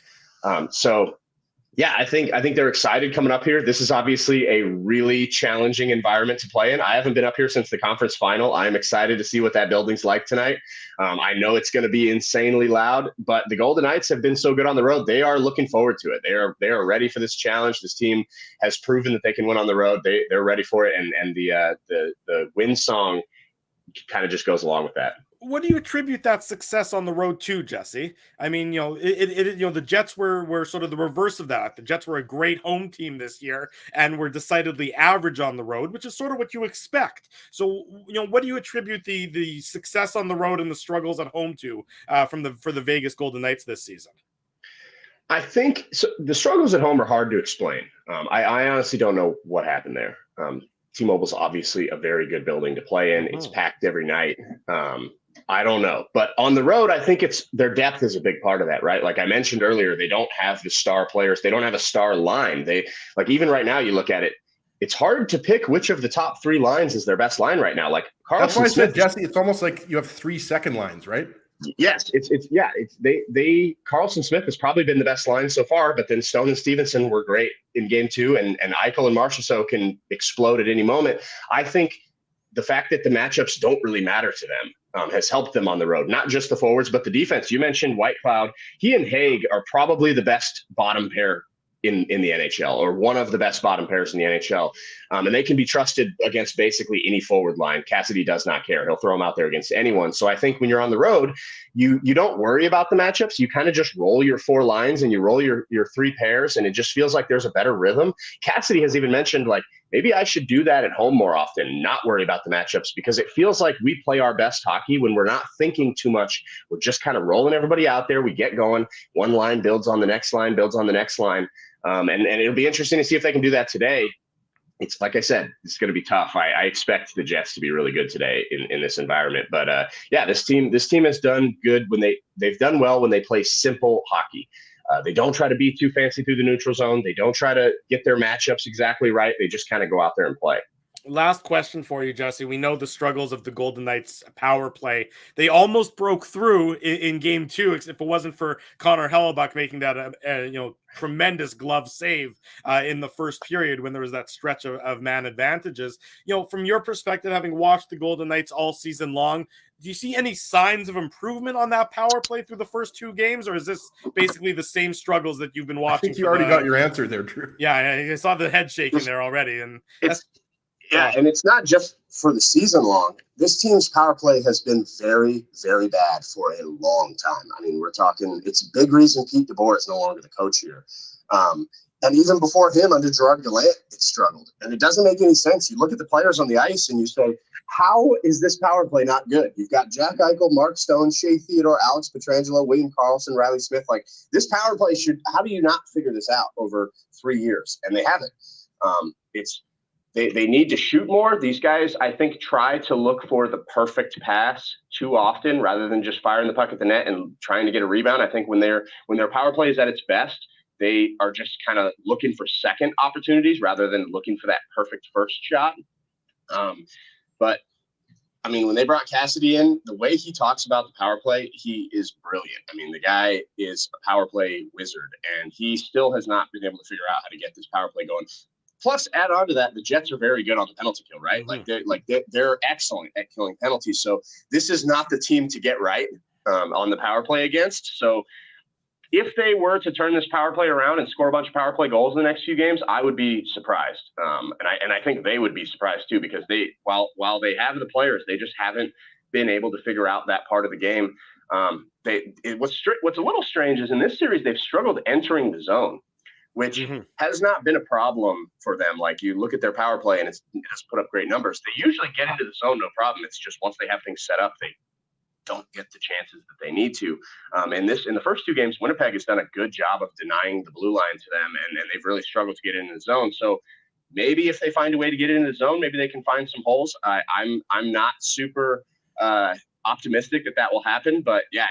Yeah, I think they're excited coming up here. This is obviously a really challenging environment to play in. I haven't been up here since the conference final. I'm excited to see what that building's like tonight. I know it's going to be insanely loud, but the Golden Knights have been so good on the road. They are looking forward to it. They are ready for this challenge. This team has proven that they can win on the road. They're ready for it, and the win song kind of just goes along with that. What do you attribute that success on the road to, Jesse? I mean, the Jets were sort of the reverse of that. The Jets were a great home team this year and were decidedly average on the road, which is sort of what you expect. So, what do you attribute the success on the road and the struggles at home to for the Vegas Golden Knights this season? I think the struggles at home are hard to explain. I honestly don't know what happened there. T-Mobile's obviously a very good building to play in. It's packed every night. I don't know, but on the road, I think their depth is a big part of that, right? Like I mentioned earlier, they don't have the star players. They don't have a star line. Even right now, you look at it, it's hard to pick which of the top 3 lines is their best line right now. Like Carlson That's why I Smith, said, Jesse, it's almost like you have 3 second lines, right? Yes, Carlson Smith has probably been the best line so far, but then Stone and Stevenson were great in game 2, and Eichel and Marchessault can explode at any moment. I think the fact that the matchups don't really matter to them has helped them on the road, not just the forwards, but the defense. You mentioned Whitecloud. He and Haig are probably the best bottom pair in the NHL, or one of the best bottom pairs in the NHL. And they can be trusted against basically any forward line. Cassidy does not care. He'll throw them out there against anyone. So I think when you're on the road, you don't worry about the matchups. You kind of just roll your 4 lines and you roll your 3 pairs, and it just feels like there's a better rhythm. Cassidy has even mentioned, like, maybe I should do that at home more often, not worry about the matchups, because it feels like we play our best hockey when we're not thinking too much. We're just kind of rolling everybody out there. We get going. One line builds on the next line, builds on the next line. And it'll be interesting to see if they can do that today. It's like I said, it's going to be tough. I expect the Jets to be really good today in this environment. But this team has done good when they've done well when they play simple hockey. They don't try to be too fancy through the neutral zone. They don't try to get their matchups exactly right. They just kind of go out there and play. Last question for you, Jesse. We know the struggles of the Golden Knights power play. They almost broke through in game 2, if it wasn't for Connor Hellebuck making that tremendous glove save in the first period when there was that stretch of man advantages. From your perspective, having watched the Golden Knights all season long, do you see any signs of improvement on that power play through the first 2 games, or is this basically the same struggles that you've been watching? I think you already got your answer there, Drew. Yeah, I saw the head shaking there already, and and it's not just for the season long. This team's power play has been very, very bad for a long time. I mean, we're talking, it's a big reason Pete DeBoer is no longer the coach here. And even before him, under Gerard Gallant, it struggled. And it doesn't make any sense. You look at the players on the ice and you say, how is this power play not good? You've got Jack Eichel, Mark Stone, Shea Theodore, Alex Pietrangelo, William Karlsson, Riley Smith. Like, this power play how do you not figure this out over 3 years? And they haven't. They need to shoot more. These guys, I think, try to look for the perfect pass too often rather than just firing the puck at the net and trying to get a rebound. I think when their power play is at its best, they are just kind of looking for second opportunities rather than looking for that perfect first shot. But I mean, when they brought Cassidy in, the way he talks about the power play, he is brilliant. I mean, the guy is a power play wizard, and he still has not been able to figure out how to get this power play going. Plus, add on to that, the Jets are very good on the penalty kill, right? Mm-hmm. They're excellent at killing penalties. So this is not the team to get right. on the power play against. So if they were to turn this power play around and score a bunch of power play goals in the next few games, I would be surprised. And I think they would be surprised too, because while they have the players, they just haven't been able to figure out that part of the game. What's a little strange is in this series, they've struggled entering the zone, which has not been a problem for them. Like, you look at their power play and it has put up great numbers. They usually get into the zone, no problem. It's just once they have things set up, they don't get the chances that they need to. In the first two games, Winnipeg has done a good job of denying the blue line to them, and they've really struggled to get into the zone. So maybe if they find a way to get into the zone, maybe they can find some holes. I'm not super optimistic that will happen, but yeah,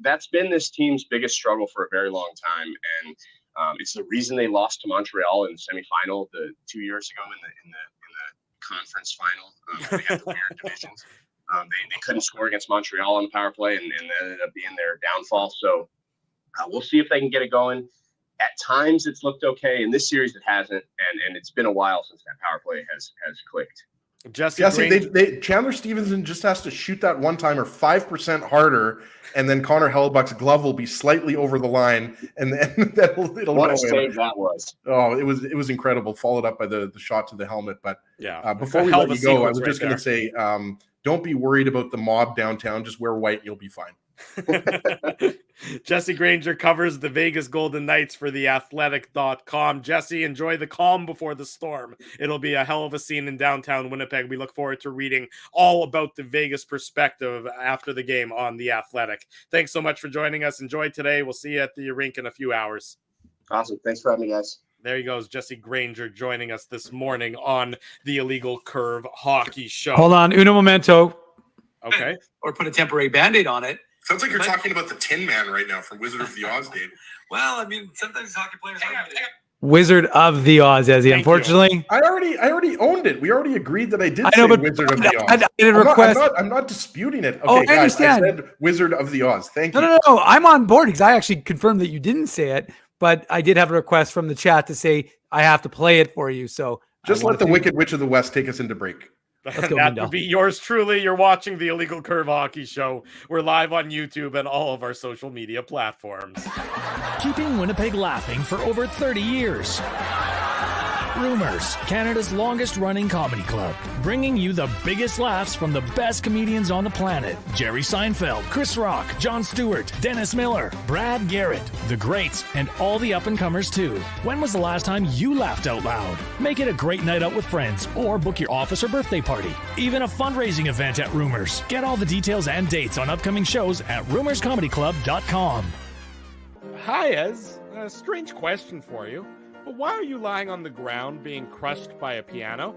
that's been this team's biggest struggle for a very long time, and it's the reason they lost to Montreal in the semifinal 2 years ago in the conference final. They had the weird divisions. They couldn't score against Montreal on the power play, and that ended up being their downfall. So we'll see if they can get it going. At times, it's looked okay. In this series, it hasn't, and it's been a while since that power play has clicked. Jesse, Chandler Stevenson just has to shoot that one-timer 5% harder, and then Connor Hellebuck's glove will be slightly over the line, and then it'll what go a save that was. Oh, it was incredible, followed up by the shot to the helmet. But yeah, before we let you go, I was just going to say, don't be worried about the mob downtown. Just wear white, you'll be fine. Jesse Granger covers the Vegas Golden Knights for theathletic.com. Jesse, enjoy the calm before the storm. It'll be a hell of a scene in downtown Winnipeg. We look forward to reading all about the Vegas perspective after the game on The Athletic. Thanks so much for joining us. Enjoy today. We'll see you at the rink in a few hours. Awesome. Thanks for having me, guys. There he goes, Jesse Granger joining us this morning on the Illegal Curve Hockey Show. Hold on, uno momento. Okay. Or put a temporary Band-Aid on it. Sounds like you're talking about the Tin Man right now from Wizard of the Oz, Dave. Well, I mean, sometimes hockey players Wizard of the Oz, Ezzy. Unfortunately, I already owned it. We already agreed that I did say but Wizard of the Oz. I did request. I'm not disputing it. Okay, Oh, I guys, understand. I said Wizard of the Oz. Thank you. No. I'm on board because I actually confirmed that you didn't say it, but I did have a request from the chat to say I have to play it for you. So just let the Wicked Witch of the West take us into break. That would be yours truly. You're watching the Illegal Curve Hockey Show. We're live on YouTube and all of our social media platforms. Keeping Winnipeg laughing for over 30 years. Rumors, Canada's longest-running comedy club, bringing you the biggest laughs from the best comedians on the planet. Jerry Seinfeld, Chris Rock, Jon Stewart, Dennis Miller, Brad Garrett, the greats, and all the up-and-comers too. When was the last time you laughed out loud? Make it a great night out with friends, or book your office or birthday party. Even a fundraising event at Rumors. Get all the details and dates on upcoming shows at rumorscomedyclub.com. Hi, Ez. A strange question for you. But why are you lying on the ground being crushed by a piano?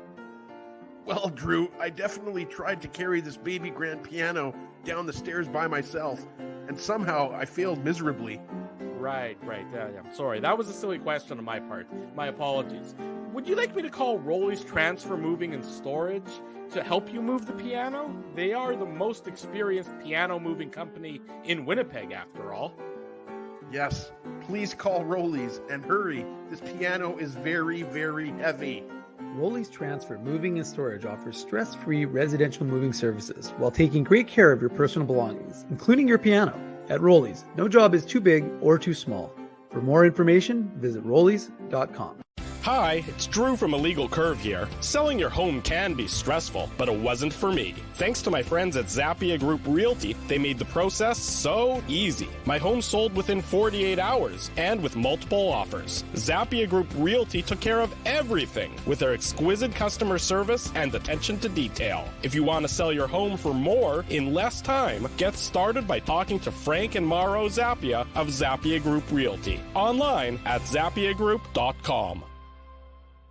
Well, Drew, I definitely tried to carry this baby grand piano down the stairs by myself, and somehow I failed miserably. Right. Yeah, I'm sorry. That was a silly question on my part. My apologies. Would you like me to call Rolly's Transfer Moving and Storage to help you move the piano? They are the most experienced piano moving company in Winnipeg, after all. Yes, please call Rolly's and hurry. This piano is very, very heavy. Rolly's Transfer Moving and Storage offers stress-free residential moving services while taking great care of your personal belongings, including your piano. At Rolly's, no job is too big or too small. For more information, visit rollys.com. Hi, it's Drew from Illegal Curve here. Selling your home can be stressful, but it wasn't for me. Thanks to my friends at Zappia Group Realty, they made the process so easy. My home sold within 48 hours and with multiple offers. Zappia Group Realty took care of everything with their exquisite customer service and attention to detail. If you want to sell your home for more in less time, get started by talking to Frank and Mauro Zappia of Zappia Group Realty. Online at zappiagroup.com.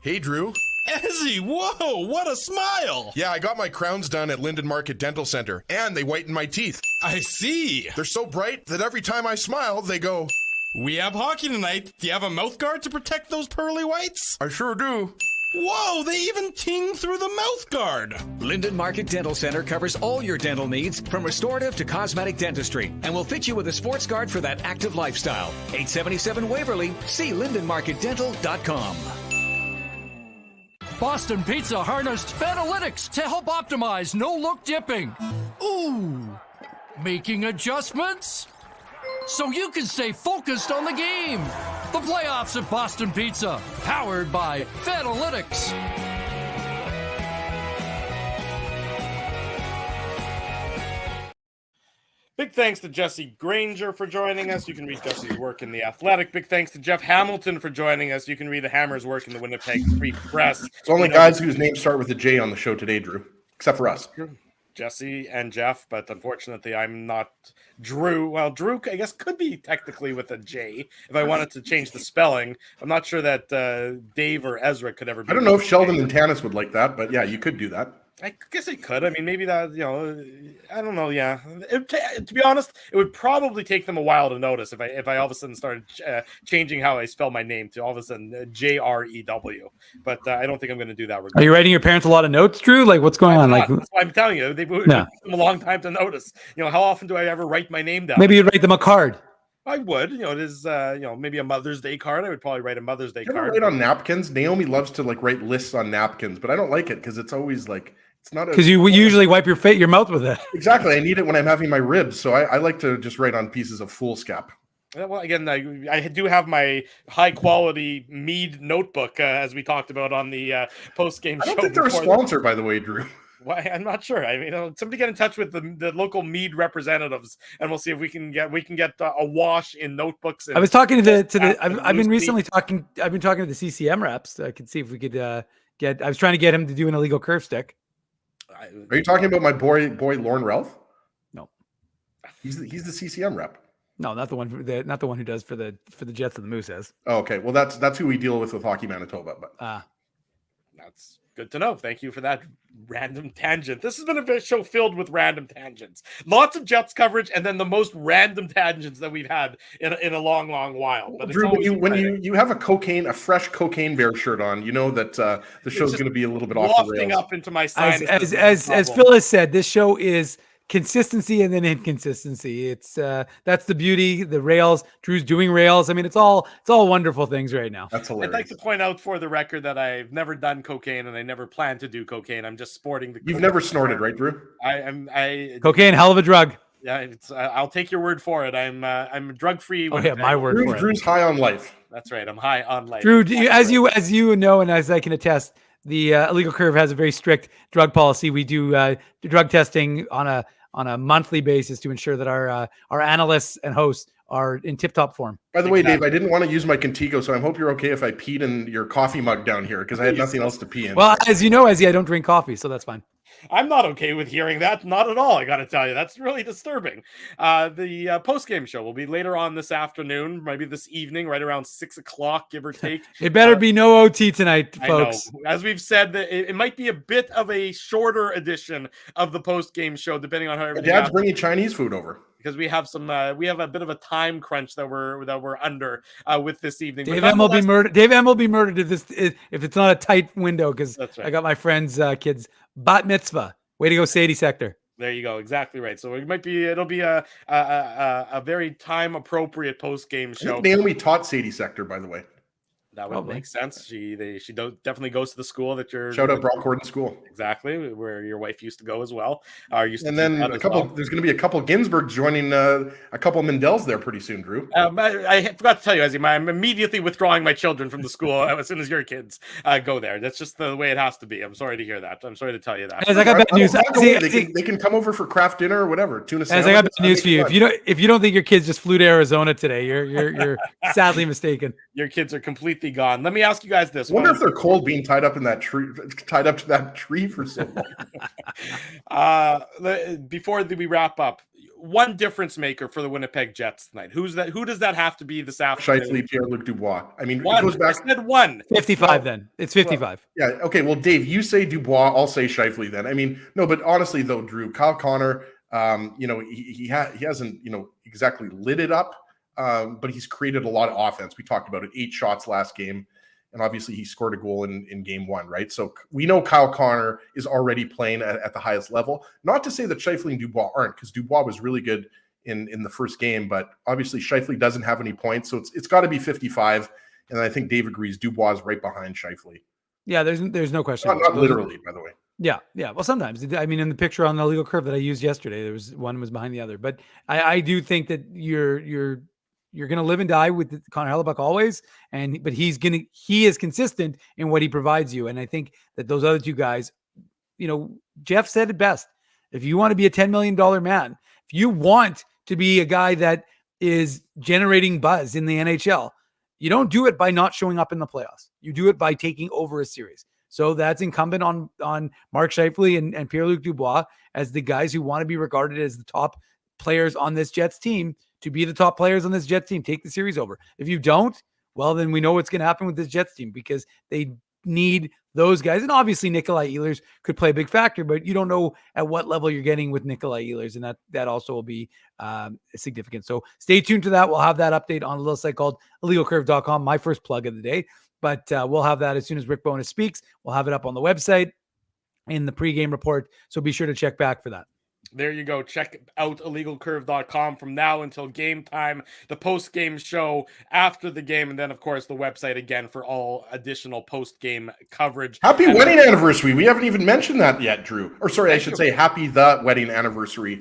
Hey, Drew. Ezzy, whoa, what a smile! Yeah, I got my crowns done at Linden Market Dental Center, and they whitened my teeth. I see. They're so bright that every time I smile, they go, "We have hockey tonight. Do you have a mouth guard to protect those pearly whites?" I sure do. Whoa, they even ting through the mouth guard. Linden Market Dental Center covers all your dental needs from restorative to cosmetic dentistry and will fit you with a sports guard for that active lifestyle. 877 Waverly. See lindenmarketdental.com. Boston Pizza harnessed Fanalytics to help optimize no-look dipping. Ooh, making adjustments so you can stay focused on the game. The playoffs at Boston Pizza, powered by Fanalytics. Big thanks to Jesse Granger for joining us. You can read Jesse's work in The Athletic. Big thanks to Jeff Hamilton for joining us. You can read the Hammer's work in the Winnipeg Free Press. It's only guys whose names start with a J on the show today, Drew, except for us. Jesse and Jeff, but unfortunately I'm not Drew. Well, Drew, I guess, could be technically with a J if I wanted to change the spelling. I'm not sure that Dave or Ezra could ever be. I don't know if Sheldon and Tanis would like that, but yeah, you could do that. I guess it could. I mean, maybe that, I don't know. Yeah. To be honest, it would probably take them a while to notice if I all of a sudden started changing how I spell my name to all of a sudden JREW. But I don't think I'm going to do that. Are you writing your parents a lot of notes, Drew? Like, what's going on? Like, that's why I'm telling you, they would take them a long time to notice. How often do I ever write my name down? Maybe you'd write them a card. I would. It is, maybe a Mother's Day card. I would probably write a Mother's Day card. Write on napkins. Naomi loves to write lists on napkins, but I don't like it because it's always it's not because you usually wipe your mouth with it. Exactly. I need it when I'm having my ribs, so I like to just write on pieces of foolscap. Well, again, I do have my high quality Mead notebook, as we talked about on the post game show. I don't think they're a sponsor, by the way, Drew. Why? I'm not sure. I mean, somebody get in touch with the local Mead representatives, and we'll see if we can get a wash in notebooks. I was talking to I've been recently talking. I've been talking to the CCM reps. I could see if we could get. I was trying to get him to do an illegal curve stick. Are you talking about my boy Lorne Ralph? No, he's the CCM rep. No, not the one who does for the Jets and the Moose. Oh, okay, well that's who we deal with Hockey Manitoba. But that's good to know. Thank you for that random tangent. This has been a show filled with random tangents. Lots of Jets coverage, and then the most random tangents that we've had in a long, long while. But Drew, when you have a fresh cocaine bear shirt on, you know that the show's going to be a little bit off the rails. Up into my sinus. As Phil has said, this show is consistency and then inconsistency. It's that's the beauty. The rails. Drew's doing rails. I mean, it's all wonderful things right now. That's hilarious. I'd like to point out for the record that I've never done cocaine and I never plan to do cocaine. I'm just sporting the. You've never snorted, right, Drew? Cocaine, hell of a drug. Yeah, I'll take your word for it. I'm drug free. Oh yeah, my word for it. Drew's high on life. That's right. I'm high on life. Drew, as you know, and as I can attest, the Illegal Curve has a very strict drug policy. We do drug testing on a monthly basis to ensure that our analysts and hosts are in tip-top form. By the way, Dave, I didn't want to use my Contigo, so I hope you're okay if I peed in your coffee mug down here because I had nothing else to pee in. Well, as you know, I don't drink coffee, so that's fine. I'm not okay with hearing that. Not at all. I got to tell you, that's really disturbing. The post-game show will be later on this afternoon, maybe this evening, right around 6 o'clock, give or take. It better be no OT tonight, folks. I know. As we've said, it might be a bit of a shorter edition of the post-game show, depending on how everything. Dad's bringing Chinese food over because we have a bit of a time crunch that we're under with this evening. Dave M will be murdered. Dave M will be murdered if it's not a tight window because right. I got my friend's kids. Bat mitzvah. Way to go, Sadie Sector. There you go. Exactly right. So it'll be a very time appropriate post game show. Naomi taught Sadie Sector, by the way. That would make sense. She definitely goes to the school that you're. Shout out Brock Gordon School. Exactly, where your wife used to go as well. There's going to be a couple Ginsburgs joining a couple Mindells there pretty soon, Drew. I forgot to tell you, Ezzy, I'm immediately withdrawing my children from the school as soon as your kids go there. That's just the way it has to be. I'm sorry to hear that. I'm sorry to tell you that. As I got bad news. They can come over for craft dinner or whatever. Tuna salad. As I got bad news for you. If you don't think your kids just flew to Arizona today, you're sadly mistaken. Your kids are completely gone. Let me ask you guys this. I wonder if they're cold being tied up to that tree for so long. Before we wrap up, one difference maker for the Winnipeg Jets tonight. Who does that have to be this afternoon? Scheifele, Pierre-Luc Dubois. I mean, one. It goes back. I said one. 55 then. It's 55. Yeah. Okay. Well, Dave, you say Dubois. I'll say Scheifele then. I mean, no, but honestly though, Drew, Kyle Connor, he hasn't, exactly lit it up. But he's created a lot of offense. We talked about it, 8 shots last game. And obviously he scored a goal in game 1, right? So we know Kyle Connor is already playing at the highest level. Not to say that Scheifele and Dubois aren't, because Dubois was really good in the first game, but obviously Scheifele doesn't have any points. So it's got to be 55. And I think Dave agrees Dubois is right behind Scheifele. Yeah, there's no question. Not literally, by the way. Yeah. Well, sometimes, I mean, in the picture on the illegal curve that I used yesterday, there was one was behind the other. But I do think that you're going to live and die with Connor Hellebuck always, but he is consistent in what he provides you, and I think that those other two guys, Jeff said it best. If you want to be a $10 million man, if you want to be a guy that is generating buzz in the NHL, you don't do it by not showing up in the playoffs. You do it by taking over a series. So that's incumbent on Mark Scheifele and Pierre-Luc Dubois as the guys who want to be regarded as the top players on this Jets team to be the top players on this Jets team. Take the series over. If you don't, well, then we know what's going to happen with this Jets team because they need those guys. And obviously Nikolaj Ehlers could play a big factor, but you don't know at what level you're getting with Nikolaj Ehlers. And that also will be significant. So stay tuned to that. We'll have that update on a little site called illegalcurve.com, my first plug of the day. But we'll have that as soon as Rick Bowness speaks. We'll have it up on the website in the pregame report. So be sure to check back for that. There you go. Check out illegalcurve.com from now until game time, the post-game show after the game, and then, of course, the website again for all additional post-game coverage. Happy wedding anniversary. We haven't even mentioned that yet, Drew. Or sorry, I should say happy the wedding anniversary,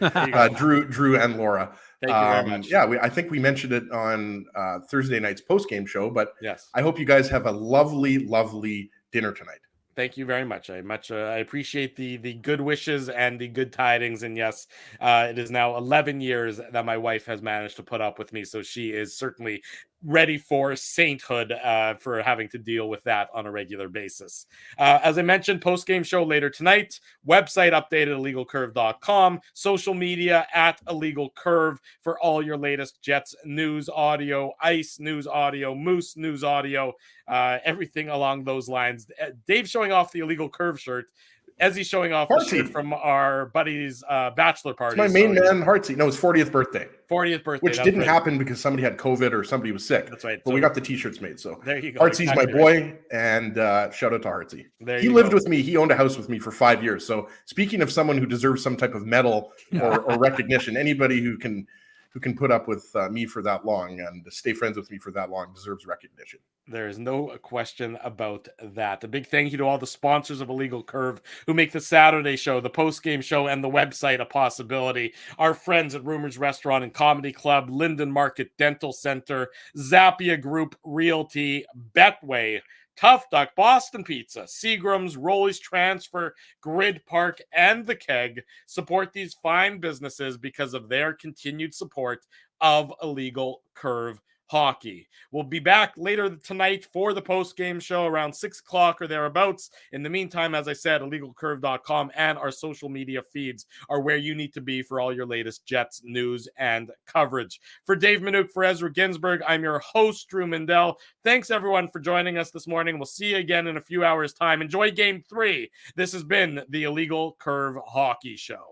Drew and Laura. Thank you very much. Yeah, I think we mentioned it on Thursday night's post-game show, but yes, I hope you guys have a lovely, lovely dinner tonight. Thank you very much. I appreciate the good wishes and the good tidings. And yes, it is now 11 years that my wife has managed to put up with me. So she is certainly ready for sainthood for having to deal with that on a regular basis. As I mentioned, post-game show later tonight, website updated illegalcurve.com, social media at illegalcurve for all your latest Jets news audio, Ice news audio, Moose news audio, everything along those lines. Dave's showing off the Illegal Curve shirt. Ezzy's showing off the shirt from our buddy's bachelor party. It's my main man, Hartsey. No, his 40th birthday. 40th birthday. Which didn't happen because somebody had COVID or somebody was sick. That's right. But we got the T-shirts made. So there you go. Hartsey's my boy, and shout out to Hartsey. He lived with me. He owned a house with me for 5 years. So speaking of someone who deserves some type of medal or recognition, anybody who can put up with me for that long and stay friends with me for that long deserves recognition. There is no question about that. A big thank you to all the sponsors of Illegal Curve who make the Saturday show, the post-game show, and the website a possibility. Our friends at Rumors Restaurant and Comedy Club, Linden Market Dental Center, Zappia Group Realty, Betway, Tough Duck, Boston Pizza, Seagram's, Rolly's Transfer, Grid Park, and The Keg support these fine businesses because of their continued support of Illegal Curve Hockey. We'll be back later tonight for the post-game show around 6 o'clock or thereabouts. In the meantime, as I said, illegalcurve.com and our social media feeds are where you need to be for all your latest Jets news and coverage. For Dave Minuk, for Ezra Ginsburg, I'm your host, Drew Mindell. Thanks, everyone, for joining us this morning. We'll see you again in a few hours' time. Enjoy Game 3. This has been the Illegal Curve Hockey Show.